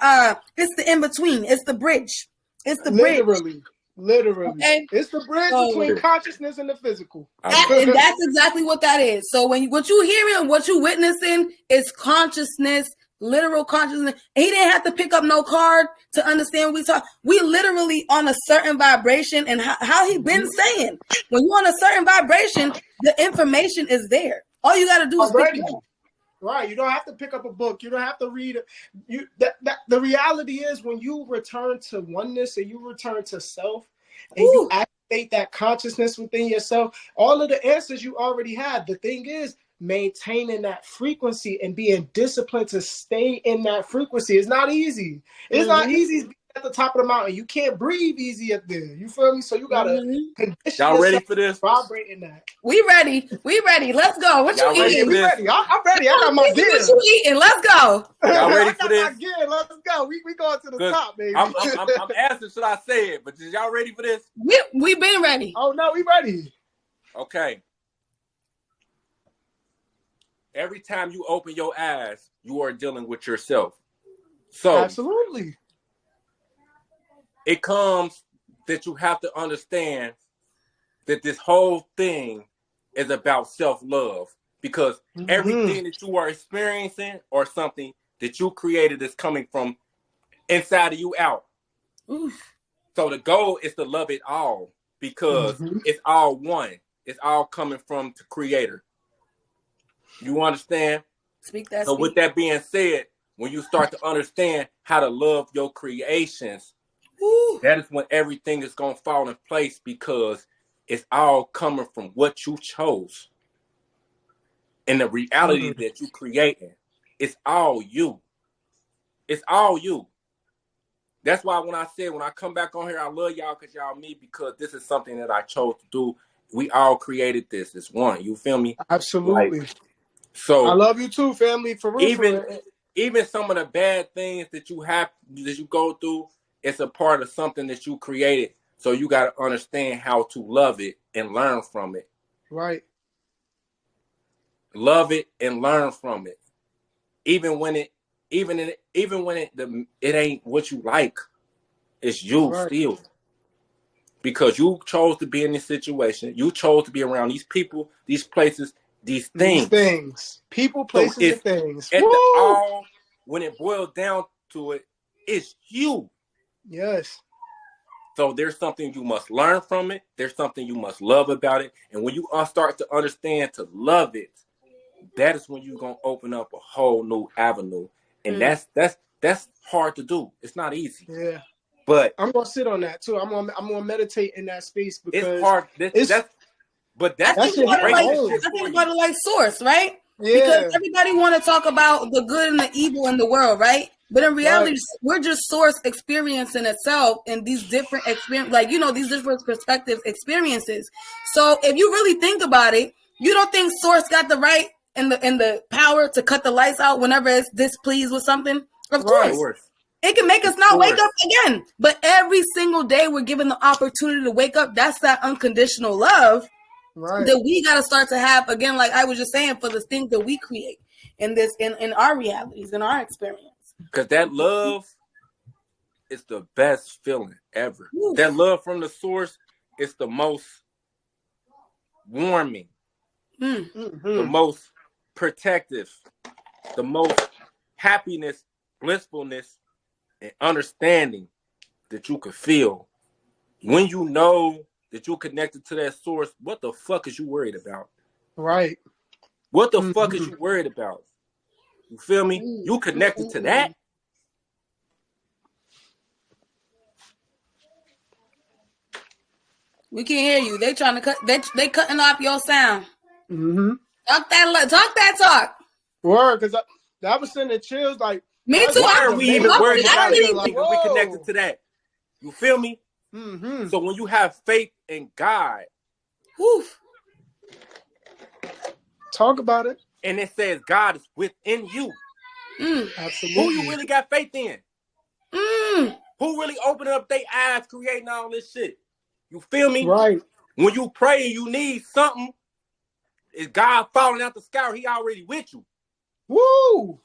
it's the in between. It's the bridge. It's the bridge. Literally. Okay? It's the bridge between consciousness and the physical. And that's exactly what that is. So what you hearing, what you witnessing is consciousness, literal consciousness. And he didn't have to pick up no card to understand what we talk. We literally on a certain vibration, and how he been saying, when you're on a certain vibration, the information is there. All you got to do is pick it up. Right. You don't have to pick up a book. You don't have to read it. The reality is when you return to oneness and you return to self and you activate that consciousness within yourself, all of the answers you already had. The thing is maintaining that frequency and being disciplined to stay in that frequency. It's not easy. It's not easy at the top of the mountain. You can't breathe easy up there. You feel me? So you gotta condition y'all ready for this? Vibrate in that. We ready. Let's go. What you eating? We ready. I'm ready. I got my gear. What you eating? Let's go. Y'all ready for this? My gear. Let's go. We going to the top, baby. I'm asking, should I say it? But is y'all ready for this? We been ready. Oh no, we ready. Okay. Every time you open your eyes, you are dealing with yourself. So absolutely. It comes that you have to understand that this whole thing is about self-love, because everything that you are experiencing or something that you created is coming from inside of you out. Oof. So the goal is to love it all because it's all one. It's all coming from the Creator. You understand? Speak that. So with that being said, when you start to understand how to love your creations, that is when everything is going to fall in place because it's all coming from what you chose. And the reality that you creating, it's all you. It's all you. That's why when I said, when I come back on here, I love y'all because y'all me, because this is something that I chose to do. We all created this. It's one. You feel me? Absolutely. Like, so I love you too, family. For real. Even some of the bad things that you go through, it's a part of something that you created. So you got to understand how to love it and learn from it. Right. Love it and learn from it. Even when it ain't what you like, it's you still. Because you chose to be in this situation. You chose to be around these people, these places, these things. People, places, and things. When it boils down to it, it's you. Yes. So there's something you must learn from it. There's something you must love about it. And when you start to understand to love it, that is when you're going to open up a whole new avenue. And that's hard to do. It's not easy. Yeah. But I'm going to sit on that too. I'm going to meditate in that space because it's hard. I think about it like source, right? Yeah. Because everybody want to talk about the good and the evil in the world, right? But in reality, we're just source experiencing itself in these different these different perspective experiences. So if you really think about it, you don't think source got the right and the power to cut the lights out whenever it's displeased with something? Of course. It can make us not wake up again. But every single day we're given the opportunity to wake up. That's that unconditional love that we got to start to have again, like I was just saying, for the things that we create in our realities, in our experience. Because that love is the best feeling ever. Oof. That love from the source is the most warming, the most protective, the most happiness, blissfulness, and understanding that you could feel. When you know that you're connected to that source, what the fuck is you worried about? Right. What the fuck is you worried about? You feel me? You connected to that? We can't hear you. They trying to cut. They cutting off your sound. Talk that. Word, because I was sending chills like. Me too. Why are we even worried about it? Like, we connected to that. You feel me? So when you have faith in God, talk about it. And it says God is within you. Absolutely. Who you really got faith in? Who really opened up their eyes, creating all this shit? You feel me? Right. When you pray and you need something, is God falling out the sky or he already with you? Woo!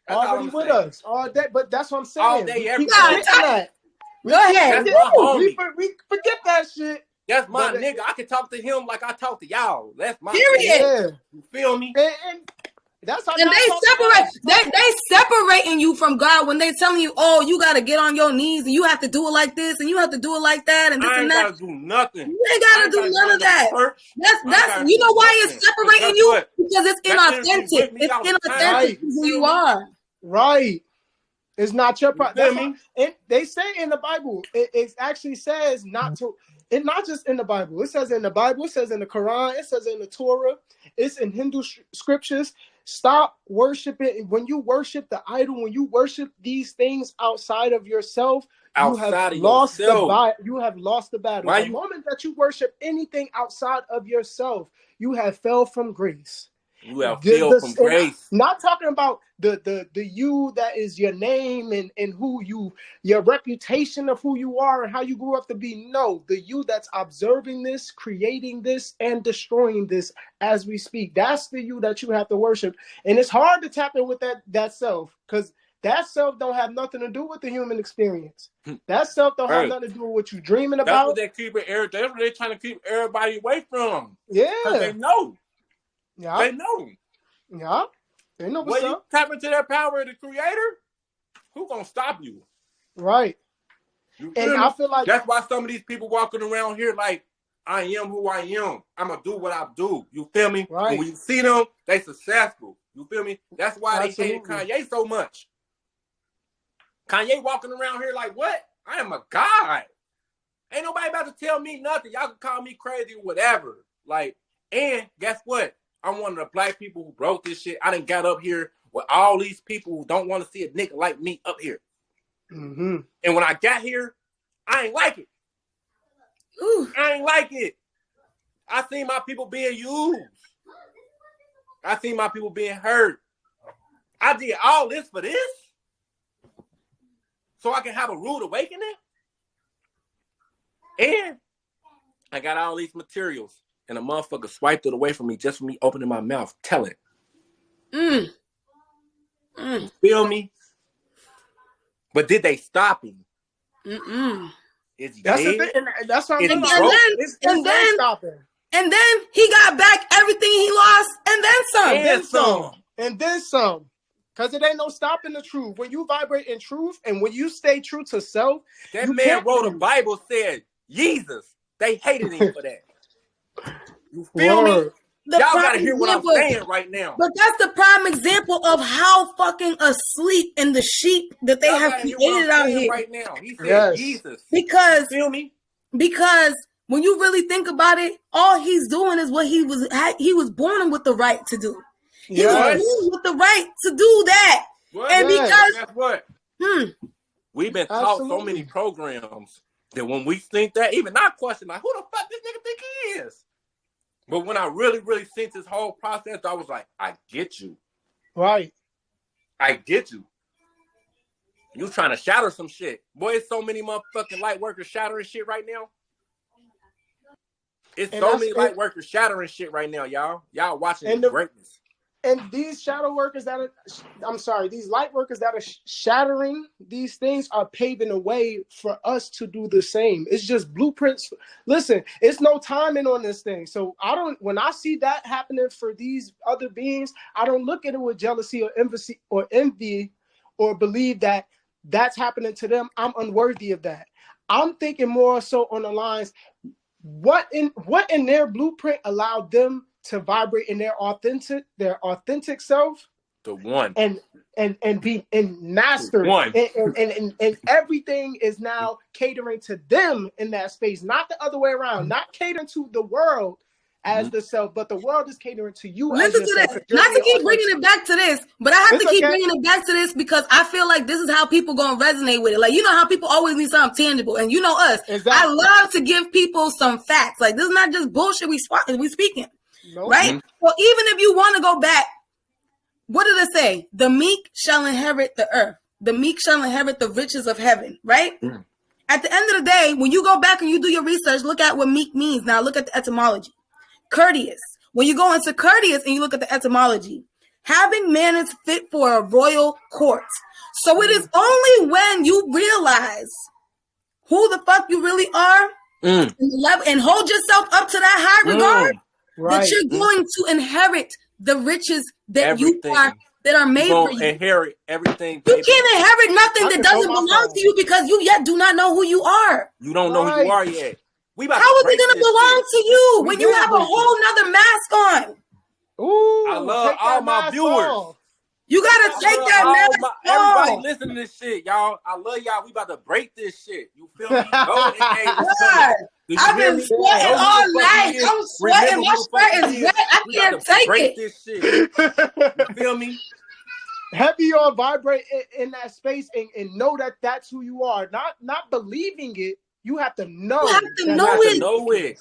That's already with us all day, but that's what I'm saying. All day, every day. Go ahead. That's my homie. We forget that shit. That's my nigga. I can talk to him like I talk to y'all. That's my period. Yeah. You feel me? And that's how. And they separating you from God when they telling you, oh, you got to get on your knees and you have to do it like this and you have to do it like that and this I ain't and that. Gotta do nothing. You ain't gotta do none of that. That's you know why it's separating you? Because it's inauthentic. It's inauthentic to who you are. Right. It's not your problem. And they say in the Bible, it actually says not to. It's not just in the Bible. It says in the Bible. It says in the Quran. It says in the Torah. It's in Hindu scriptures. Stop worshiping. When you worship the idol, when you worship these things outside of yourself, you have lost the battle. The moment that you worship anything outside of yourself, you have fell from grace. You have fell from grace. Not talking about the you that is your name and who your reputation of who you are and how you grew up to be. No, the you that's observing this, creating this, and destroying this as we speak. That's the you that you have to worship. And it's hard to tap in with that self, because that self don't have nothing to do with the human experience. That self don't have nothing to do with what you're dreaming about. That's what they're trying to keep everybody away from. Yeah. They know. Yeah. They know. Yeah. They know what's up. You tap into that power of the Creator, Who gonna stop you? Right. You And feel me? I feel like That's why some of these people walking around here like, I am who I am. I'm gonna do what I do. You feel me? Right. And when you see them, they successful. You feel me? That's why Absolutely. they hated Kanye so much. Kanye walking around here like, what? I am a god. Ain't nobody about to tell me nothing. Y'all can call me crazy or whatever. Like, and guess what? I'm one of the black people who broke this shit. I done got up here with all these people who don't want to see a nigga like me up here. Mm-hmm. And when I got here, I ain't like it. Ooh. I ain't like it. I seen my people being used. I seen my people being hurt. I did all this for this? So I can have a rude awakening? And I got all these materials, and a motherfucker swiped it away from me just for me opening my mouth, telling. You feel me? But did they stop him? Is he That's dead? the thing. And that's what I'm Is he saying. broke? And then he got back everything he lost, and then some. And some. And then some. Because it ain't no stopping the truth. When you vibrate in truth and when you stay true to self, that man wrote a Bible said, Jesus. They hated him for that. You feel me? Y'all gotta hear what I'm saying right now. But that's the prime example of how fucking asleep in the sheep that they have created out here right now. He said Jesus. Because you feel me? Because when you really think about it, all he's doing is what he was born with the right to do. He was born with the right to do that. And because guess what? We've been taught so many programs that when we think that, even not question like, who the fuck this nigga think he is? But when I really, really seen this whole process, I was like, I get you. Right. I get you. You trying to shatter some shit. Boy, it's so many motherfucking light workers shattering shit right now. It's so many light workers shattering shit right now, y'all. Y'all watching the greatness. And these shadow workers these light workers that are shattering these things are paving the way for us to do the same. It's just blueprints. Listen, it's no timing on this thing. So when I see that happening for these other beings, I don't look at it with jealousy or envy or believe that that's happening to them. I'm unworthy of that. I'm thinking more so on the lines, what in their blueprint allowed them to vibrate in their authentic self, the one, and be mastered, and everything is now catering to them in that space, not the other way around, not catering to the world as the self, but the world is catering to you. Listen to this, not to keep bringing it back to this, but I have to keep bringing it back to this because I feel like this is how people gonna resonate with it. Like, you know how people always need something tangible, and you know us. Exactly. I love to give people some facts. Like, this is not just bullshit we speaking. Nope. Right? Well, even if you want to go back, what did it say? The meek shall inherit the earth. The meek shall inherit the riches of heaven, right? At the end of the day, when you go back and you do your research, look at what meek means. Now look at the etymology. Courteous. When you go into courteous and you look at the etymology, having manners fit for a royal court. So it is only when you realize who the fuck you really are and hold yourself up to that high regard, that you're going to inherit the riches that you are, that are made for you. Inherit everything. You can't inherit nothing that doesn't belong to you because you yet do not know who you are. You don't know who you are yet. How is it going to belong to you when you have a whole nother mask on? Ooh, I love all my viewers. You gotta take that mask off. Everybody listen to this shit, y'all. I love y'all. We about to break this shit. You feel me? I've been sweating all night. I'm sweating. My sweat is wet. I can't take it. This shit. You feel me? Have you all vibrate in that space and know that that's who you are. Not believing it. You have to know. You have to know it.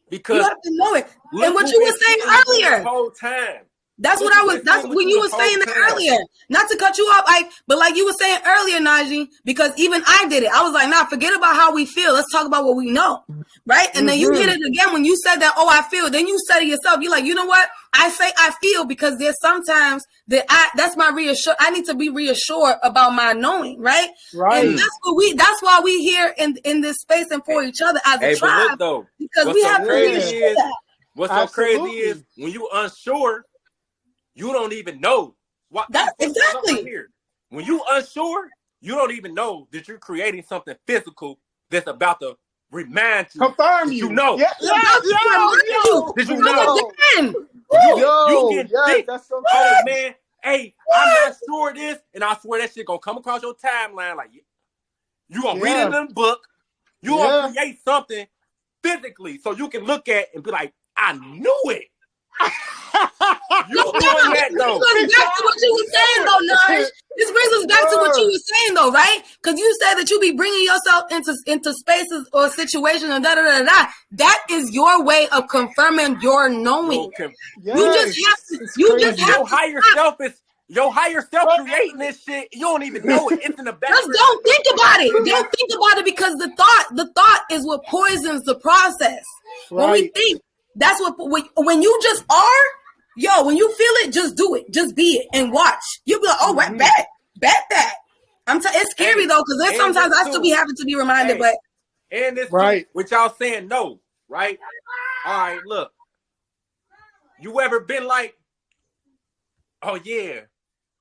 Because you have to know it. And what you were saying earlier. The whole time. That's when you were saying that earlier. Not to cut you off, but like you were saying earlier, Najee, because even I did it. I was like, nah, forget about how we feel. Let's talk about what we know. Right? And then you hit it again when you said that, I feel. Then you said it yourself. You're like, you know what? I say I feel because there's sometimes that that's my reassure. I need to be reassured about my knowing, right? Right. And that's why we here in this space and for each other as a tribe. Look, because we have to reassure that. What's so crazy is when you unsure, you don't even know what. That's exactly. Here. When you unsure, you don't even know that you're creating something physical that's about to remind you. Confirm that you. you know. Yeah, yo. Did you know? Again. You getting Yes, sick. that's so Oh, true. man. Hey, I'm not sure of this. And I swear that shit gonna come across your timeline. Like, you gonna read it in the book. You gonna create something physically so you can look at and be like, I knew it. You doing that though? This brings us back to what you were saying though, Naj. This brings us back to what you were saying though, right? Because you said that you be bringing yourself into spaces or situations and da da da da. That is your way of confirming your knowing. You just have to. You just have your higher self creating this shit. You don't even know it. It's in the background. Just don't think about it. Don't think about it because the thought is what poisons the process. When we think, that's what when you just are, when you feel it, just do it. Just be it and watch. You'll be like, oh, bet that. It's scary though, because sometimes I still be having to be reminded, but and this what y'all saying no, right? All right, look. You ever been like, oh yeah,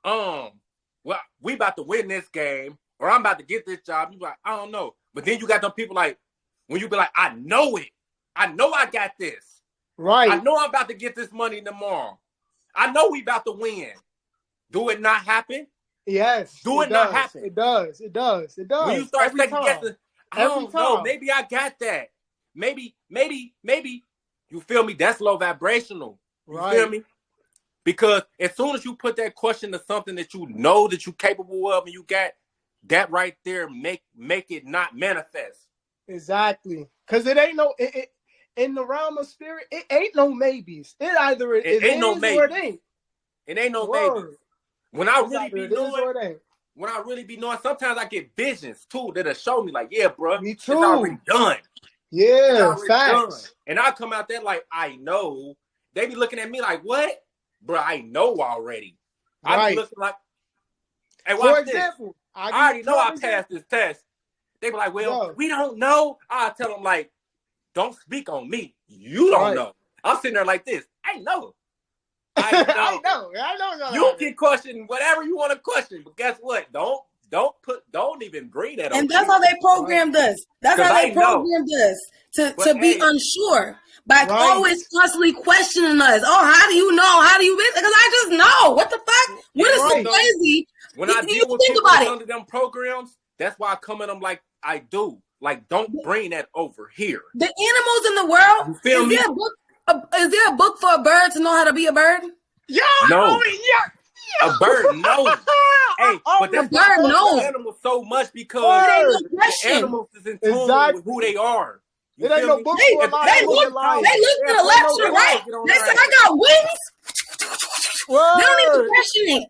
well, we about to win this game, or I'm about to get this job. You like, I don't know. But then you got them people like, when you be like, I know it. I know I got this. Right. I know I'm about to get this money tomorrow. I know we about to win. Do it not happen? Yes. Do it not happen? It does. When you start second guessing, I don't know. Maybe I got that. Maybe. You feel me? That's low vibrational. You feel me? Because as soon as you put that question to something that you know that you're capable of and you got, that right there make it not manifest. Exactly. Because it ain't no in the realm of spirit, it ain't no maybes. It either it ain't no maybes. Or it ain't. It ain't no maybes. When I really be knowing, sometimes I get visions too that'll show me like, yeah, bro, me too. It's already done. Yeah, facts. Done. And I come out there like, I know. They be looking at me like, what? Bro, I know already. I be looking like, hey, watch For example, this. I already know I passed this test. They be like, well, we don't know. I tell them like, don't speak on me. You don't know. I'm sitting there like this. I know. I know. You can question whatever you want to question, but guess what? Don't even bring that. And that's how they programmed us. That's how they programmed us to be unsure by always constantly questioning us. Oh, how do you know? How do you? Because I just know. What the fuck? What is so crazy? When I deal with people under them programs, that's why I come at them like I do. Like, don't bring that over here. The animals in the world. You feel me? Is there a book for a bird to know how to be a bird? Yeah. No. A bird knows. Hey, but that's why I love animals so much because the animals is in tune with who they are. It ain't no book for a lion. They look to the left to the right. They said, I got wings. They don't even question it.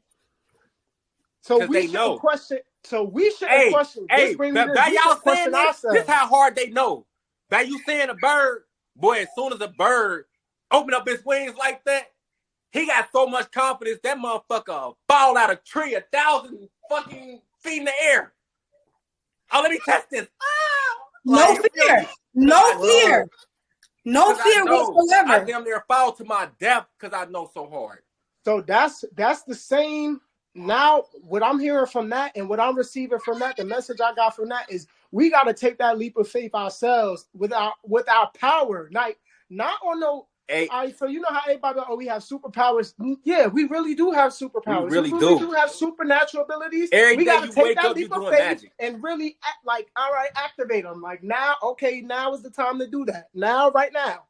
So we should question. So we shouldn't question. Hey, by y'all saying this how hard they know. By you saying a bird, boy, as soon as a bird open up his wings like that, he got so much confidence that motherfucker fall out a tree 1,000 fucking feet in the air. Oh, let me test this. No fear. No fear. No fear whatsoever. I damn near fall to my death because I know so hard. So that's the same. Now, what I'm hearing from that and what I'm receiving from that, the message I got from that is we got to take that leap of faith ourselves with our power. Like, not on no. So you know how everybody, we have superpowers. Yeah, we really do have superpowers. We really do have supernatural abilities. We got to take that leap of faith and really act like, all right, activate them. Like now is the time to do that. Right now.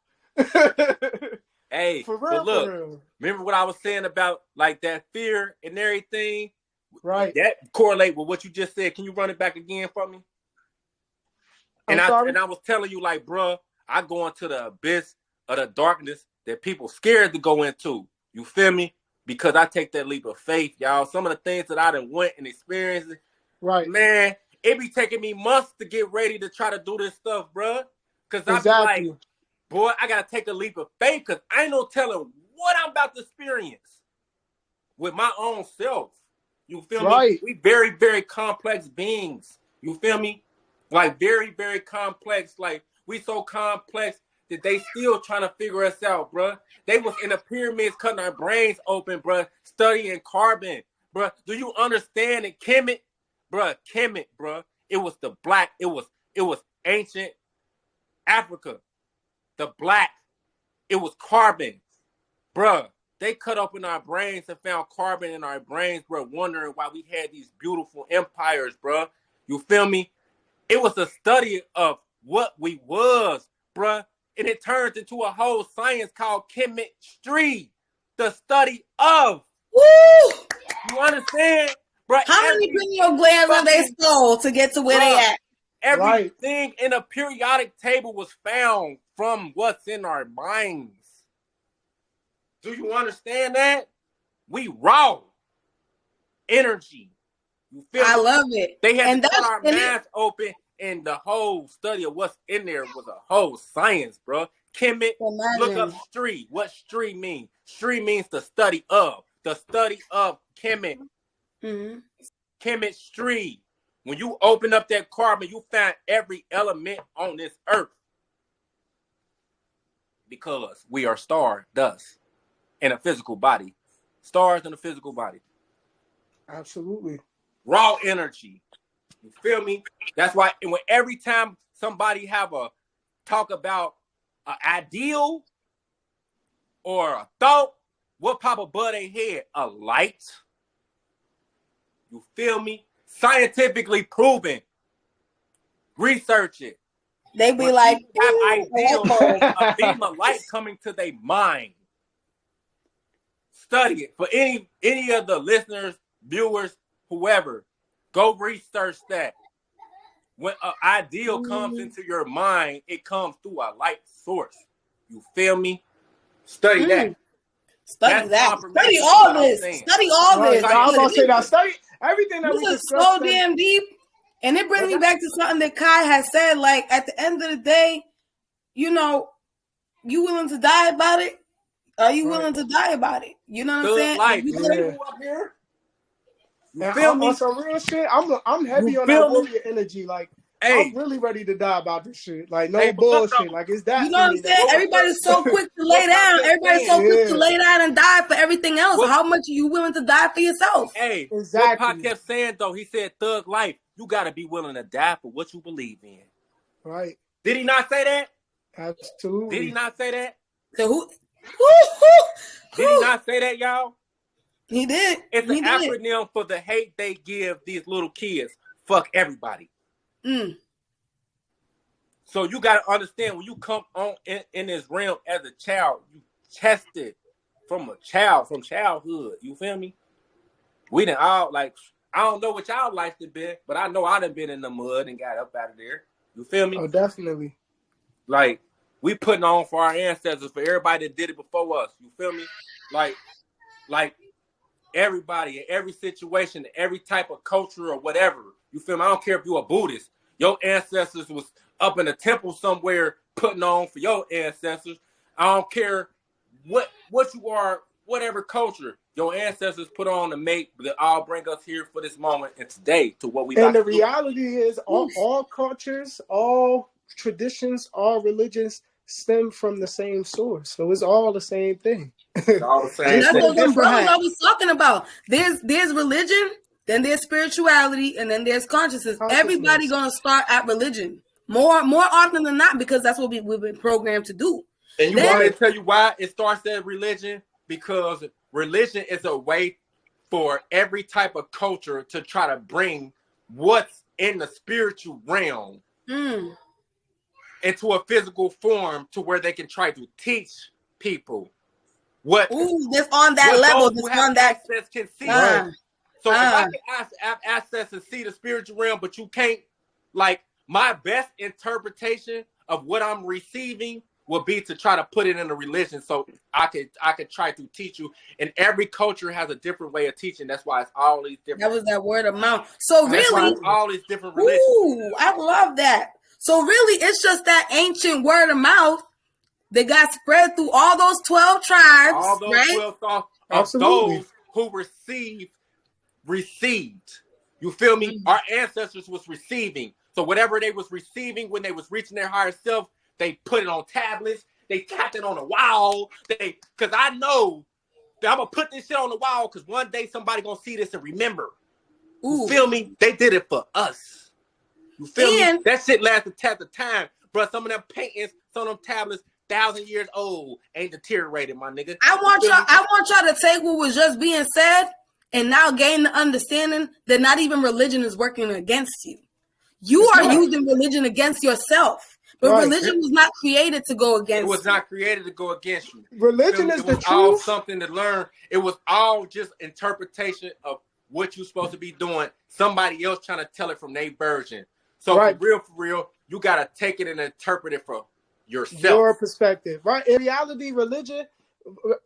Hey, for real, look, for real. Remember what I was saying about like that fear and everything? Right. That correlate with what you just said. Can you run it back again for me? And I was telling you like, bro, I go into the abyss of the darkness that people scared to go into. You feel me? Because I take that leap of faith, y'all. Some of the things that I done went and experienced, right, man, it be taking me months to get ready to try to do this stuff, bro. Because I be like, boy, I got to take a leap of faith because I ain't no telling what I'm about to experience with my own self. You feel me? We very, very complex beings. You feel me? Like very, very complex. Like we so complex that they still trying to figure us out, bro. They was in the pyramids cutting our brains open, bro, studying carbon, bro. Do you understand in Kemet, bruh, Kemet, bruh. It was the black. It was ancient Africa. The black. It was carbon, bruh. They cut open our brains and found carbon in our brains, bruh, wondering why we had these beautiful empires, bruh. You feel me? It was a study of what we was, bruh. And it turns into a whole science called chemistry, the study of. Woo! You understand? Bruh, How many pineal glands are they stole to get to where they at? Everything in a periodic table was found from what's in our minds. Do you understand that? We raw energy. You feel I me? love it. They had And to cut that's our minds open, and the whole study of what's in there was a whole science, bro. Kemet, look up Stree. What Stree means? Stree means the study of. The study of Kemet. Mm-hmm. Chemistry. When you open up that carbon, you find every element on this earth. Because we are star dust in a physical body. Stars in a physical body. Absolutely. Raw energy. You feel me? That's why when every time somebody have a talk about an ideal or a thought, what pop above their head? A light. You feel me? Scientifically proven. Research it. They be when like, have ideals, a beam of light coming to their mind. Study it. For any of the listeners, viewers, whoever, go research that. When an ideal comes into your mind, it comes through a light source. You feel me? Study that. Study that. Study all this. Study all this. I was gonna say that. Study everything that we discussed. discussed. So damn deep. And it brings me back to something that Kai has said. Like, at the end of the day, you know, you willing to die about it? Are you willing to die about it? You know what I'm saying? Life. You up here. You feel me? On some real shit, I'm heavy on that warrior energy. Like, I'm really ready to die about this shit. Like, no bullshit. Like, it's that. You know what I'm saying? Everybody's so quick to lay down. Everybody's so quick to lay down and die for everything else. How much are you willing to die for yourself? Hey, what Pac kept saying, though, he said, thug life, you got to be willing to die for what you believe in. Right. Did he not say that? Absolutely. Did he not say that? So who? Did he not say that, y'all? He did. It's an acronym for the hate they give these little kids. Fuck everybody. So you got to understand, when you come on in this realm as a child, you tested from childhood. You feel me? We done all, like, I don't know what y'all life have been, but I know I done been in the mud and got up out of there. You feel me? Oh, definitely. Like, we putting on for our ancestors, for everybody that did it before us. You feel me? Like everybody in every situation, every type of culture or whatever. You feel me? I don't care if you're a Buddhist. Your ancestors was up in a temple somewhere putting on for your ancestors. I don't care what you are, whatever culture your ancestors put on to make that all bring us here for this moment and today to what we. And the reality is, all cultures, all traditions, all religions stem from the same source. So it's all the same thing. It's all the same and that's what the brothers I was talking about. There's religion, then there's spirituality, and then there's consciousness. Everybody gonna start at religion more often than not, because that's what we've been programmed to do. And you want me to tell you why it starts at religion? Because religion is a way for every type of culture to try to bring what's in the spiritual realm into a physical form, to where they can try to teach people what. That's on that level. That's on that access can see. So if I can have access and see the spiritual realm, but you can't, like, my best interpretation of what I'm receiving would be to try to put it in a religion, so I could try to teach you. And every culture has a different way of teaching. That's why it's all these different. That was that word of mouth. So really, all these different religions. Ooh, I love that. So really, it's just that ancient word of mouth that got spread through all those 12 tribes. All those right? 12 of those who received. You feel me? Our ancestors was receiving. So whatever they was receiving when they was reaching their higher self, they put it on tablets. They tapped it on a wall. Because I know that I'm going to put this shit on the wall, because one day somebody going to see this and remember. You feel me? They did it for us. You feel me? That shit lasted test of time, bro. Some of them paintings, some of them tablets, 1,000 years old, ain't deteriorated, my nigga. I want y'all to take what was just being said and now gain the understanding that not even religion is working against you. You are using religion against yourself. But religion was not created to go against you. It was not created to go against you. Religion is the truth. It was all something to learn. It was all just interpretation of what you're supposed to be doing. Somebody else trying to tell it from their version. So for real, you got to take it and interpret it from yourself. Your perspective. Right. In reality, religion,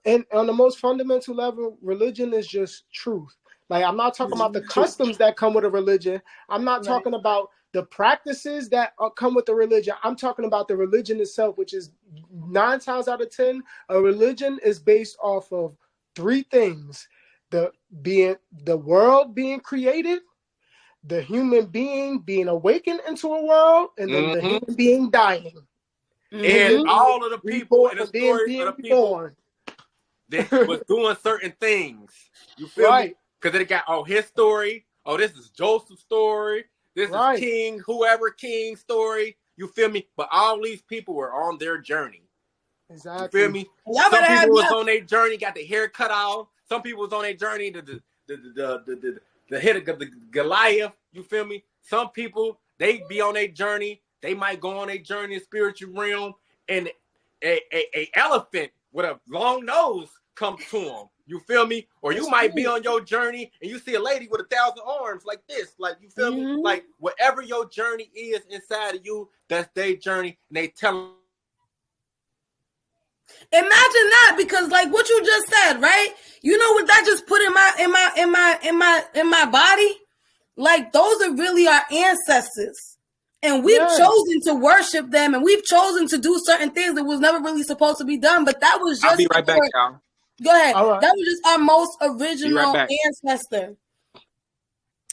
and on the most fundamental level, religion is just truth. Like, I'm not talking about the customs that come with a religion. I'm not talking about the practices that come with the religion. I'm talking about the religion itself, which is 9 times out of 10, a religion is based off of 3 things: the world being created, the human being awakened into a world, and then the human being dying. And all of the people in the story of the people that was doing certain things. You feel me? Because they got, his story. Oh, this is Joseph's story. This is King, whoever King's story. You feel me? But all these people were on their journey. Exactly. You feel me? Some people was on their journey, got the hair cut off. Some people was on their journey to the hit of the Goliath. You feel me? Some people, they be on their journey. They might go on a journey in spiritual realm, and a elephant with a long nose comes to them. You feel me? Or you might be on your journey and you see a lady with 1,000 arms like this. Like, you feel me? Like, whatever your journey is inside of you, that's their journey. And they tell them. Imagine that, because like what you just said, right? You know what that just put in my body? Like, those are really our ancestors. And we've chosen to worship them, and we've chosen to do certain things that was never really supposed to be done. But that was just— I'll be right back, y'all. Go ahead. That was just our most original ancestor.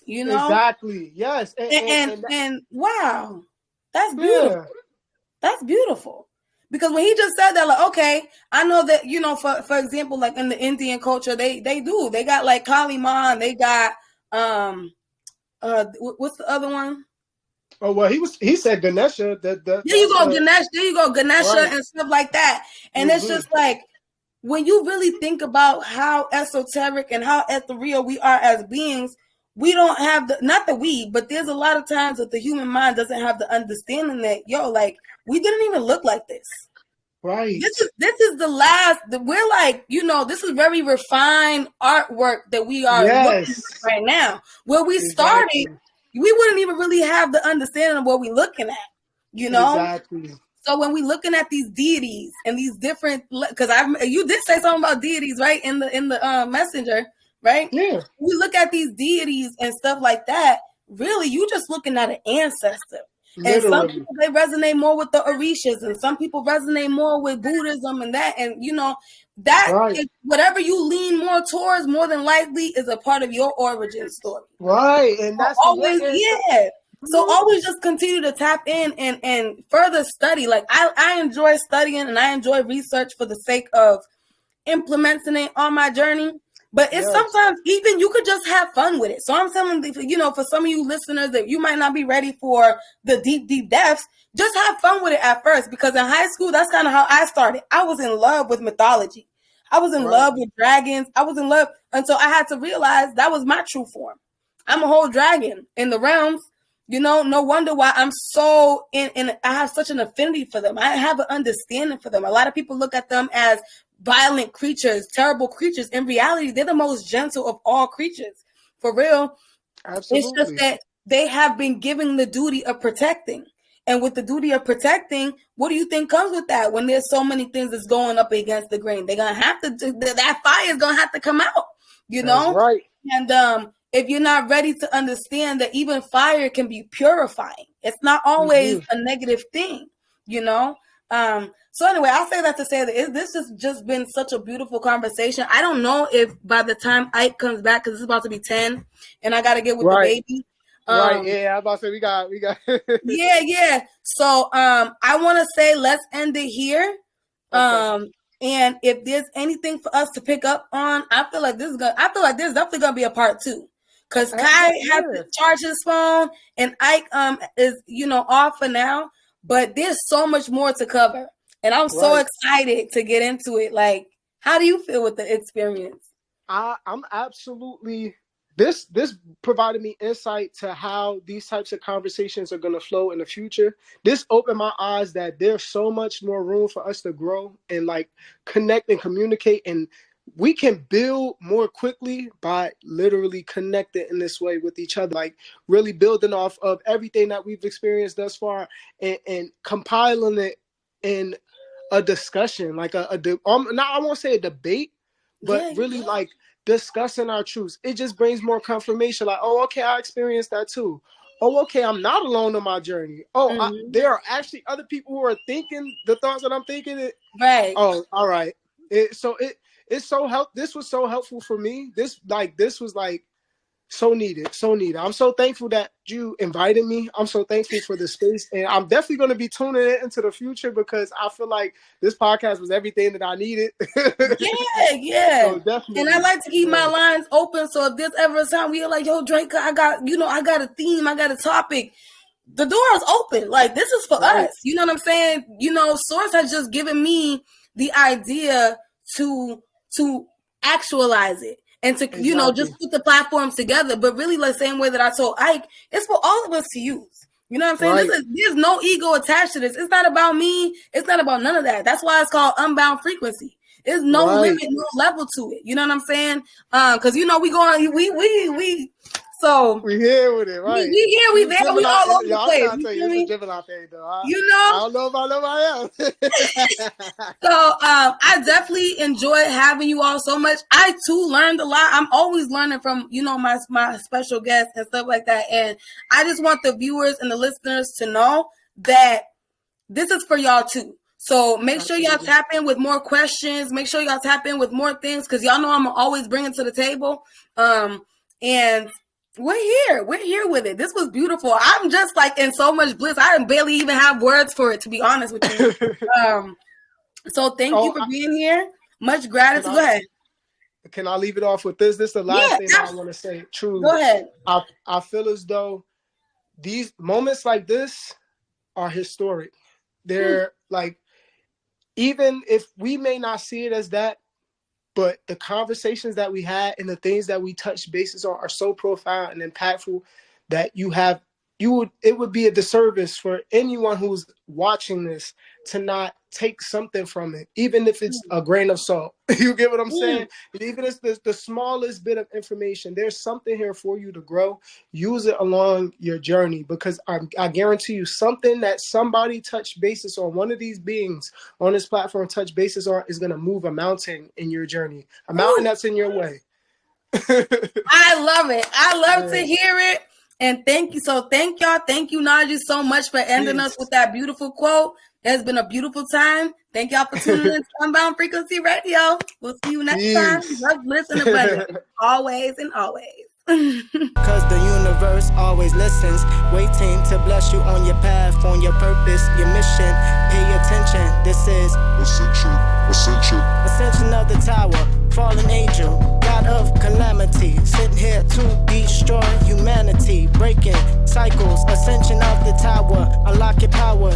You know? Exactly. Yes. And wow. That's beautiful. Yeah. That's beautiful. Because when he just said that, like, okay, I know that, you know, for example, like in the Indian culture, they got like Kali Ma, they got what's the other one? Oh, well, he said Ganesha. There you go, Ganesha and stuff like that. And it's just like, when you really think about how esoteric and how ethereal we are as beings, we don't have but there's a lot of times that the human mind doesn't have the understanding that, like, we didn't even look like this. Right. This is the last, we're like, you know, this is very refined artwork that we are looking at right now. Where we started, we wouldn't even really have the understanding of what we're looking at, you know? Exactly. So when we're looking at these deities and these different, because you did say something about deities, right, in the messenger, right? Yeah. We look at these deities and stuff like that. Really, you just looking at an ancestor. Literally. And some people, they resonate more with the Orishas, and some people resonate more with Buddhism and that. And you know that is, whatever you lean more towards, more than likely is a part of your origin story. Right, and that's always So always just continue to tap in and further study. Like I enjoy studying and I enjoy research for the sake of implementing it on my journey. But it's sometimes even you could just have fun with it. So I'm telling you, know, for some of you listeners that you might not be ready for the deep depths, just have fun with it at first. Because in high school, that's kind of how I started. I was in love with mythology. I was in love with dragons. I was in love until I had to realize that was my true form. I'm a whole dragon in the realms. You know, no wonder why I'm so I have such an affinity for them. I have an understanding for them. A lot of people look at them as violent creatures, terrible creatures. In reality, they're the most gentle of all creatures. For real. Absolutely. It's just that they have been given the duty of protecting. And with the duty of protecting, what do you think comes with that? When there's so many things that's going up against the grain, they're going to have to, that fire is going to have to come out, you know? That's right. And if you're not ready to understand that even fire can be purifying, it's not always a negative thing, you know? So anyway, I say that to say that this has just been such a beautiful conversation. I don't know if by the time Ike comes back, because it's about to be 10 and I got to get with the baby. Yeah, I was about to say we got. yeah. So I want to say let's end it here. Okay. And if there's anything for us to pick up on, I feel like there's definitely gonna be a part 2. because Kai has to charge his phone, and Ike is off for now. But there's so much more to cover, and I'm so excited to get into it. Like, how do you feel with the experience? I'm absolutely. This provided me insight to how these types of conversations are going to flow in the future. This opened my eyes that there's so much more room for us to grow and like connect and communicate, and we can build more quickly by literally connecting in this way with each other, like really building off of everything that we've experienced thus far and compiling it in a discussion, like I won't say a debate, but really like discussing our truths. It just brings more confirmation. Like, oh, okay, I experienced that too. Oh, okay, I'm not alone on my journey. Oh, there are actually other people who are thinking the thoughts that I'm thinking. Right. Oh, all right. It's so this was so helpful for me. This was like so needed. I'm so thankful that you invited me. I'm so thankful for the space, and I'm definitely going to be tuning in into the future because I feel like this podcast was everything that I needed. Yeah. So definitely. And I like to keep my lines open. So if there's ever a time we are like, yo, Drake, I got a theme, I got a topic. The door is open. Like, this is for us. You know what I'm saying? Source has just given me the idea to actualize it and to, just put the platforms together. But really, the same way that I told Ike, it's for all of us to use. You know what I'm saying? There's no ego attached to this. It's not about me. It's not about none of that. That's why it's called Unbound Frequency. There's no limit, no level to it. You know what I'm saying? Because we going, so we here with it, right? We here, we there, we all over the place. I'm trying to tell you, it's a Gemini thing, though. I don't know if I know I am. So I definitely enjoyed having you all so much. I too learned a lot. I'm always learning from my special guests and stuff like that. And I just want the viewers and the listeners to know that this is for y'all too. So make sure y'all tap in with more questions. Make sure y'all tap in with more things because y'all know I'm always bringing to the table. And we're here with it. This was beautiful. I'm just like in so much bliss. I barely even have words for it, to be honest with you. So thank you for being here. Much gratitude. Go ahead. Can I leave it off with this? This is the last thing I want to say. Truly. Go ahead. I feel as though these moments like this are historic. They're like, even if we may not see it as that, but the conversations that we had and the things that we touched bases on are so profound and impactful that it would be a disservice for anyone who's watching this to not take something from it, even if it's a grain of salt. You get what I'm saying? Even if it's the smallest bit of information, there's something here for you to grow. Use it along your journey because I guarantee you something that somebody touched basis on, one of these beings on this platform touch basis on, is going to move a mountain in your journey, a mountain that's in your way. I love it. I love to hear it. And thank you. So thank y'all. Thank you, Najee, so much for ending us with that beautiful quote. It's been a beautiful time. Thank y'all for tuning in to Unbound Frequency Radio. We'll see you next time. Love, listen, abundance. Always and always. Cause the universe always listens, waiting to bless you on your path, on your purpose, your mission. Pay attention. This is Ascension of the Tower, fallen angel, God of calamity, sitting here to destroy humanity, breaking cycles. Ascension of the Tower, unlock your power.